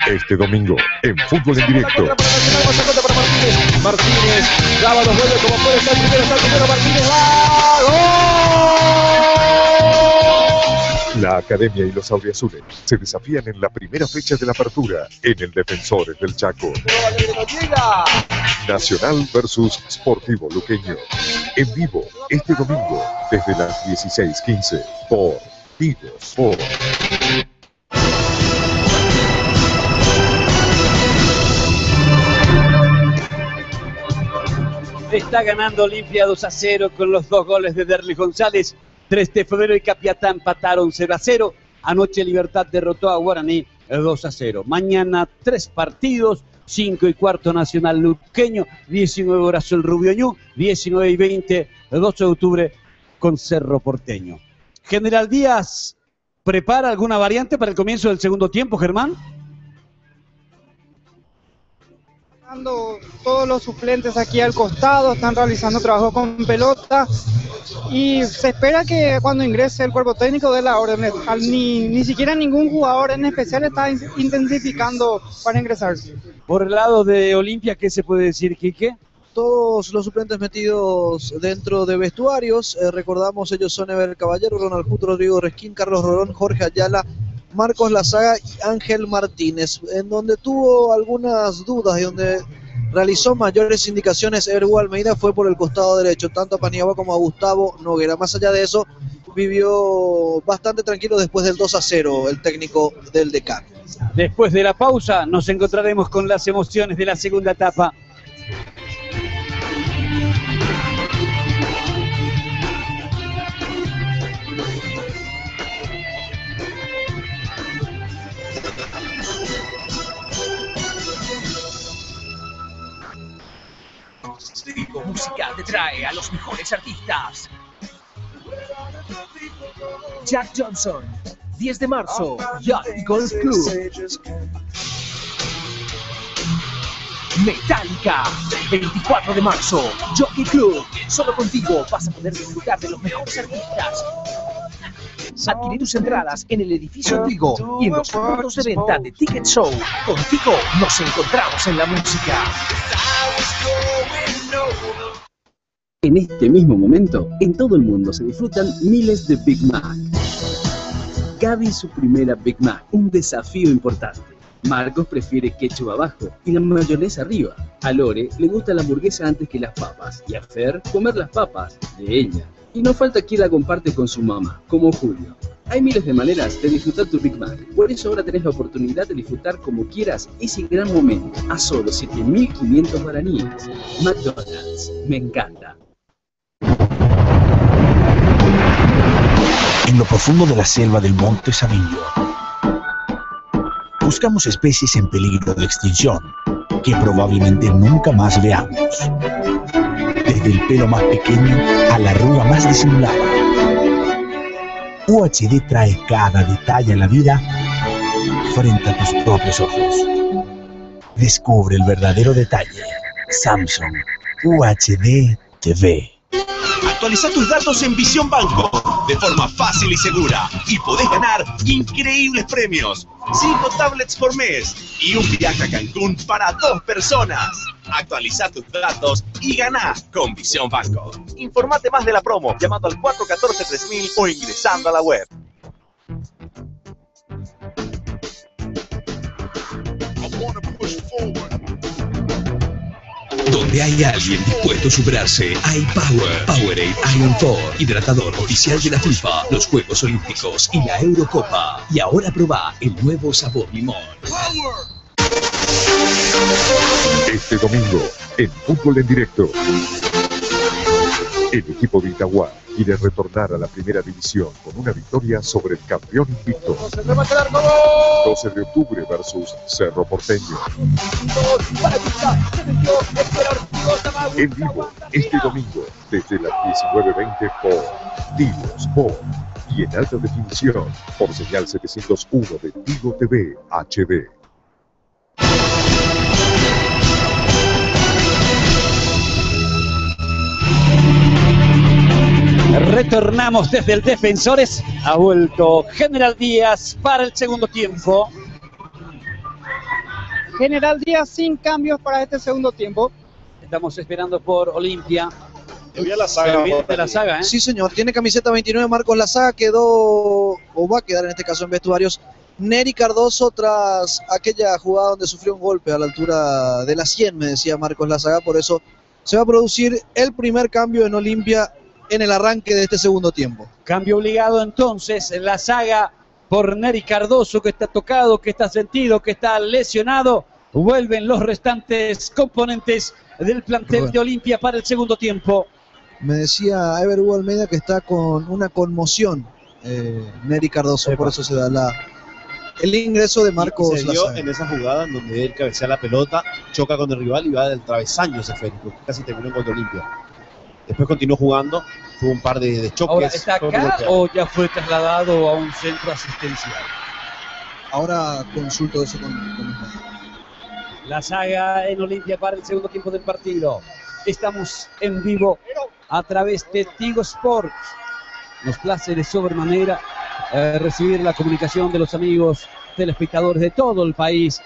Este domingo, en Fútbol en Directo. Martínez, daba los vuelve como puede estar primero, Martínez, ¡gol! La Academia y los Auriazules se desafían en la primera fecha de la apertura en el Defensores del Chaco. Nacional versus Sportivo Luqueño. En vivo, este domingo, desde las 16:15, por Tigo Sport. Está ganando Olimpia 2-0 con los 2 goles de Derlis González. 3 de febrero y Capiatá empataron 0-0. Anoche Libertad derrotó a Guaraní 2-0. Mañana 3 partidos, 5:15 Nacional Luqueño, 19 horas el Rubio Ñu, 19:20, el 12 de octubre con Cerro Porteño. General Díaz, ¿prepara alguna variante para el comienzo del segundo tiempo, Germán? Todos los suplentes aquí al costado están realizando trabajo con pelota y se espera que cuando ingrese el cuerpo técnico dé la orden. Ni siquiera ningún jugador en especial está intensificando para ingresar. Por el lado de Olimpia, ¿qué se puede decir, Quique? Todos los suplentes metidos dentro de vestuarios, recordamos, ellos son Ever Caballero, Ronald Justo, Rodrigo Resquín, Carlos Rolón, Jorge Ayala, Marcos Lazaga y Ángel Martínez. En donde tuvo algunas dudas y donde realizó mayores indicaciones Ever Almeida fue por el costado derecho, tanto a Paniagua como a Gustavo Noguera. Más allá de eso, vivió bastante tranquilo después del 2-0 el técnico del Decano. Después de la pausa nos encontraremos con las emociones de la segunda etapa. Rico Música te trae a los mejores artistas. Jack Johnson, 10 de marzo, Yacht Golf Club. Metallica, 24 de marzo, Jockey Club. Solo contigo vas a poder disfrutar de los mejores artistas. Adquirí tus entradas en el edificio Vigo y en los puntos de venta de Ticket Show. Contigo nos encontramos en la música. En este mismo momento, en todo el mundo se disfrutan miles de Big Mac. Gaby su primera Big Mac, un desafío importante. Marcos prefiere ketchup abajo y la mayonesa arriba. A Lore le gusta la hamburguesa antes que las papas. Y a Fer, comer las papas de ella. Y no falta quien la comparte con su mamá, como Julio. Hay miles de maneras de disfrutar tu Big Mac. Por eso ahora tenés la oportunidad de disfrutar como quieras ese gran momento. A solo 7.500 guaraníes. McDonald's. Me encanta. En lo profundo de la selva del Monte Sabillo, buscamos especies en peligro de extinción que probablemente nunca más veamos. Desde el pelo más pequeño a la arruga más disimulada, UHD trae cada detalle a la vida frente a tus propios ojos. Descubre el verdadero detalle. Samsung UHD TV. Actualiza tus datos en Visión Banco de forma fácil y segura y podés ganar increíbles premios. 5 tablets por mes y un viaje a Cancún para 2 personas. Actualiza tus datos y ganá con Visión Banco. Informate más de la promo llamando al 414-3000 o ingresando a la web. Donde hay alguien dispuesto a superarse, hay Power. Powerade Iron 4, hidratador oficial de la FIFA, los Juegos Olímpicos y la Eurocopa. Y ahora probá el nuevo sabor limón. Este domingo, en Fútbol en Directo, el equipo de Itagua quiere retornar a la primera división con una victoria sobre el campeón invicto. 12 de octubre versus Cerro Porteño. En vivo, este domingo, desde las 19:20 por Tigo Sport. Y en alta definición, por señal 701 de Tigo TV HD. Retornamos desde el Defensores. Ha vuelto General Díaz para el segundo tiempo. General Díaz sin cambios para este segundo tiempo. Estamos esperando por Olimpia. La saga, la saga, ¿eh? Sí, señor. Tiene camiseta 29, Marcos Lazaga. Quedó, o va a quedar en este caso en vestuarios, Neri Cardoso tras aquella jugada donde sufrió un golpe a la altura de la 100, me decía Marcos Lazaga. Por eso se va a producir el primer cambio en Olimpia en el arranque de este segundo tiempo. Cambio obligado entonces en la saga por Neri Cardoso, que está tocado, que está sentido, que está lesionado. Vuelven los restantes componentes del plantel de Olimpia para el segundo tiempo. Me decía Ever Almeida que está con una conmoción Neri Cardoso, por eso se da el ingreso de Marcos Se dio Lazaga. en esa jugada en donde él cabecea la pelota, choca con el rival y va del travesaño ese esférico, casi terminó en gol de Olimpia. Después continuó jugando, tuvo un par de choques. Ahora, ¿está acá o ya fue trasladado a un centro asistencial? Ahora consulto eso con La saga en Olimpia para el segundo tiempo del partido. Estamos en vivo a través de Tigo Sports. Nos place de sobremanera recibir la comunicación de los amigos telespectadores de todo el país,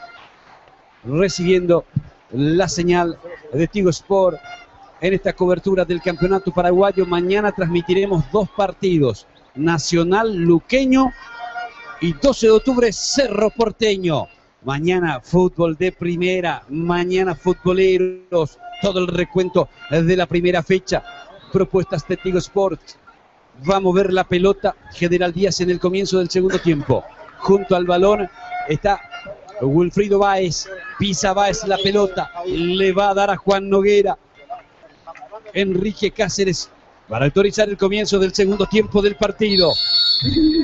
recibiendo la señal de Tigo Sport en esta cobertura del campeonato paraguayo. Mañana transmitiremos 2 partidos, Nacional Luqueño y 12 de octubre Cerro Porteño. Mañana fútbol de primera, mañana futboleros, todo el recuento de la primera fecha, propuestas de Tigo Sport. Va a mover la pelota General Díaz en el comienzo del segundo tiempo. Junto al balón está Wilfrido Báez, pisa Báez la pelota, le va a dar a Juan Noguera. Enrique Cáceres para autorizar el comienzo del segundo tiempo del partido.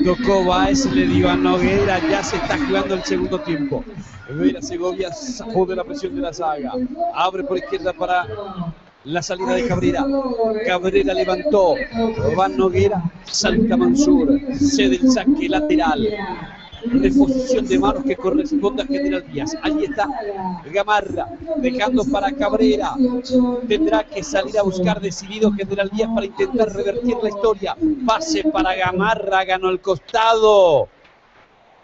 Tocó Báez, le dio a Noguera, ya se está jugando el segundo tiempo. Vera Segovia sacó de la presión de la saga, abre por izquierda para la salida de Cabrera. Cabrera levantó, Van Noguera, salta Mansur, cede el saque lateral. Reposición de manos que corresponde a General Díaz. Ahí está Gamarra, dejando para Cabrera. Tendrá que salir a buscar decidido General Díaz para intentar revertir la historia. Pase para Gamarra, ganó al costado.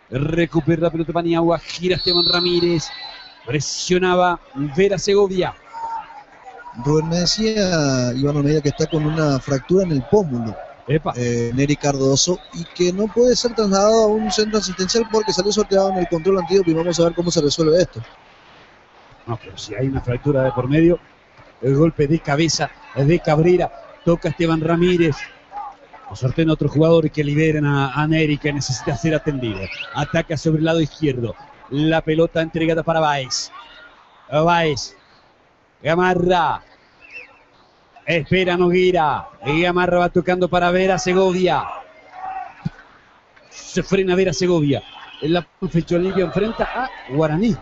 Recupera la pelota Paniagua, gira Esteban Ramírez. Presionaba Vera Segovia. Rubén, me decía Iván Olmeida que está con una fractura en el pómulo. Neri Cardoso, y que no puede ser trasladado a un centro asistencial porque salió sorteado en el control antídoto, y vamos a ver cómo se resuelve esto. No, pero si hay una fractura de por medio, el golpe de cabeza de Cabrera, toca Esteban Ramírez, o sortean a otros jugadores que liberen a Neri, que necesita ser atendido. Ataca sobre el lado izquierdo, la pelota entregada para Báez. Báez, Gamarra, espera Noguera, Gamarra va tocando para Vera Segovia. Se frena Vera Segovia. En la fecha Olimpia enfrenta a Guaraní.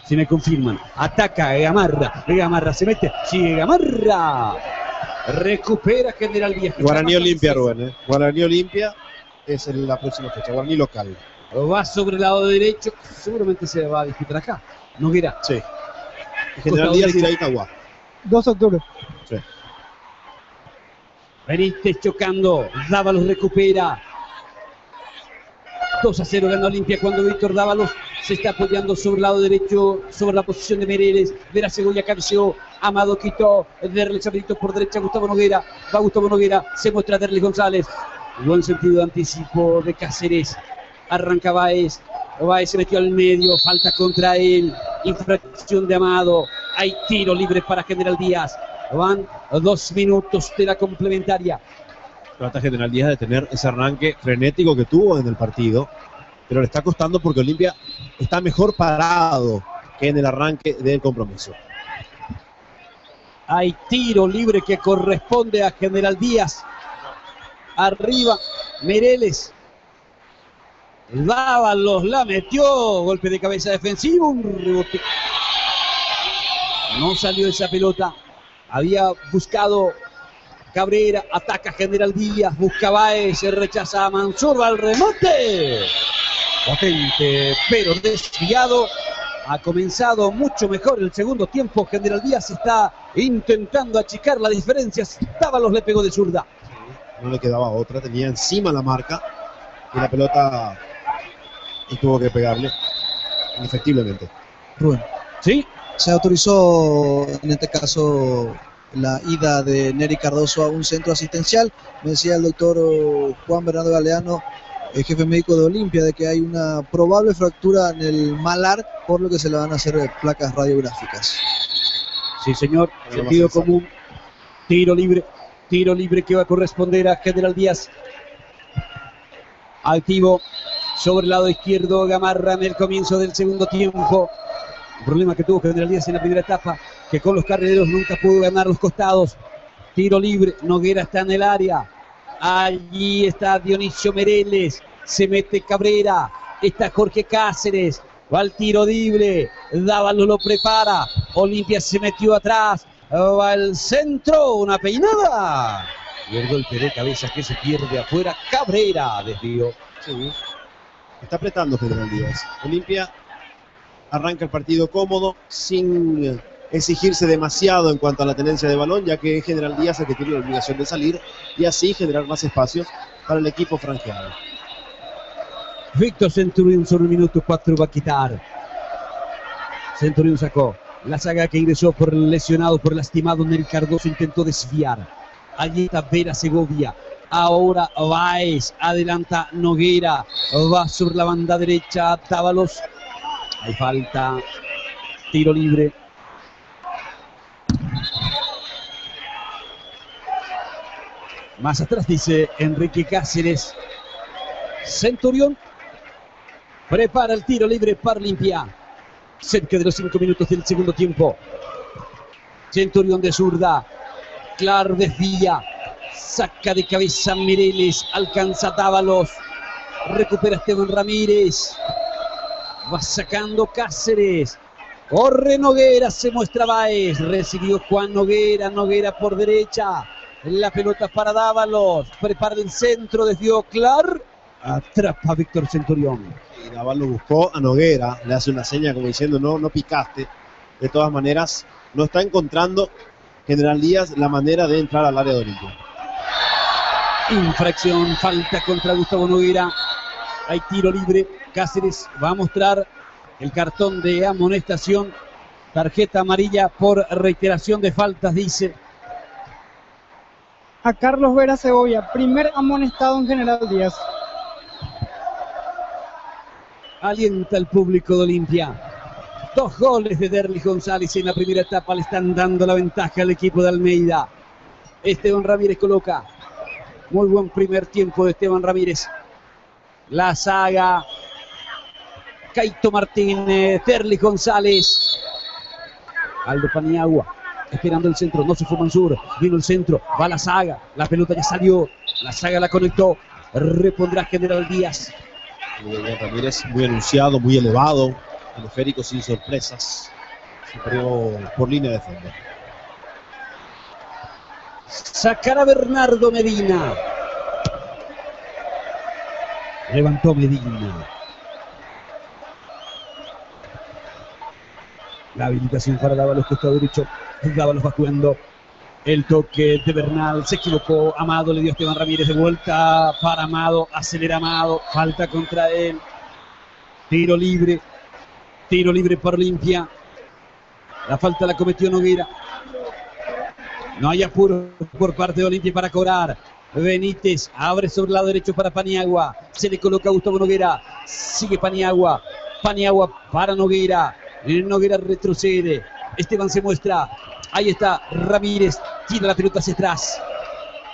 Si me confirman. Ataca Gamarra. Gamarra se mete. Sigue Gamarra. Recupera General Díaz. Guaraní Olimpia, Rubén. Guaraní Olimpia es en la próxima fecha. Guaraní local. Va sobre el lado derecho. Seguramente se va a disputar acá. Noguera. Sí. General Díaz irá a Itagua. 2 de octubre. Sí. Benítez chocando, Dávalos recupera. 2-0 gana Olimpia cuando Víctor Dávalos se está apoyando sobre el lado derecho, sobre la posición de Mereles. Vera Segovia cabeceó, Amado quitó, Derles habilitó por derecha Gustavo Noguera. Va Gustavo Noguera, se muestra Derles González. Buen sentido de anticipo de Cáceres. Arranca Báez. Báez se metió al medio, falta contra él. Infracción de Amado. Hay tiro libre para General Díaz. Van 2 minutos de la complementaria. Trata General Díaz de tener ese arranque frenético que tuvo en el partido, pero le está costando porque Olimpia está mejor parado que en el arranque del compromiso. Hay tiro libre que corresponde a General Díaz. Arriba Mereles. Dávalos la metió. Golpe de cabeza defensivo. Un rebote. No salió esa pelota. Había buscado Cabrera. Ataca General Díaz. Busca Báez. Se rechaza a Mansur. Va al remate. Potente, pero desviado. Ha comenzado mucho mejor el segundo tiempo. General Díaz está intentando achicar la diferencia. Dávalos le pegó de zurda. No le quedaba otra. Tenía encima la marca. Y la pelota y tuvo que pegarle indefectiblemente. Rubén. Sí. Se autorizó en este caso la ida de Neri Cardoso a un centro asistencial. Me decía el doctor Juan Bernardo Galeano, el jefe médico de Olimpia, de que hay una probable fractura en el malar, por lo que se le van a hacer placas radiográficas. Sí, señor. Sentido común. Tiro libre. Tiro libre que va a corresponder a General Díaz. Activo sobre el lado izquierdo Gamarra en el comienzo del segundo tiempo. Un problema que tuvo General Díaz en la primera etapa, que con los carrileros nunca pudo ganar los costados. Tiro libre, Noguera está en el área. Allí está Dionisio Mereles, se mete Cabrera, está Jorge Cáceres, va al tiro libre, Dávalos lo prepara, Olimpia se metió atrás, va al centro, una peinada. Y el golpe de cabeza que se pierde afuera, Cabrera desvió. Sí. Está apretando General Díaz. Olimpia arranca el partido cómodo, sin exigirse demasiado en cuanto a la tenencia de balón, ya que General Díaz es el que tiene la obligación de salir y así generar más espacios para el equipo franjeado. Víctor Centurión sobre el minuto 4 va a quitar. Centurión sacó. La saga que ingresó por lesionado, por lastimado, Neri Cardoso intentó desviar. Allí está Vera Segovia. Ahora Báez, adelanta Noguera, va sobre la banda derecha Dávalos. Hay falta, tiro libre. Más atrás dice Enrique Cáceres. Centurión prepara el tiro libre para Olimpia. Cerca de los 5 minutos del segundo tiempo. Centurión de zurda. Clar desvía. Saca de cabeza Mireles. Alcanza Dávalos. Recupera Esteban Ramírez. Va sacando Cáceres. Corre Noguera. Se muestra Báez. Recibió Juan Noguera. Noguera por derecha. La pelota para Dávalos. Prepara el centro. Desvió Clar. Atrapa a Víctor Centurión. Y Dávalos buscó a Noguera. Le hace una seña como diciendo no picaste. De todas maneras, no está encontrando General Díaz la manera de entrar al área de Olimpia. Infracción, falta contra Gustavo Noguera. Hay tiro libre. Cáceres va a mostrar el cartón de amonestación. Tarjeta amarilla por reiteración de faltas, dice. A Carlos Vera Segovia, primer amonestado en General Díaz. Alienta el público de Olimpia. 2 goles de Derlis González en la primera etapa le están dando la ventaja al equipo de Almeida. Esteban Ramírez coloca. Muy buen primer tiempo de Esteban Ramírez. La saga. Caito Martínez, Derlis González. Aldo Paniagua. Esperando el centro, no se fue Mansur. Vino el centro, va la saga. La pelota ya salió. La saga la conectó. Repondrá General Díaz. Ramírez muy anunciado, muy elevado, teleférico sin sorpresas. Se perdió por línea de fondo. Sacará Bernardo Medina. Levantó Medina. La habilitación para Dávalos, costado derecho. Dávalos va jugando. El toque de Bernal, se equivocó. Amado le dio a Esteban Ramírez de vuelta para Amado. Acelera Amado. Falta contra él. Tiro libre. Tiro libre para Olimpia. La falta la cometió Noguera. No hay apuro por parte de Olimpia para cobrar. Benítez abre sobre el lado derecho para Paniagua. Se le coloca a Gustavo Noguera. Sigue Paniagua. Paniagua para Noguera. Noguera retrocede. Esteban se muestra. Ahí está Ramírez. Tira la pelota hacia atrás.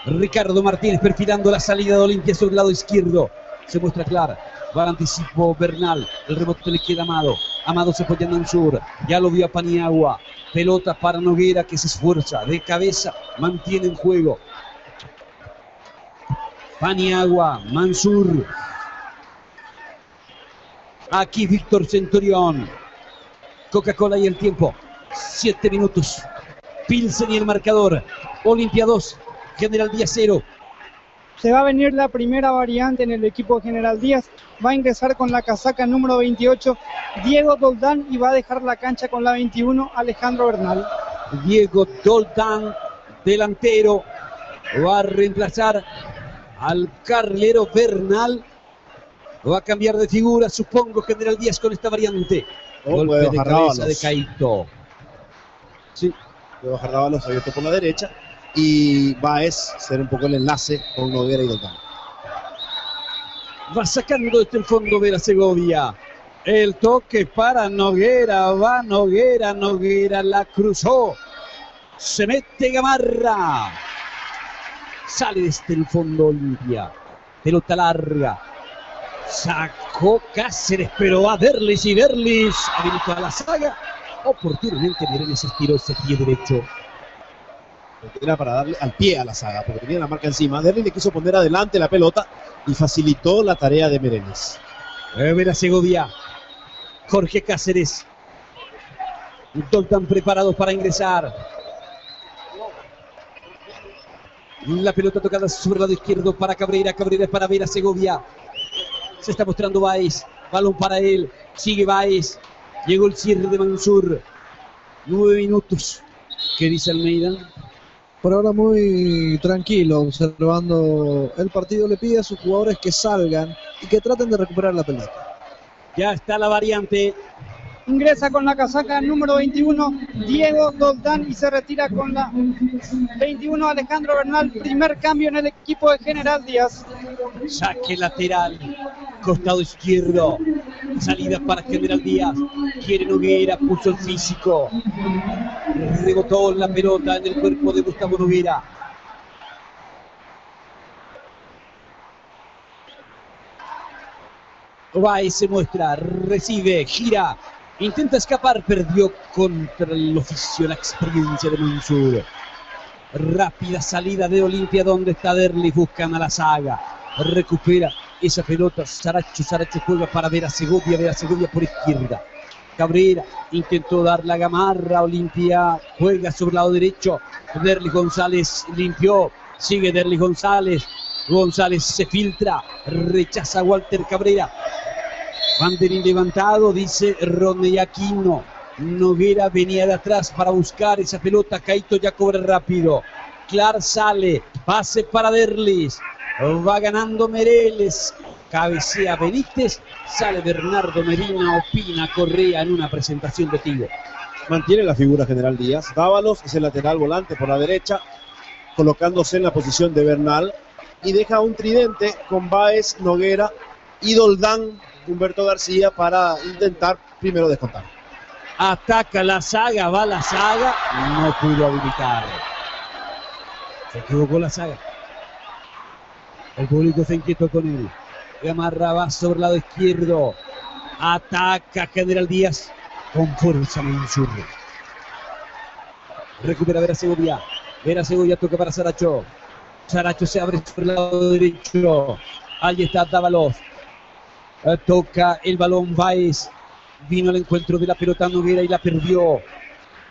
Ricardo Martínez perfilando la salida de Olimpia sobre el lado izquierdo. Se muestra Clar. Va al anticipo Bernal. El rebote le queda a Amado. Amado se apoya en Mansur. Ya lo vio a Paniagua. Pelota para Noguera que se esfuerza. De cabeza mantiene en juego. Paniagua. Mansur. Aquí Víctor Centurión. Coca-Cola y el tiempo. 7 minutos. Pilsen y el marcador. Olimpia 2. General Díaz 0. Se va a venir la primera variante en el equipo General Díaz. Va a ingresar con la casaca número 28 Diego Doldán y va a dejar la cancha con la 21 Alejandro Bernal. Diego Doldán, delantero, va a reemplazar al carrilero Bernal. Va a cambiar de figura, supongo, General Díaz con esta variante. Golpe de cabeza de Caito. Sí, puede bajar Dávalos abierto por la derecha. Y Báez ser un poco el enlace con Noguera y Doldán. Va sacando desde el fondo de la Segovia. El toque para Noguera. Va Noguera. Noguera la cruzó. Se mete Gamarra. Sale desde el fondo Olimpia. Pelota larga. Sacó Cáceres, pero va Derlis y Derlis habilitó a la saga. Oportunamente Mireles estiró ese pie derecho. Era para darle al pie a la saga, porque tenía la marca encima. Derlis le quiso poner adelante la pelota y facilitó la tarea de Mireles. Vera Segovia. Jorge Cáceres. Doldán preparados para ingresar. La pelota tocada sobre el lado izquierdo para Cabrera. Cabrera para Vera Segovia. Se está mostrando Báez. Balón para él. Sigue Báez. Llegó el cierre de Mansur. 9 minutos. ¿Qué dice Almeida? Por ahora muy tranquilo, observando el partido. Le pide a sus jugadores que salgan y que traten de recuperar la pelota. Ya está la variante. Ingresa con la casaca número 21 Diego Doldán y se retira con la 21 Alejandro Bernal. Primer cambio en el equipo de General Díaz. Saque lateral, costado izquierdo. Salida para General Díaz. Quiere Noguera, puso el físico. Rebotó la pelota en el cuerpo de Gustavo Noguera. Báez se muestra, recibe, gira. Intenta escapar, perdió contra el oficio, la experiencia de Mansur. Rápida salida de Olimpia, donde está Derli, buscan a la saga. Recupera esa pelota, Saracho juega para Vera Segovia por izquierda. Cabrera intentó dar la Gamarra, Olimpia juega sobre el lado derecho. Derli González limpió, sigue Derli González se filtra, rechaza a Walter Cabrera. Banderín levantado, dice Rodney Aquino. Noguera venía de atrás para buscar esa pelota. Caito ya cobra rápido. Clar sale, pase para Derlis. Va ganando Mereles. Cabecea Benítez. Sale Bernardo Medina. Opina Correa en una presentación de Tigo. Mantiene la figura General Díaz. Dávalos es el lateral volante por la derecha, colocándose en la posición de Bernal. Y deja un tridente con Báez, Noguera y Doldán, Humberto García, para intentar primero descontar. Ataca la saga, va la saga, no pudo habilitar. Se equivocó la saga. El público se inquietó con él. Gamarra va sobre el lado izquierdo. Ataca General Díaz con fuerza Mansur. Recupera Vera Segovia. Vera Segovia toca para Saracho. Saracho se abre por el lado derecho. Allí está Dávalos. Toca el balón Báez. Vino al encuentro de la pelota Noguera y la perdió.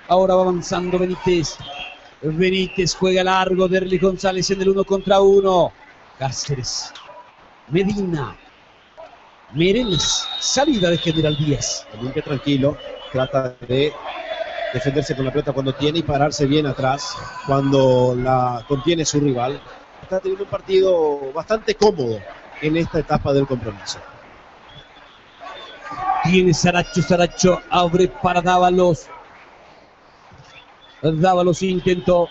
Ahora va avanzando Benítez. Benítez juega largo. Derli González en el 1 contra 1. Cáceres. Medina. Mereles. Salida de General Díaz. Limpia tranquilo. Trata de defenderse con la pelota cuando tiene y pararse bien atrás cuando la contiene su rival. Está teniendo un partido bastante cómodo en esta etapa del compromiso. Tiene Saracho abre para Dávalos. Dávalos intentó.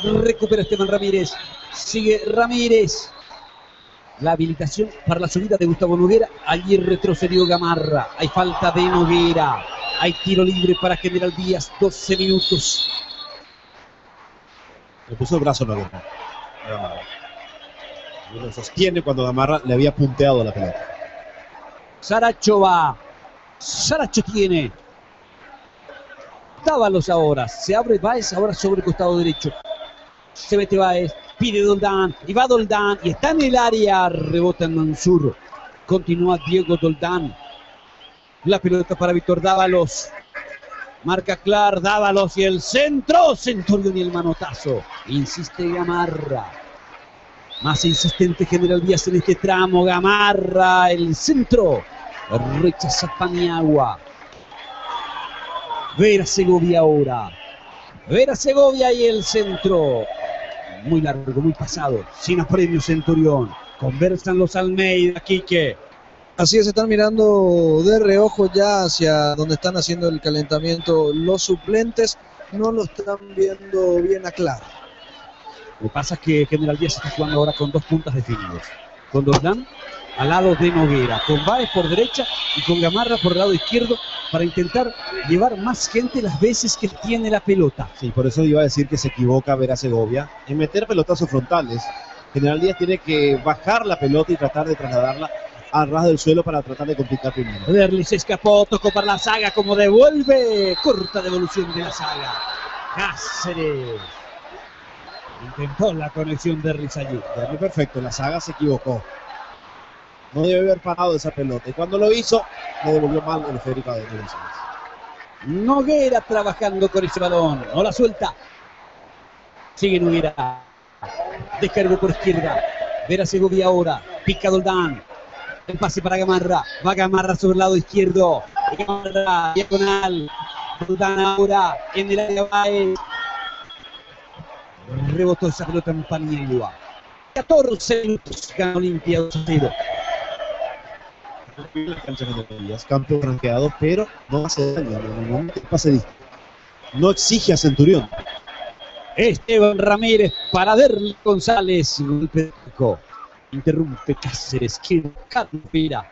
Recupera Esteban Ramírez. Sigue Ramírez. La habilitación para la subida de Gustavo Noguera. Allí retrocedió Gamarra. Hay falta de Noguera. Hay tiro libre para General Díaz. 12 minutos. Le puso el brazo Noguera. Y lo sostiene cuando Gamarra le había punteado la pelota. Saracho va. Saracho tiene. Dávalos ahora. Se abre Báez ahora sobre el costado derecho. Se mete Báez. Pide Doldán. Y va Doldán. Y está en el área. Rebota en Mansur. Continúa Diego Doldán. La pelota para Víctor Dávalos. Marca Clar. Dávalos y el centro. Centurión y el manotazo. Insiste Gamarra. Más insistente General Díaz en este tramo. Gamarra, el centro. Rechaza Paniagua. Vera Segovia ahora. Vera Segovia y el centro. Muy largo, muy pasado. Sin apremio Centurión. Conversan los Almeida, Quique. Así es, están mirando de reojo ya hacia donde están haciendo el calentamiento los suplentes. No lo están viendo bien a Clar. Lo que pasa es que General Díaz está jugando ahora con dos puntas definidos. Con Doldán al lado de Noguera, con Báez por derecha y con Gamarra por el lado izquierdo para intentar llevar más gente las veces que tiene la pelota. Sí, por eso iba a decir que se equivoca Vera Segovia en meter pelotazos frontales. General Díaz tiene que bajar la pelota y tratar de trasladarla a ras del suelo para tratar de complicar primero. Derli se escapó, tocó para la saga, como devuelve. Corta devolución de la saga. Cáceres. Intentó la conexión de allí. Derli perfecto, la saga se equivocó. No debe haber parado esa pelota. Y cuando lo hizo, le devolvió mal el Federico de González. Noguera trabajando con ese balón. No la suelta. Sigue Noguera. Descargó por izquierda. Vera Segovia ahora. Pica Doldán. El pase para Gamarra. Va Gamarra sobre el lado izquierdo. Gamarra, diagonal. Roldán ahora en el área Baez. Rebotó esa pelota en Paniagua. 14 minutos, gana Olimpia 2-0. Es campeón ranqueado, pero no hace daño. En el momento del pase disco. No exige a Centurión. Esteban Ramírez para Derli González. Golpe de arco. Interrumpe Cáceres. Carlos Vira.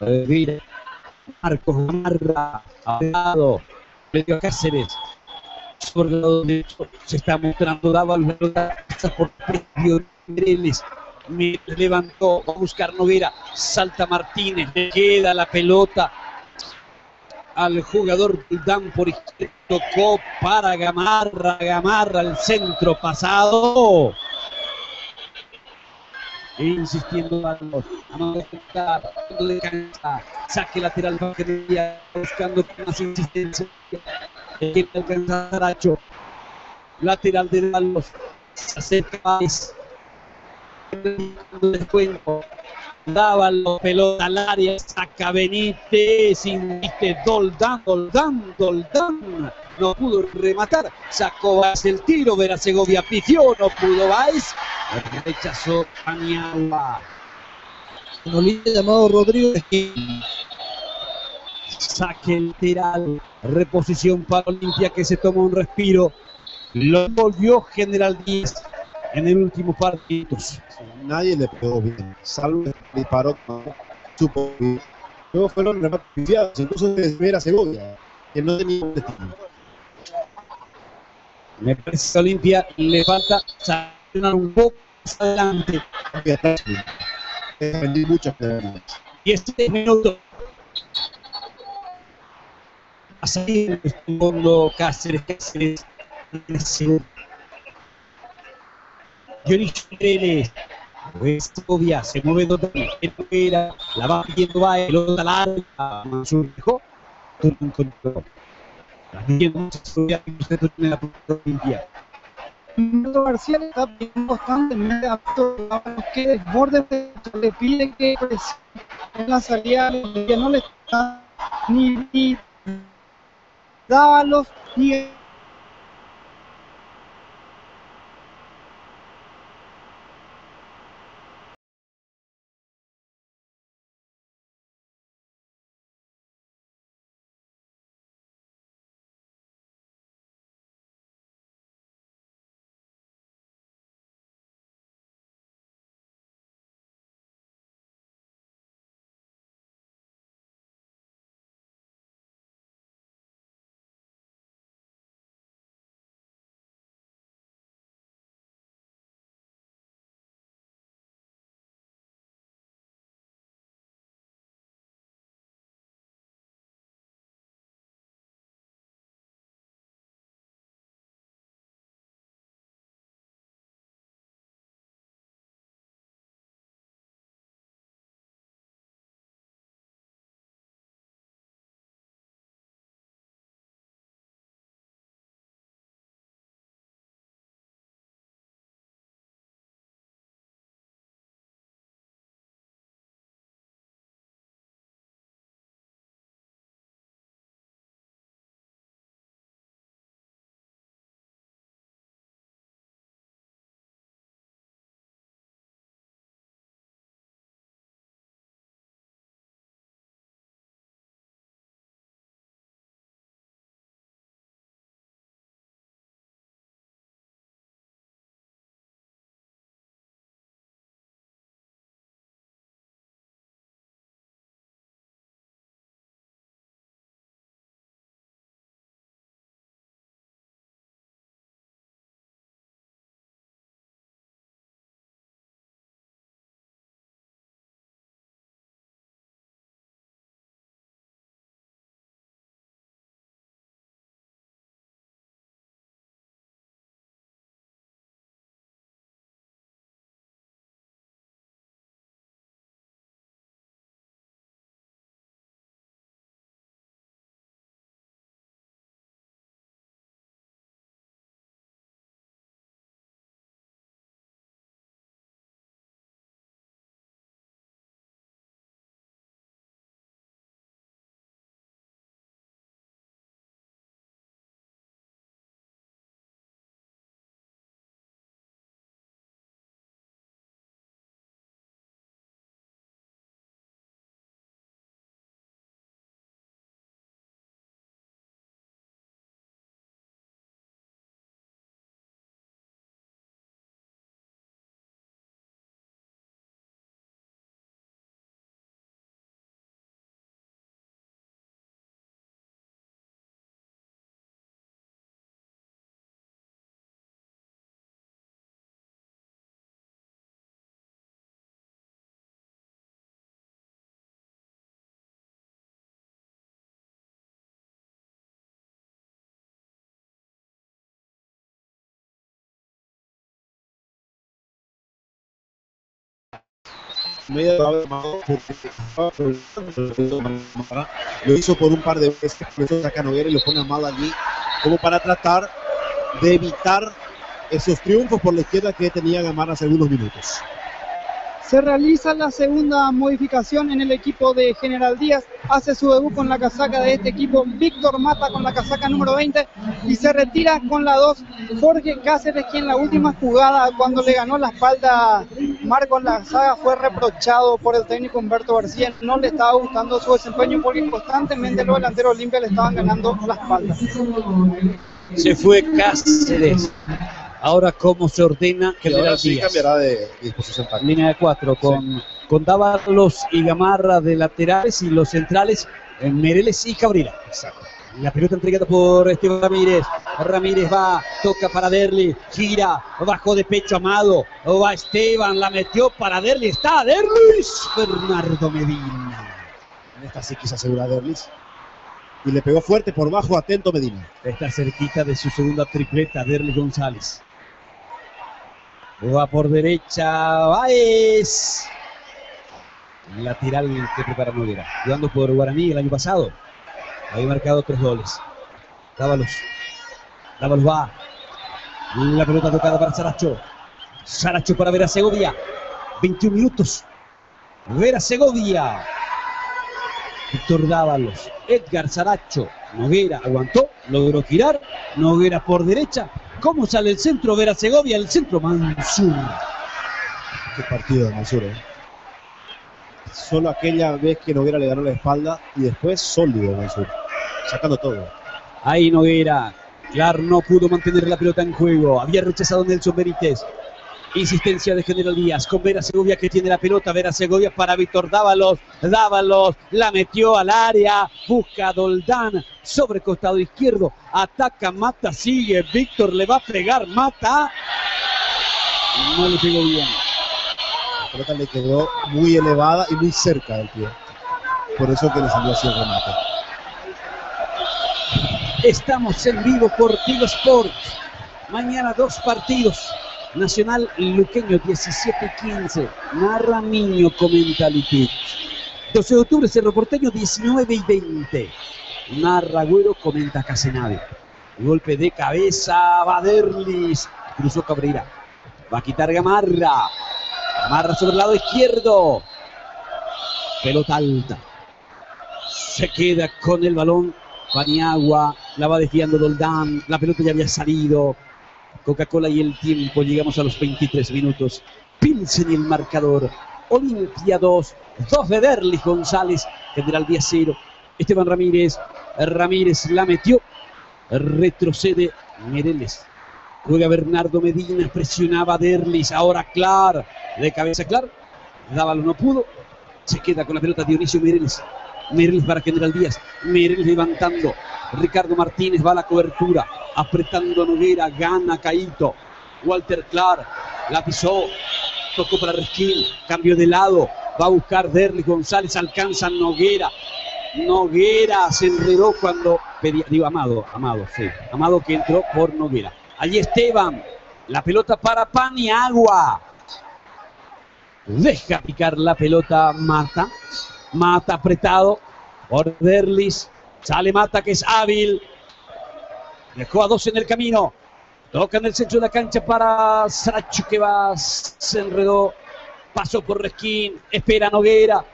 Vira. Marcos Gamarra. Abogado. Le dio a Cáceres. Por el lado derecho se está mostrando Dávalos. Por medio Mireles. Levantó. Va a buscar Noguera. Salta Martínez. Le queda la pelota al jugador Dan por izquierda. Tocó para Gamarra. Gamarra al centro pasado. Insistiendo a los descansa. Saque lateral batería. Buscando más insistencia. Que alcanza Aracho. Lateral de Dalos. Se acerca Páez. Descuento. Dávalos, pelota al área, saca Benítez, insiste Doldán, no pudo rematar, sacó Baez el tiro, Vera Segovia pifió, no pudo Baez, rechazó Paniagua. Un Olimpia llamado Rodrigo Esquina. Saque lateral, reposición para Olimpia que se tomó un respiro, lo volvió General Díaz en el último partido. Nadie le pegó bien, salvo que disparó como supo bien. Luego fueron remates pifiados, incluso de Vera Segovia, que no tenía un destino. Me parece que a Olimpia le falta salir un poco más adelante. Vendí muchas 10 minutos. A salir el fondo Cáceres. Dionisio Mireles. Segovia se mueve totalmente. La va pidiendo Baez. Pelota larga. Mansur dejó. Encontró. Transmitiendo Segovia que usted tiene la Olimpia. García le está pidiendo constantemente a que desborde, le pide que en la salida que no le está ni Dávalos ni Lo hizo por un par de veces, por eso saca Noguera y lo pone a Amado allí, como para tratar de evitar esos triunfos por la izquierda que tenía Gamarra hace algunos minutos. Se realiza la segunda modificación en el equipo de General Díaz. Hace su debut con la casaca de este equipo Víctor Mata con la casaca número 20 y se retira con la 2 Jorge Cáceres, quien en la última jugada, cuando le ganó la espalda Marcos Lazaga, fue reprochado por el técnico Humberto García. No le estaba gustando su desempeño porque constantemente los delanteros Olimpia le estaban ganando la espalda. Se fue Cáceres. Ahora, ¿cómo se ordena General sí Díaz? Cambiará de disposición táctica. Línea de 4 con Dávalos y Gamarra de laterales y los centrales Mereles y Cabrera. Exacto. La pelota entregada por Esteban Ramírez. Ramírez va, toca para Derli, gira, bajó de pecho Amado, va Esteban, la metió para Derli, está Derlis, Bernardo Medina. En esta sí quiso asegurar Derlis. Y le pegó fuerte por bajo, atento Medina. Está cerquita de su segunda tripleta, Derlis González. Va por derecha, Báez. Lateral que prepara Noguera. Jugando por Guaraní el año pasado. Había marcado 3 goles. Dávalos va. La pelota tocada para Saracho. Saracho para Vera Segovia. 21 minutos. Vera Segovia. Víctor Dávalos. Edgar Saracho. Noguera aguantó. Logró girar. Noguera por derecha. ¿Cómo sale el centro? Vera Segovia. El centro Mansur. Qué partido de Mansur, Solo aquella vez que Noguera le ganó la espalda y después sólido Mansur. Sacando todo. Ahí Noguera. Clar no pudo mantener la pelota en juego. Había rechazado Nelson Benítez. Insistencia de General Díaz con Vera Segovia que tiene la pelota. Vera Segovia para Víctor Dávalos. Dávalos la metió al área. Busca a Doldán sobre costado izquierdo. Ataca Mata. Sigue. Víctor le va a pegar. Mata. No le pegó bien. La pelota le quedó muy elevada y muy cerca del pie. Por eso que le salió así el remate. Estamos en vivo por Tigo Sports. Mañana 2 partidos. Nacional Luqueño 17-15. Narra Niño, comenta Litich. 12 de octubre Cerro Porteño 19-20. Narra Agüero, comenta Casenave. Golpe de cabeza, va Derlis. Cruzó Cabrera. Va a quitar Gamarra. Gamarra sobre el lado izquierdo. Pelota alta. Se queda con el balón Paniagua. La va desviando Doldán. La pelota ya había salido. Coca-Cola y el tiempo. Llegamos a los 23 minutos. Pilsen y el marcador. Olimpia 2. 2 de Derlis González. General Díaz 0. Esteban Ramírez. Ramírez la metió. Retrocede Mereles. Juega Bernardo Medina. Presionaba a Derlis. Ahora Clar. De cabeza Clar. Dávalos no pudo. Se queda con la pelota Dionisio Mereles. Mereles para General Díaz. Mereles levantando. Ricardo Martínez va a la cobertura. Apretando a Noguera. Gana Caíto. Walter Clar. La pisó. Tocó para Resquín. Cambio de lado. Va a buscar Derlis González. Alcanza Noguera. Noguera se enredó cuando pedía. Digo, Amado, sí. Amado que entró por Noguera. Allí Esteban. La pelota para Paniagua. Deja picar la pelota Mata. Mata apretado por Derlis. Sale Mata que es hábil. Dejó a 2 en el camino. Toca en el centro de la cancha para Saracho que va. Se enredó. Pasó por Resquín. Espera Noguera.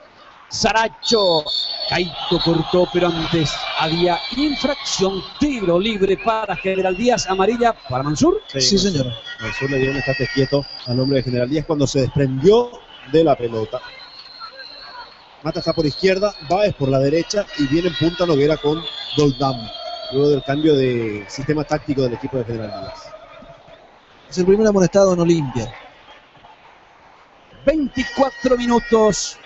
Saracho. Caíto cortó, pero antes había infracción. Tiro libre para General Díaz. Amarilla para Mansur. Sí, señor. Mansur le dio un estate quieto al hombre de General Díaz cuando se desprendió de la pelota. Mata está por izquierda, Báez por la derecha y viene en punta Noguera con Doldán. Luego del cambio de sistema táctico del equipo de General Díaz. Es el primer amonestado en Olimpia. 24 minutos.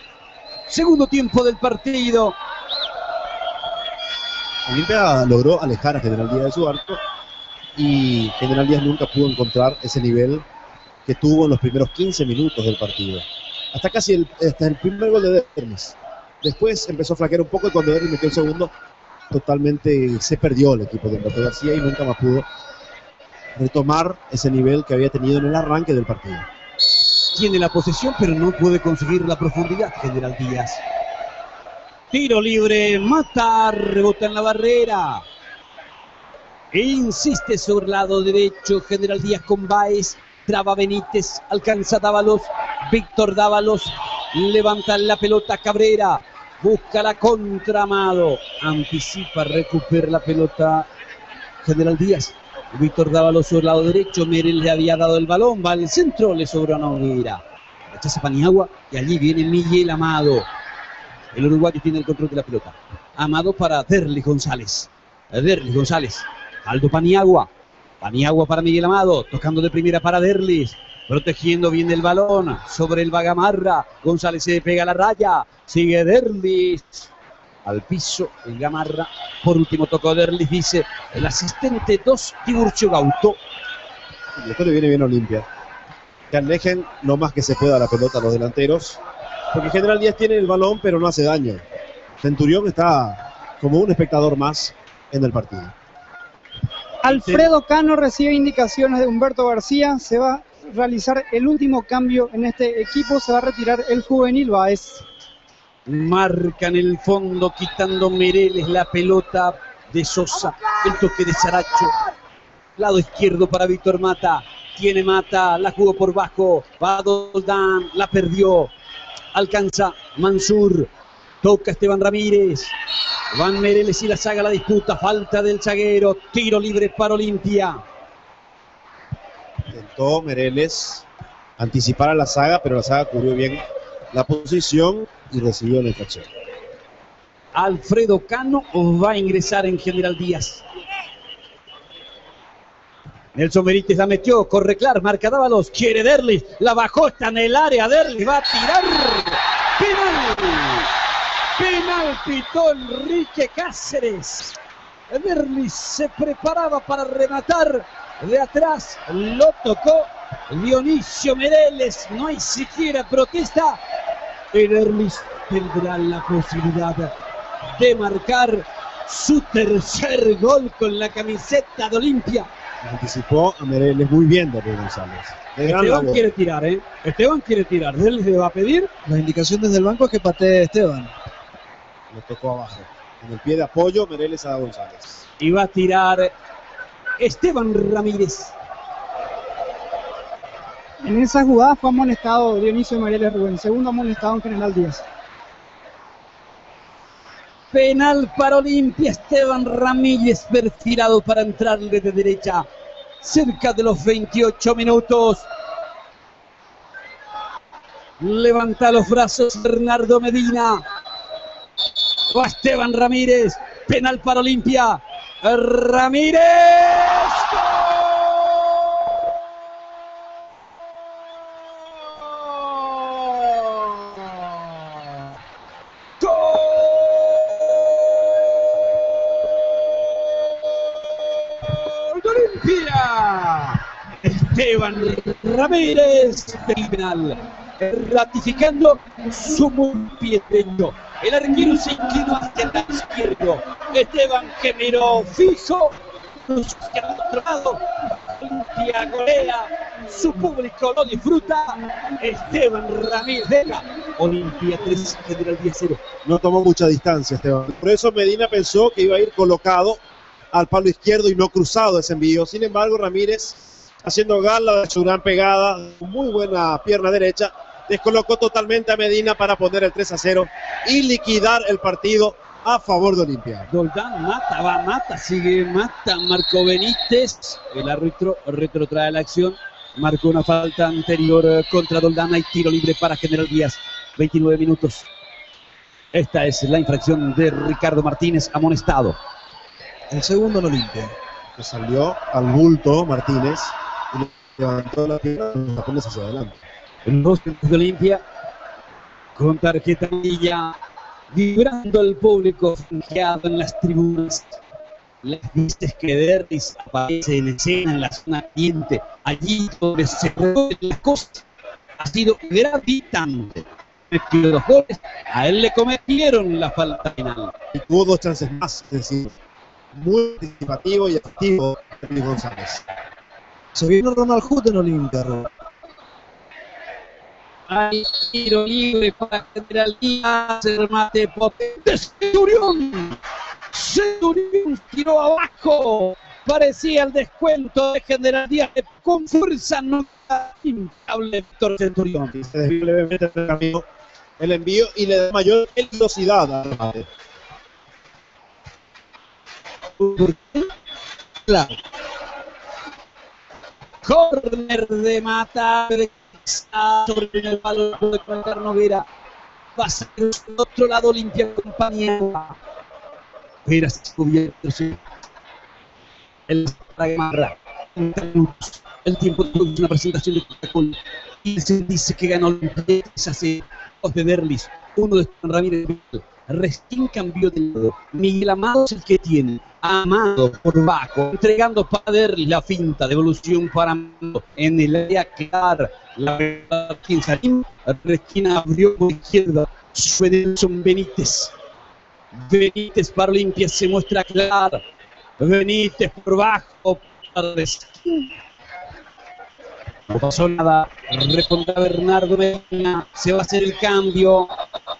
Segundo tiempo del partido. Olimpia logró alejar a General Díaz de su arco y General Díaz nunca pudo encontrar ese nivel que tuvo en los primeros 15 minutos del partido. Hasta casi hasta el primer gol de Derlis. Después empezó a flaquear un poco y cuando Derlis metió el segundo, totalmente se perdió el equipo de Humberto García y nunca más pudo retomar ese nivel que había tenido en el arranque del partido. Tiene la posesión, pero no puede conseguir la profundidad, General Díaz. Tiro libre, mata, rebota en la barrera. E insiste sobre el lado derecho, General Díaz con Báez. Traba Benítez, alcanza Dávalos. Víctor Dávalos levanta la pelota Cabrera. Busca la contra Amado. Anticipa, recupera la pelota General Díaz. Víctor Dávalos sobre el lado derecho. Merel le había dado el balón. Va al centro, le sobró a Nogueira. Rechaza Paniagua y allí viene Miguel Amado. El uruguayo tiene el control de la pelota. Amado para Derlis González. Derlis González. Aldo Paniagua. Paniagua para Miguel Amado. Tocando de primera para Derlis. Protegiendo bien el balón. Sobre el Gamarra. González se pega a la raya. Sigue Derlis. Al piso el Gamarra. Por último tocó Derlis, dice el asistente 2, Tiburcio Gauto. Y esto le viene bien a Olimpia. Que alejen lo más que se pueda la pelota a los delanteros. Porque General Díaz tiene el balón, pero no hace daño. Centurión está como un espectador más en el partido. Alfredo Cano recibe indicaciones de Humberto García. Se va a realizar el último cambio en este equipo. Se va a retirar el juvenil Báez. Marca en el fondo, quitando Mereles la pelota de Sosa. El toque de Saracho. Lado izquierdo para Víctor Mata. Tiene Mata, la jugó por bajo. Va Doldán, la perdió. Alcanza Mansur. Toca Esteban Ramírez. Van Mereles y la saga la disputa. Falta del zaguero. Tiro libre para Olimpia. Intentó Mereles anticipar a la saga, pero la saga cubrió bien la posición y recibió la infracción. Alfredo Cano va a ingresar en General Díaz. Nelson Benítez la metió, corre Clark, marca Dávalos, quiere Derlis, la bajó, está en el área, Derlis va a tirar. ¡Penal! Penal pitó Enrique Cáceres. Derlis se preparaba para rematar de atrás, lo tocó Dionisio Mereles, no hay siquiera protesta. Y Derlis tendrá la posibilidad de marcar su tercer gol con la camiseta de Olimpia. Anticipó a Mereles muy bien Derlis González. Esteban quiere tirar, ¿eh? Esteban quiere tirar. Derlis le va a pedir. La indicación desde el banco es que patee Esteban. Lo tocó abajo. En el pie de apoyo, Mereles a González. Y va a tirar Esteban Ramírez. En esa jugada fue amonestado Dionisio Mereles Rubén. Segundo amonestado en General Díaz. Penal para Olimpia. Esteban Ramírez perfilado para entrarle de derecha. Cerca de los 28 minutos. Levanta los brazos Bernardo Medina. Va Esteban Ramírez. Penal para Olimpia. Ramírez. Esteban Ramírez del penal, ratificando su pie derecho. El arquero se inclinó hacia el lado izquierdo. Esteban que miró fijo hacia el otro lado. Olimpia golea, su público lo disfruta. Esteban Ramírez Vega. Olimpia 3, General Díaz 0. No tomó mucha distancia Esteban. Por eso Medina pensó que iba a ir colocado al palo izquierdo y no cruzado ese envío. Sin embargo, Ramírez, haciendo gala de su gran pegada, muy buena pierna derecha, descolocó totalmente a Medina para poner el 3-0 y liquidar el partido a favor de Olimpia. Doldán mata, va, mata, sigue, mata, Marco Benítez. El árbitro retrotrae la acción, marcó una falta anterior contra Doldán. Hay tiro libre para General Díaz, 29 minutos. Esta es la infracción de Ricardo Martínez, amonestado. El segundo en Olimpia. Que salió al bulto Martínez y levantó la pierna y la pone hacia adelante. Los de Olimpia con tarjeta amarilla, vibrando el público franqueado en las tribunas. Les dices que Derlis aparece en escena en la zona caliente, allí donde se reúnen las cosas. Ha sido gravitante. Metió 2 goles, a él le cometieron la falta penal. Y tuvo 2 chances más, es decir, muy participativo y activo Luis González. Se viene Ronald Hood en Olimpia. Hay tiro libre para General Díaz, el remate potente. Centurión tiró abajo. Parecía el descuento de General Díaz con fuerza no impecable Víctor Centurión. Se desvió levemente del camino el envío y le da mayor velocidad al remate. Claro. Corner de Mata. Sobre el palo de colocar Noguera. Va a ser del otro lado Olimpia compañía. Noguera se descubierto. El Gamarra. El tiempo de una presentación de Coca-Cola. Y se dice que ganó Olimpia. Hace dos de Derlis. Uno de Ramírez. Restín cambió de lado. Miguel Amado es el que tiene. Amado por bajo, entregando para Derlis la finta, devolución para Amado en el área clara. La Quinzarín, Restín abrió por izquierda. Nelson Benítez. Benítez para Olimpia se muestra clara. Benítez por bajo para Restín. No pasó nada. Responde Bernardo Medina. Se va a hacer el cambio.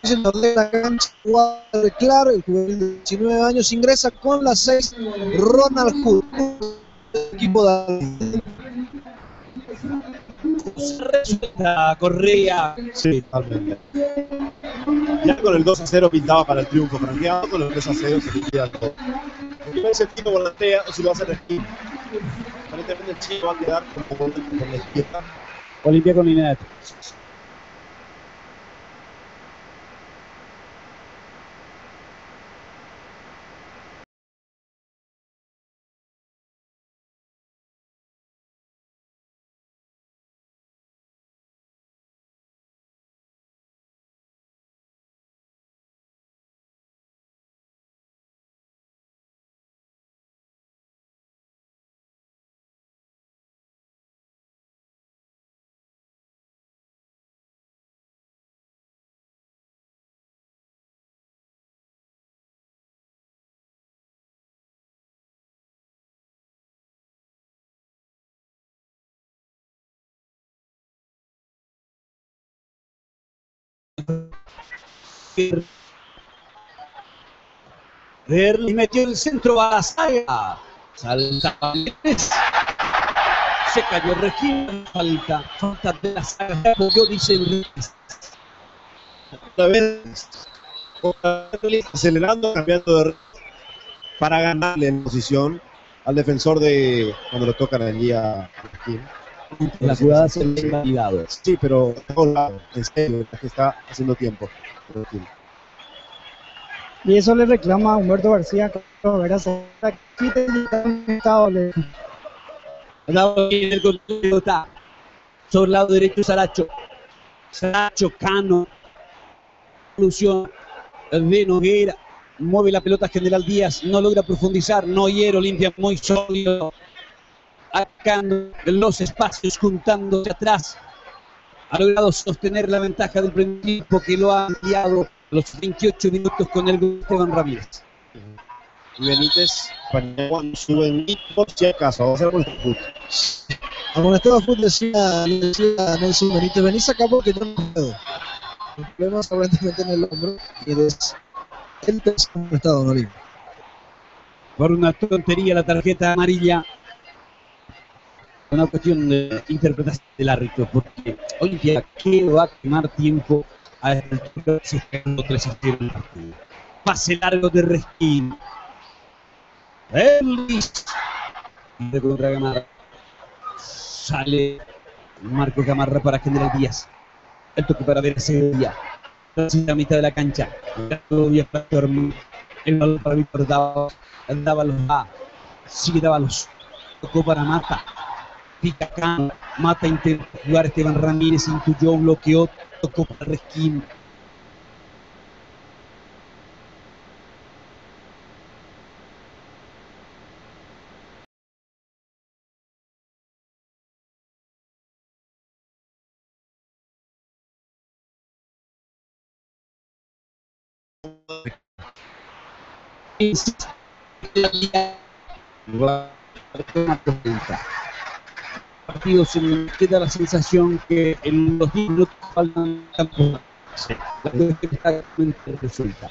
De la cancha, jugador claro, el juvenil de 19 años ingresa con la 6, Ronald Hood, equipo de la Correa. Sí, totalmente. Ya con el 2-0 pintaba para el triunfo franqueado, con el 3-0 se liquida el todo. El primer sentido volantea o si lo hace Resquín. Aparentemente el Chile va a quedar con la izquierda. Olimpia con línea de tres. Derli metió el centro a la saga. Salta. Se cayó Regina. Falta de la saga. Yo dice el otra vez acelerando, cambiando de para ganarle en posición al defensor de cuando le tocan allí a Regina. La jugada se le ha olvidado. Sí, pero en serio, es que está haciendo tiempo. Y eso le reclama a Humberto García. Está sobre el lado derecho Saracho. Saracho, Cano. Solución de Noguera. Mueve la pelota General Díaz. No logra profundizar. Noguera, Olimpia muy sólido. Acá en los espacios juntándose atrás. Ha logrado sostener la ventaja del primer equipo que lo ha enviado los 28 minutos con el gol de Esteban Ramírez. Y Benítez, cuando suben por si acaso, va a ser por el fútbol. Amonestado Foot decía Nelson Benítez, venís acá porque yo no puedo. El problema es aparentemente en el hombro y es el amonestado Norín. Por una tontería la tarjeta amarilla. Una cuestión de interpretación del árbitro, porque Olimpia que va a quemar tiempo a este 3-0 en el partido. Pase largo de Resquín. Elvis de contra Gamarra. Sale Marco Gamarra para General Díaz. El toque para ver Sevilla. En la mitad de la cancha. El balón para Víctor Dávalos. Sigue Dávalos. Tocó para Mata. Pica Cano. Mata intenta jugar Esteban Ramírez. Intuyó, bloqueó. Tocó para Resquín. partidos en los que da la sensación que en los 10 minutos faltan campo. Sí. La cuestión está resuelta.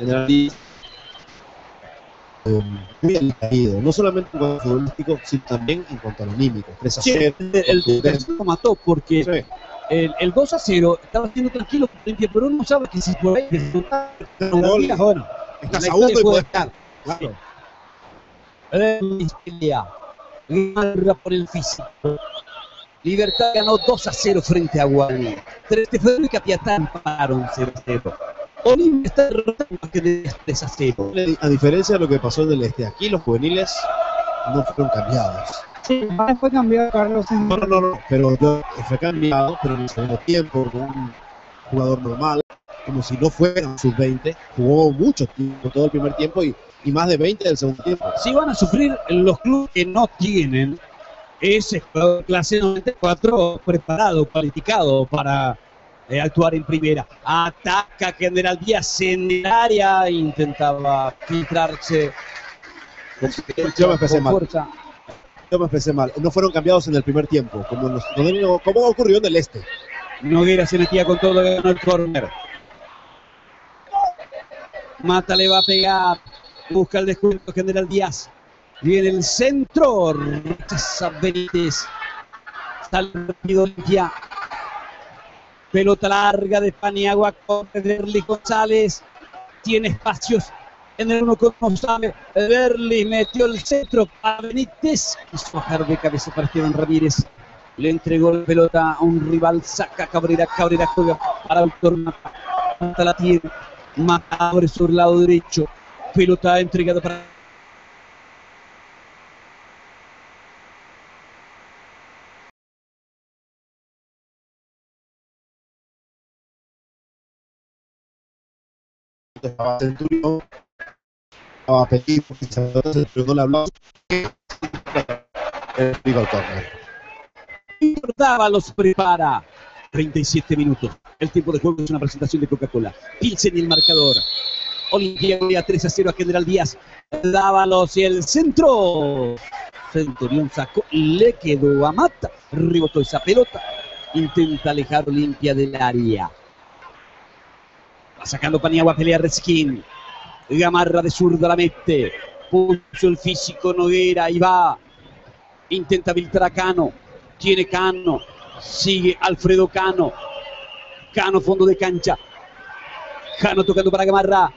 Muy alicaído, no solmente en cuanto a futbolístico, sino también en cuanto a lo anímico. 3-0. Sí, el tercero mató porque sí. el 2-0 estaba siendo tranquilo, pero uno sabe que si por ahí bueno, estás a uno y puede estar. Claro. Guerra por el físico. Libertad ganó 2-0 frente a Guaraní. 3 de febrero y Capiatá empataron 0-0. Olimpia está derrotando más que de 3-0. A diferencia de lo que pasó en el este, aquí los juveniles no fueron cambiados. Sí, fue cambiado Carlos. No, pero fue cambiado, pero en el segundo tiempo con un jugador normal, como si no fuera sub-20, jugó mucho tiempo, todo el primer tiempo y más de 20 del segundo tiempo. Sí van a sufrir los clubes que no tienen ese jugador clase 94 preparado, cualificado para actuar en primera. Ataca General Díaz en el área, intentaba filtrarse. Yo me expresé mal. No fueron cambiados en el primer tiempo, como ocurrió en el este. Noguera se metía con todo, ganó el córner. Mata le va a pegar, busca el descuento General Díaz. Viene el centro, rechaza Benítez. Sale rápido Olimpia. Pelota larga de Paniagua con Derlis González. Tiene espacios en el uno con González. Derlis metió el centro para Benítez. Quiso bajar de cabeza para Esteban Ramírez. Le entregó la pelota a un rival. Saca Cabrera juega para Víctor Mata. Mata la tiene. Mata abre sobre el lado derecho. Pelota entregada para estaba Centurión, estaba Petit, porque Centurión le habló. Digo el córner. Dávalos prepara. 37 minutos. El tiempo de juego es una presentación de Coca-Cola. Pilsen y el marcador. Olimpia 3-0 a General Díaz. Dávalos y el centro. Centurión sacó, le quedó a Mata. Rebotó esa pelota. Intenta alejar Olimpia del área. Va sacando Paniagua, pelea Reskin. Gamarra de zurda la mete. Puso el físico Noguera, ahí va. Intenta filtrar a Cano. Tiene Cano. Sigue Alfredo Cano. Cano, fondo de cancha. Cano tocando para Gamarra.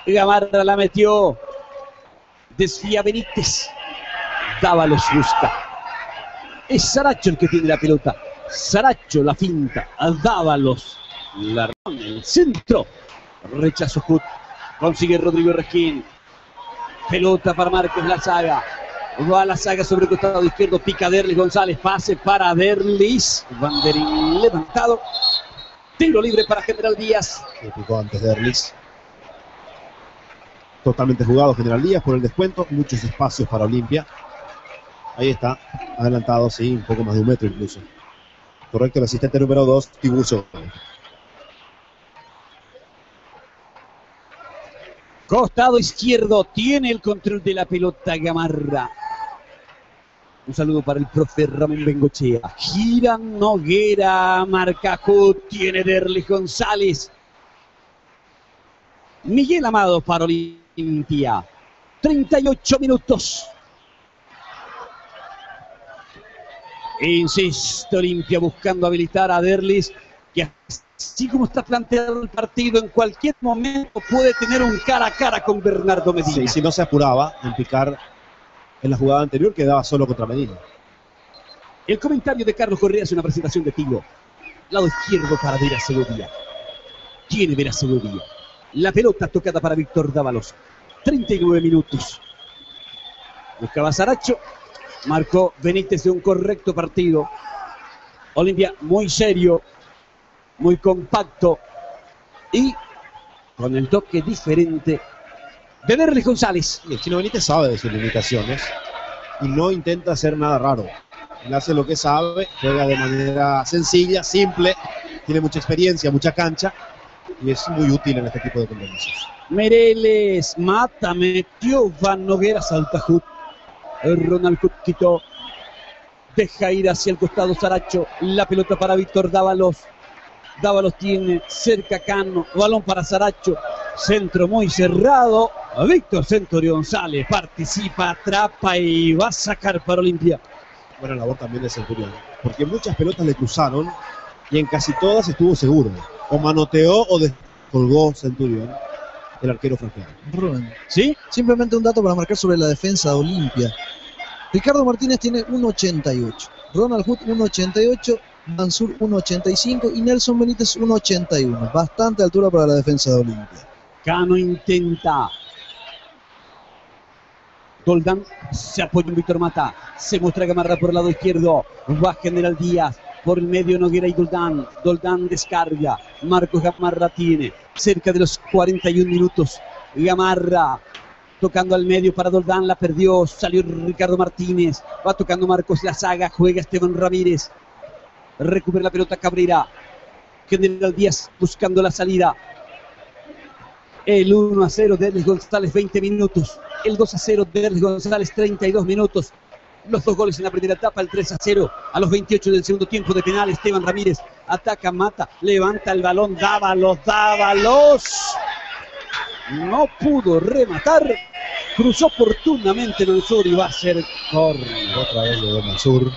Gamarra la metió. Desvía Benítez. Dávalos busca. Es Saracho el que tiene la pelota. Saracho la finta. Dávalos. La en el centro. Rechazo Hut. Consigue Rodrigo Resquín. Pelota para Márquez Lazaga. Va a la saga sobre el costado izquierdo. Pica Derlis González. Pase para Derlis. Banderín levantado. Tiro libre para General Díaz. Que picó antes Derlis. Totalmente jugado General Díaz por el descuento. Muchos espacios para Olimpia. Ahí está. Adelantado, sí. Un poco más de 1 metro incluso. Correcto, el asistente número 2, Tiburcio. Costado izquierdo, tiene el control de la pelota Gamarra. Un saludo para el profe Ramón Bengochea. Gira Noguera, marca Hut, tiene Derlis González. Miguel Amado para Olimpia. 38 minutos. Insiste Olimpia buscando habilitar a Derlis, que así como está planteado el partido, en cualquier momento puede tener un cara a cara con Bernardo Medina. Sí, si no se apuraba en picar en la jugada anterior, quedaba solo contra Medina. El comentario de Carlos Correa es una presentación de Tigo. Lado izquierdo para Vera Segovia. Tiene Vera Segovia. La pelota tocada para Víctor Dávalos. 39 minutos. Buscaba Saracho. Marcó Benítez de un correcto partido. Olimpia muy serio, muy compacto y con el toque diferente de Derlis González. Y el Chino Benítez sabe de sus limitaciones y no intenta hacer nada raro. Él hace lo que sabe, juega de manera sencilla, simple, tiene mucha experiencia, mucha cancha y es muy útil en este tipo de compromisos. Mereles, Mata, metió Van Noguera, salta Hut. Ronald Hut quitó. Deja ir hacia el costado Saracho. La pelota para Víctor Dávalos. Dávalos tiene cerca Cano. Balón para Saracho. Centro muy cerrado. Víctor Centurión González participa, atrapa y va a sacar para Olimpia. Buena labor también de Centurión, porque muchas pelotas le cruzaron y en casi todas estuvo seguro. O manoteó o descolgó Centurión, el arquero franqueado. Rubén. ¿Sí? Simplemente un dato para marcar sobre la defensa de Olimpia. Ricardo Martínez tiene 1.88. Ronald Hood 1.88. Mansur 1.85 y Nelson Benítez 1.81. Bastante altura para la defensa de Olimpia. Cano intenta. Doldán se apoya en Víctor Mata. Se muestra Gamarra por el lado izquierdo. Va General Díaz. Por el medio Noguera y Doldán. Doldán descarga. Marcos Gamarra tiene cerca de los 41 minutos. Gamarra tocando al medio para Doldán. La perdió. Salió Ricardo Martínez. Va tocando Marcos Lazaga. Juega Esteban Ramírez. Recupera la pelota Cabrera. General Díaz buscando la salida. El 1-0 de Derlis González, 20 minutos. El 2-0 de Derlis González, 32 minutos. Los 2 goles en la primera etapa, el 3-0 a los 28 del segundo tiempo de penal. Esteban Ramírez ataca, mata, levanta el balón. Dávalos. No pudo rematar. Cruzó oportunamente Mansur y va a ser córner. Otra vez de Mansur,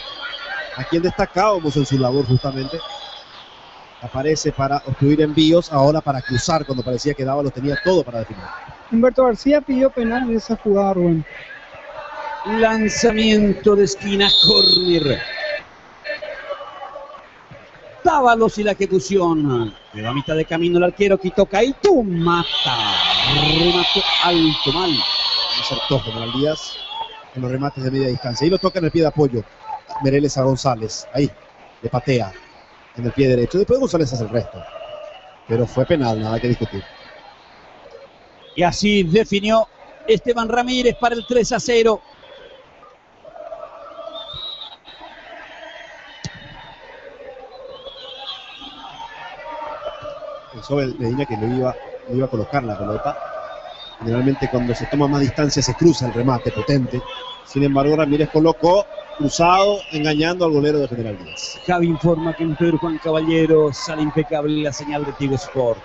a quien destacábamos en su labor justamente. Aparece para obstruir envíos, ahora para cruzar cuando parecía que Dávalos tenía todo para definir. Humberto García pidió penal en esa jugada, Rubén. Lanzamiento de esquina, córner. Dávalos y la ejecución. Le va a mitad de camino el arquero, quitó Caíto, mata. Remató alto, mal. Acertó General Díaz en los remates de media distancia. Ahí lo toca en el pie de apoyo Mereles a González. Ahí, le patea en el pie derecho. Después González hace el resto. Pero fue penal, nada que discutir. Y así definió Esteban Ramírez para el 3-0. Pensó Medina que le iba a colocar la pelota. Generalmente cuando se toma más distancia se cruza el remate potente. Sin embargo, Ramírez colocó cruzado, engañando al golero de General Díaz. Javi informa que en Pedro Juan Caballero sale impecable la señal de Tigo Sport.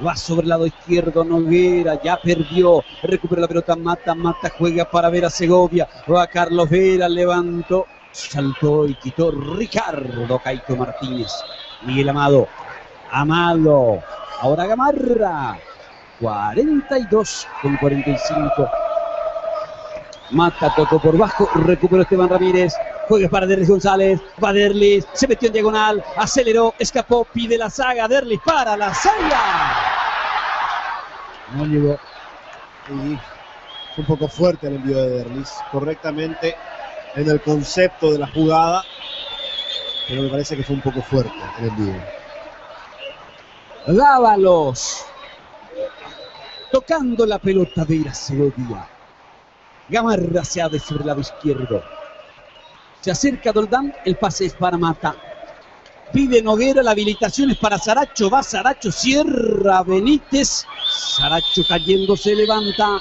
Va sobre el lado izquierdo Noguera, ya perdió, recupera la pelota, mata, juega para Vera Segovia. Va Carlos Vera, levantó, saltó y quitó Ricardo Caíto Martínez. Miguel Amado, ahora Gamarra, 42-45. Mata, tocó por bajo, recuperó Esteban Ramírez, juega para Derlis González, va Derlis, se metió en diagonal, aceleró, escapó, pide la saga, Derlis para la saga. No llegó. Y fue un poco fuerte el envío de Derlis, correctamente en el concepto de la jugada, pero me parece que fue un poco fuerte el envío. Dávalos, tocando la pelota de Vera Segovia. Gamarra se abre sobre el lado izquierdo. Se acerca Doldán, el pase es para Mata. Pide Noguera, la habilitación es para Saracho. Va Saracho, cierra Benítez. Saracho cayendo, se levanta.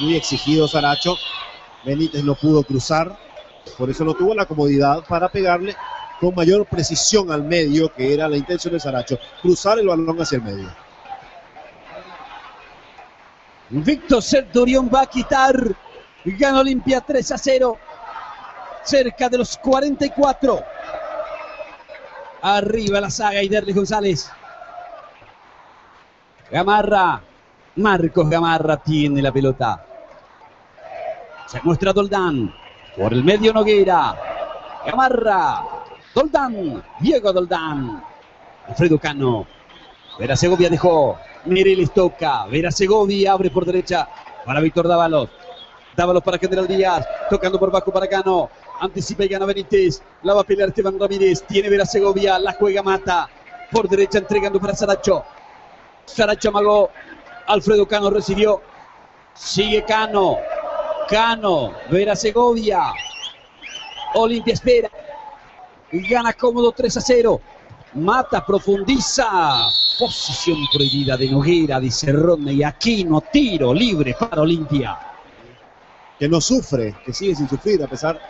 Muy exigido Saracho. Benítez no pudo cruzar. Por eso no tuvo la comodidad para pegarle con mayor precisión al medio, que era la intención de Saracho. Cruzar el balón hacia el medio. Víctor Centurión va a quitar. Gana Olimpia 3-0. Cerca de los 44. Arriba la saga y Derlis González. Gamarra. Marcos Gamarra tiene la pelota. Se muestra Doldán. Por el medio Noguera. Gamarra. Doldán. Diego Doldán. Alfredo Cano. Vera Segovia dejó. Mereles toca. Vera Segovia abre por derecha para Víctor Dávalos. Dávalos para General Díaz. Tocando por bajo para Cano. Anticipa y gana Benítez. La va a pelear Esteban Ramírez. Tiene Vera Segovia. La juega Mata. Por derecha entregando para Saracho. Saracho amagó. Alfredo Cano recibió. Sigue Cano. Vera Segovia. Olimpia espera. Gana cómodo 3-0. Mata, profundiza. Posición prohibida de Noguera, dice Rodney. Y Aquino, tiro libre para Olimpia. Que no sufre, que sigue sin sufrir a pesar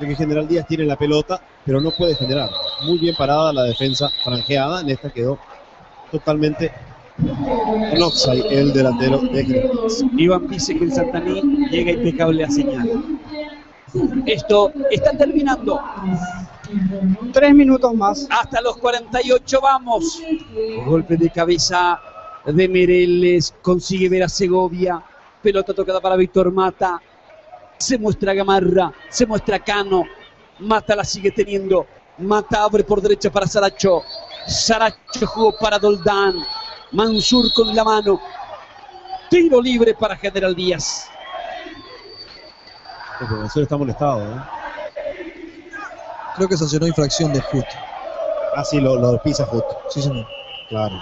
de que General Díaz tiene la pelota, pero no puede generar. Muy bien parada la defensa franjeada, en esta quedó totalmente en offside el delantero de General Díaz. Iván dice que el Santaní llega impecable a señal. Esto está terminando. 3 minutos más. Hasta los 48 vamos. Golpe de cabeza de Meireles. Consigue ver a Segovia. Pelota tocada para Víctor Mata. Se muestra Gamarra. Se muestra Cano. Mata la sigue teniendo. Mata abre por derecha para Saracho. Saracho jugó para Doldán. Mansur con la mano. Tiro libre para General Díaz. El profesor está molestado, ¿eh? Creo que sancionó infracción de Foot. Ah, sí, lo pisa Foot. Sí, señor. Claro.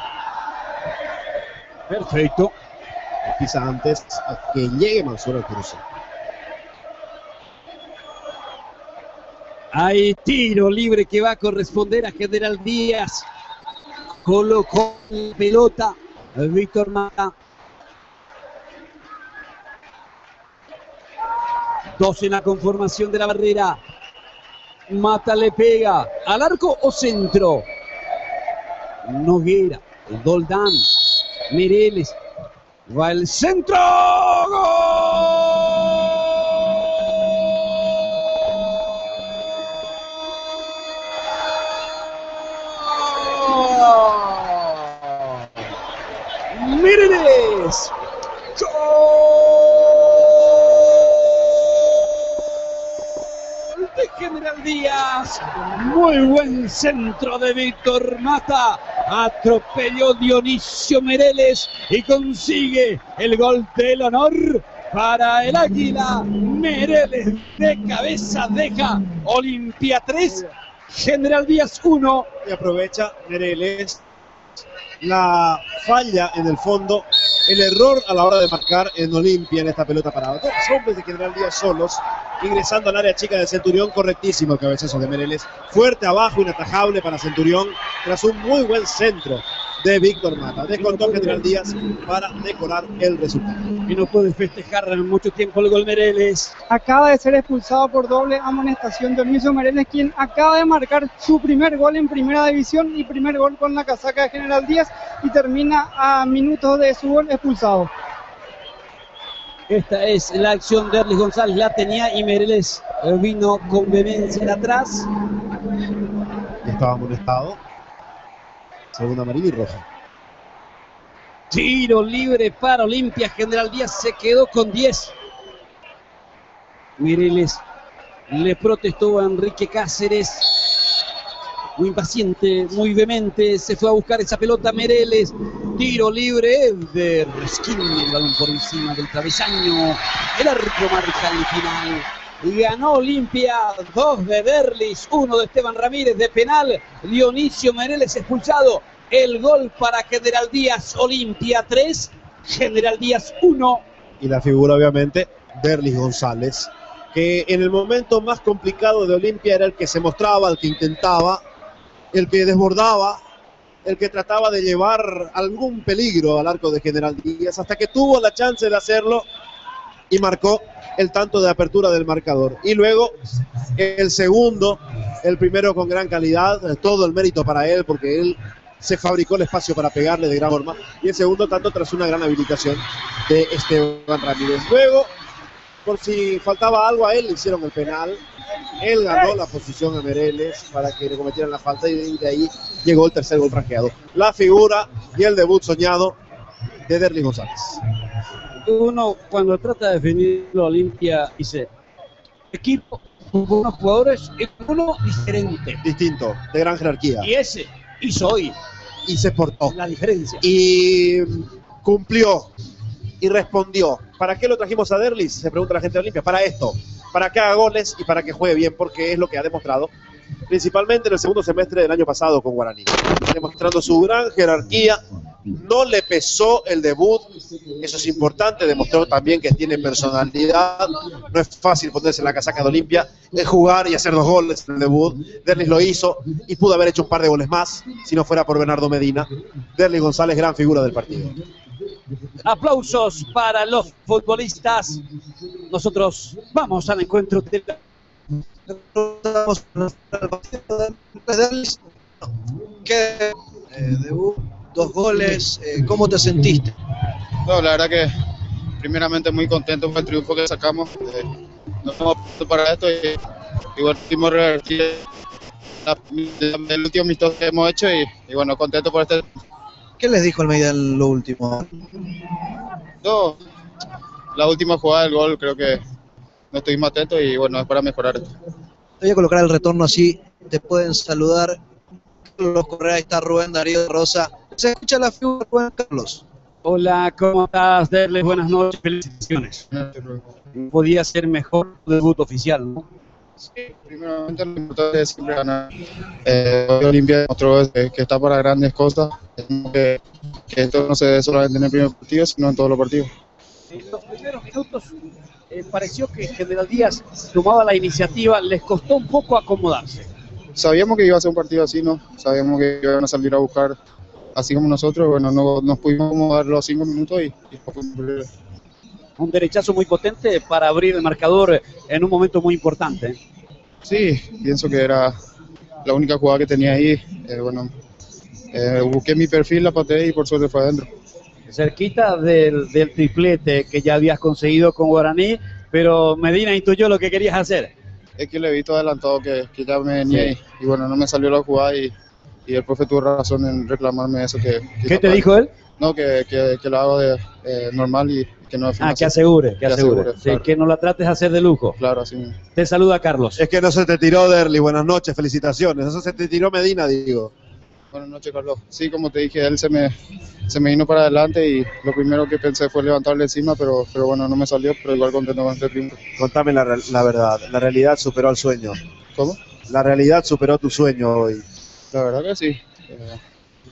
Perfecto. Lo pisa antes a que llegue Mansur al cruce. Hay tiro libre que va a corresponder a General Díaz. Colocó la pelota Víctor Mata. 2 en la conformación de la barrera. Mata le pega. ¿Al arco o centro? Noguera. Doldán. Meireles. Va el centro. ¡Gol! Meireles. General Díaz, muy buen centro de Víctor Mata, atropelló Dionisio Meireles y consigue el gol del honor para el Águila. Meireles de cabeza deja Olimpia 3, General Díaz 1. Y aprovecha Meireles la falla en el fondo, el error a la hora de marcar en Olimpia en esta pelota parada. 2 hombres de General Díaz solos, ingresando al área chica de Centurión, correctísimo el cabezazo de Meireles, fuerte abajo, inatajable para Centurión, tras un muy buen centro de Víctor Mata. Descontó General Díaz para decorar el resultado. Y no puede festejar en mucho tiempo el gol Meireles. Acaba de ser expulsado por doble amonestación Dionisio Meireles, quien acaba de marcar su primer gol en primera división y primer gol con la casaca de General Díaz, y termina a minutos de su gol expulsado. Esta es la acción de Erlis González, la tenía y Meireles vino con vehemencia de atrás. Estaba amonestado. Segunda amarilla y roja. Tiro libre para Olimpia. General Díaz se quedó con 10. Meireles le protestó a Enrique Cáceres. Muy impaciente, muy vehemente. Se fue a buscar esa pelota Meireles. Tiro libre de Resquín. El balón por encima del travesaño. El arco marca el final. Ganó Olimpia, 2 de Derlis, 1 de Esteban Ramírez de penal. Dionisio Meireles expulsado. El gol para General Díaz. Olimpia 3, General Díaz 1. Y la figura obviamente Derlis González, que en el momento más complicado de Olimpia era el que se mostraba, el que intentaba, el que desbordaba, el que trataba de llevar algún peligro al arco de General Díaz, hasta que tuvo la chance de hacerlo y marcó el tanto de apertura del marcador. Y luego el segundo, el primero con gran calidad, todo el mérito para él, porque él se fabricó el espacio para pegarle de gran forma. Y el segundo tanto tras una gran habilitación de Esteban Ramírez. Luego, por si faltaba algo a él, le hicieron el penal. Él ganó la posición a Meireles para que le cometieran la falta, y de ahí llegó el tercer gol franqueado. La figura y el debut soñado de Derlis González. Uno cuando trata de definir la Olimpia dice equipo con unos jugadores, uno diferente, distinto, de gran jerarquía, y ese hizo hoy y se portó la diferencia y cumplió y respondió. ¿Para qué lo trajimos a Derlis? Se pregunta la gente de Olimpia. Para esto, para que haga goles y para que juegue bien, porque es lo que ha demostrado principalmente en el segundo semestre del año pasado con Guaraní, demostrando su gran jerarquía. No le pesó el debut, eso es importante, demostró también que tiene personalidad. No es fácil ponerse en la casaca de Olimpia, es jugar y hacer 2 goles en el debut. Derlis lo hizo y pudo haber hecho un par de goles más si no fuera por Bernardo Medina. Derlis González, gran figura del partido. Aplausos para los futbolistas. Nosotros vamos al encuentro de ¿Qué debut? 2 goles, ¿cómo te sentiste? No, la verdad que primeramente muy contento por el triunfo que sacamos. Nos estamos para esto y bueno, pudimos revertir el último amistoso que hemos hecho y bueno, contento por este. ¿Qué les dijo Almeida en lo último? No, la última jugada del gol creo que no estuvimos atentos y bueno, es para mejorar esto. Te voy a colocar el retorno así, te pueden saludar. Carlos Correa, ahí está Rubén Darío Rosa. Se escucha la figura de Rubén Carlos. Hola, ¿cómo estás, Derles? Buenas noches, felicitaciones. Podía ser mejor debut oficial, ¿no? Sí, primeramente lo importante es siempre ganar. Olimpia demostró que está para grandes cosas, que esto no se ve solamente en el primer partido, sino en todos los partidos. En los primeros minutos pareció que General Díaz tomaba la iniciativa, les costó un poco acomodarse. Sabíamos que iba a ser un partido así, ¿no? Sabíamos que iban a salir a buscar así como nosotros, bueno, no nos pudimos acomodar los 5 minutos y un derechazo muy potente para abrir el marcador en un momento muy importante. Sí, pienso que era la única jugada que tenía ahí. Busqué mi perfil, la pateé y por suerte fue adentro. Cerquita del triplete que ya habías conseguido con Guaraní, pero Medina intuyó lo que querías hacer. Es que le he visto adelantado que ya me venía y bueno, no me salió la jugada y el profe tuvo razón en reclamarme eso. ¿Qué te dijo él? No, que lo hago normal y que no. Que asegure. Claro. Sí, que no la trates de hacer de lujo. Claro, así mismo. Te saluda Carlos. Es que no se te tiró Derly, buenas noches, felicitaciones. Eso se te tiró Medina, digo. Buenas noches, Carlos. Sí, como te dije, él se me vino para adelante y lo primero que pensé fue levantarle encima, pero bueno, no me salió, pero igual contento con este triunfo. Contame la verdad, la realidad superó al sueño. ¿Cómo? La realidad superó tu sueño hoy. La verdad que sí.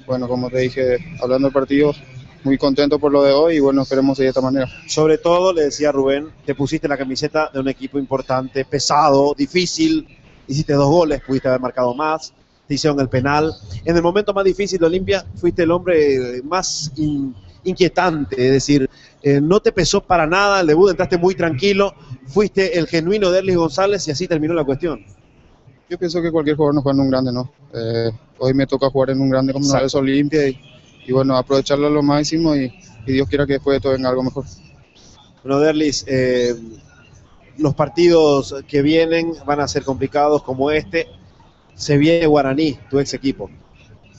Bueno, como te dije, hablando del partido, muy contento por lo de hoy y bueno, esperemos seguir de esta manera. Sobre todo, le decía Rubén, te pusiste la camiseta de un equipo importante, pesado, difícil, hiciste 2 goles, pudiste haber marcado más, te hicieron el penal. En el momento más difícil de Olimpia, fuiste el hombre más inquietante, es decir, no te pesó para nada el debut, entraste muy tranquilo, fuiste el genuino Derlis González y así terminó la cuestión. Yo pienso que cualquier jugador no juega en un grande, ¿no? Hoy me toca jugar en un grande como una vez Olimpia y bueno, aprovecharlo a lo máximo y Dios quiera que después de todo venga algo mejor. Bueno, Derlis, los partidos que vienen van a ser complicados como este. Se viene Guaraní, tu ex equipo.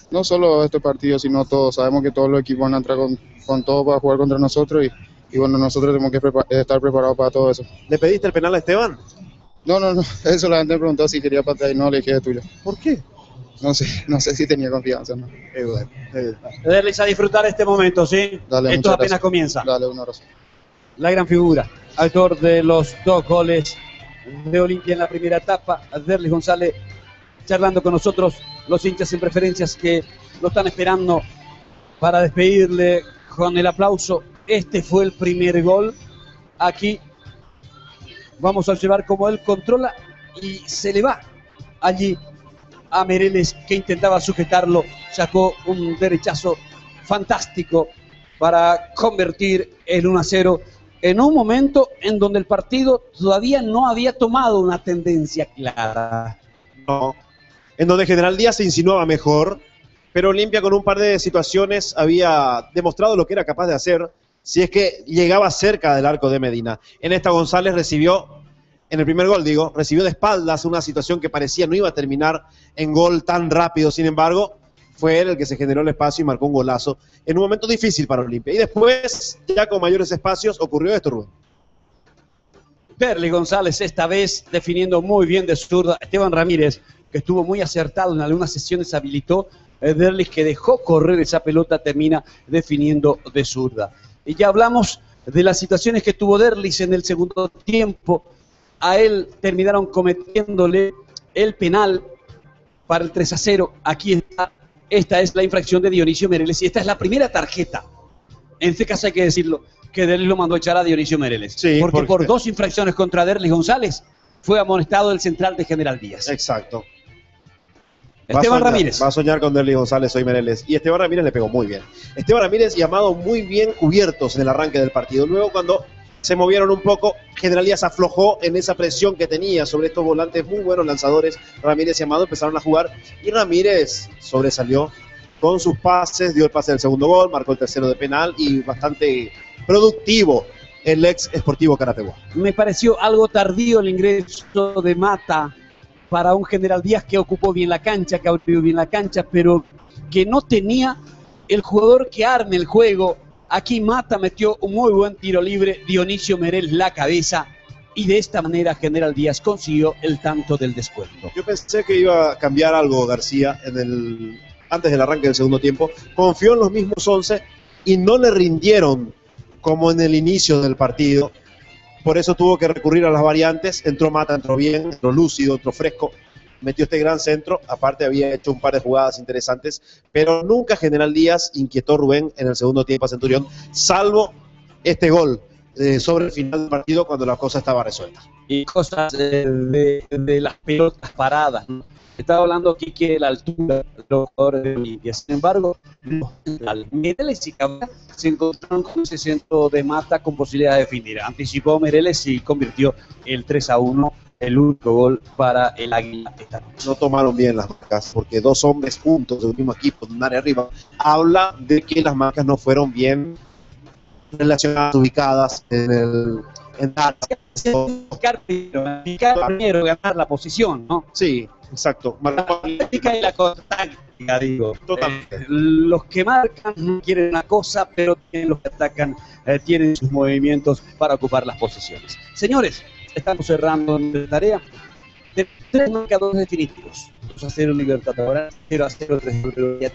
No solo este partido, sino todos. Sabemos que todos los equipos van a entrar con todo para jugar contra nosotros y bueno, nosotros tenemos que estar preparados para todo eso. ¿Le pediste el penal a Esteban? No, eso la gente me preguntó si quería patear y no, le dije de tuyo. ¿Por qué? No sé si tenía confianza, ¿no? Derlis, a disfrutar este momento, ¿sí? Dale, esto apenas gracias. Comienza. Dale, un abrazo. La gran figura, autor de los 2 goles de Olimpia en la primera etapa, Derlis González, charlando con nosotros, los hinchas en preferencias que lo están esperando para despedirle con el aplauso. Este fue el primer gol. Aquí vamos a observar cómo él controla y se le va allí a Mereles, que intentaba sujetarlo, sacó un derechazo fantástico para convertir el 1-0 en un momento en donde el partido todavía no había tomado una tendencia clara. No, en donde General Díaz se insinuaba mejor, pero Olimpia con un par de situaciones había demostrado lo que era capaz de hacer si es que llegaba cerca del arco de Medina. En esta González recibió, en el primer gol digo, recibió de espaldas una situación que parecía no iba a terminar en gol tan rápido, sin embargo, fue él el que se generó el espacio y marcó un golazo en un momento difícil para Olimpia. Y después, ya con mayores espacios, ocurrió esto, Rubén. Derlis González esta vez definiendo muy bien de zurda. Esteban Ramírez, que estuvo muy acertado en algunas sesiones, habilitó. Derlis, que dejó correr esa pelota, termina definiendo de zurda. Y ya hablamos de las situaciones que tuvo Derlis en el segundo tiempo. A él terminaron cometiéndole el penal para el 3-0. Aquí está. Esta es la infracción de Dionisio Mereles y esta es la primera tarjeta. En este caso hay que decirlo, que Derlis lo mandó a echar a Dionisio Mereles. Sí, porque por 2 infracciones contra Derlis González fue amonestado el central de General Díaz. Exacto. Esteban Ramírez. Va a soñar con Derlis González hoy Mereles. Y Esteban Ramírez le pegó muy bien. Esteban Ramírez y Amado muy bien cubiertos en el arranque del partido. Luego cuando se movieron un poco. General Díaz aflojó en esa presión que tenía sobre estos volantes muy buenos lanzadores. Ramírez y Amado empezaron a jugar y Ramírez sobresalió con sus pases, dio el pase del segundo gol, marcó el tercero de penal y bastante productivo el ex Sportivo Carategua. Me pareció algo tardío el ingreso de Mata para un General Díaz que ocupó bien la cancha, que abrió bien la cancha, pero que no tenía el jugador que arme el juego. Aquí Mata metió un muy buen tiro libre, Dionisio Merel la cabeza, y de esta manera General Díaz consiguió el tanto del descuento. Yo pensé que iba a cambiar algo García antes del arranque del segundo tiempo. Confió en los mismos 11 y no le rindieron como en el inicio del partido. Por eso tuvo que recurrir a las variantes. Entró Mata, entró bien, entró lúcido, entró fresco. Metió este gran centro, aparte había hecho un par de jugadas interesantes, pero nunca General Díaz inquietó a Rubén en el segundo tiempo a Centurión, salvo este gol sobre el final del partido cuando la cosa estaba resuelta. Y cosas de las pelotas paradas, ¿no? Estaba hablando aquí que la altura de los jugadores de Olimpia, sin embargo, Mereles y Cabral se encontraron con ese centro de Mata con posibilidad de definir. Anticipó Mereles y convirtió el 3-1. El único gol para el Águila esta noche. No tomaron bien las marcas, porque dos hombres juntos de un mismo equipo, de un área arriba, habla de que las marcas no fueron bien relacionadas, ubicadas en primero ganar la posición, ¿no? Sí, exacto. La táctica y la táctica, digo. Totalmente. Los que marcan no quieren una cosa, pero los que atacan tienen sus movimientos para ocupar las posiciones. Señores, estamos cerrando la tarea de 3 marcadores definitivos. 2-0 Libertadores, 0-0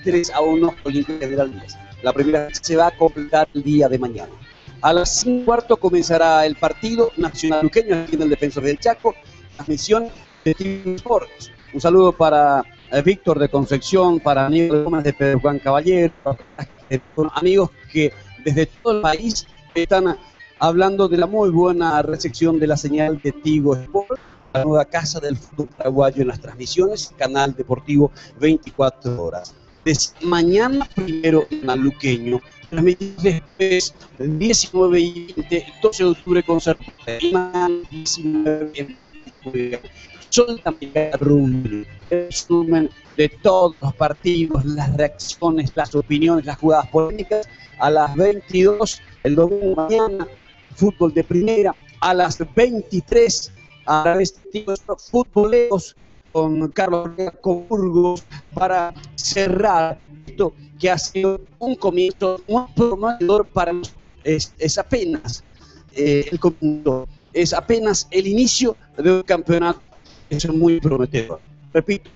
3-1 Olimpia General Díaz. La primera se va a completar el día de mañana. A las 5:15 comenzará el partido Nacional Luqueño aquí en el Defensor del Chaco. Transmisión de TV Sports. Un saludo para Víctor de Concepción, para Aníbal Gómez de Pedro Juan Caballero, amigos que desde todo el país están hablando de la muy buena recepción de la señal de Tigo Sport, la nueva casa del fútbol paraguayo en las transmisiones, canal deportivo 24 horas. Desde mañana primero en Luqueño, transmitir después 19 y 20, 12 de octubre con Serena, 19 son también el resumen de todos los partidos, las reacciones, las opiniones, las jugadas polémicas. A las 22 el domingo mañana, fútbol de primera. A las 23 a través de Futboleros con Carlos Burgos para cerrar esto que ha sido un comienzo muy prometedor para nosotros. Es apenas el comienzo, es apenas el inicio de un campeonato. Eso es muy prometedor. Repito,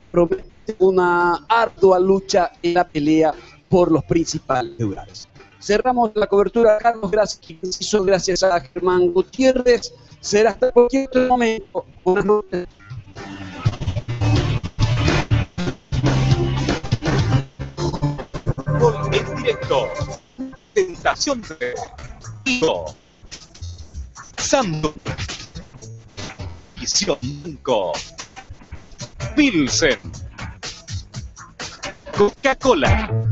promete una ardua lucha en la pelea por los principales lugares. Cerramos la cobertura, Carlos, gracias a Germán Gutiérrez. Será hasta cualquier otro momento. Buenas noches. En directo. Sensación de Santo. Visión 5. Pilsen. Coca-Cola.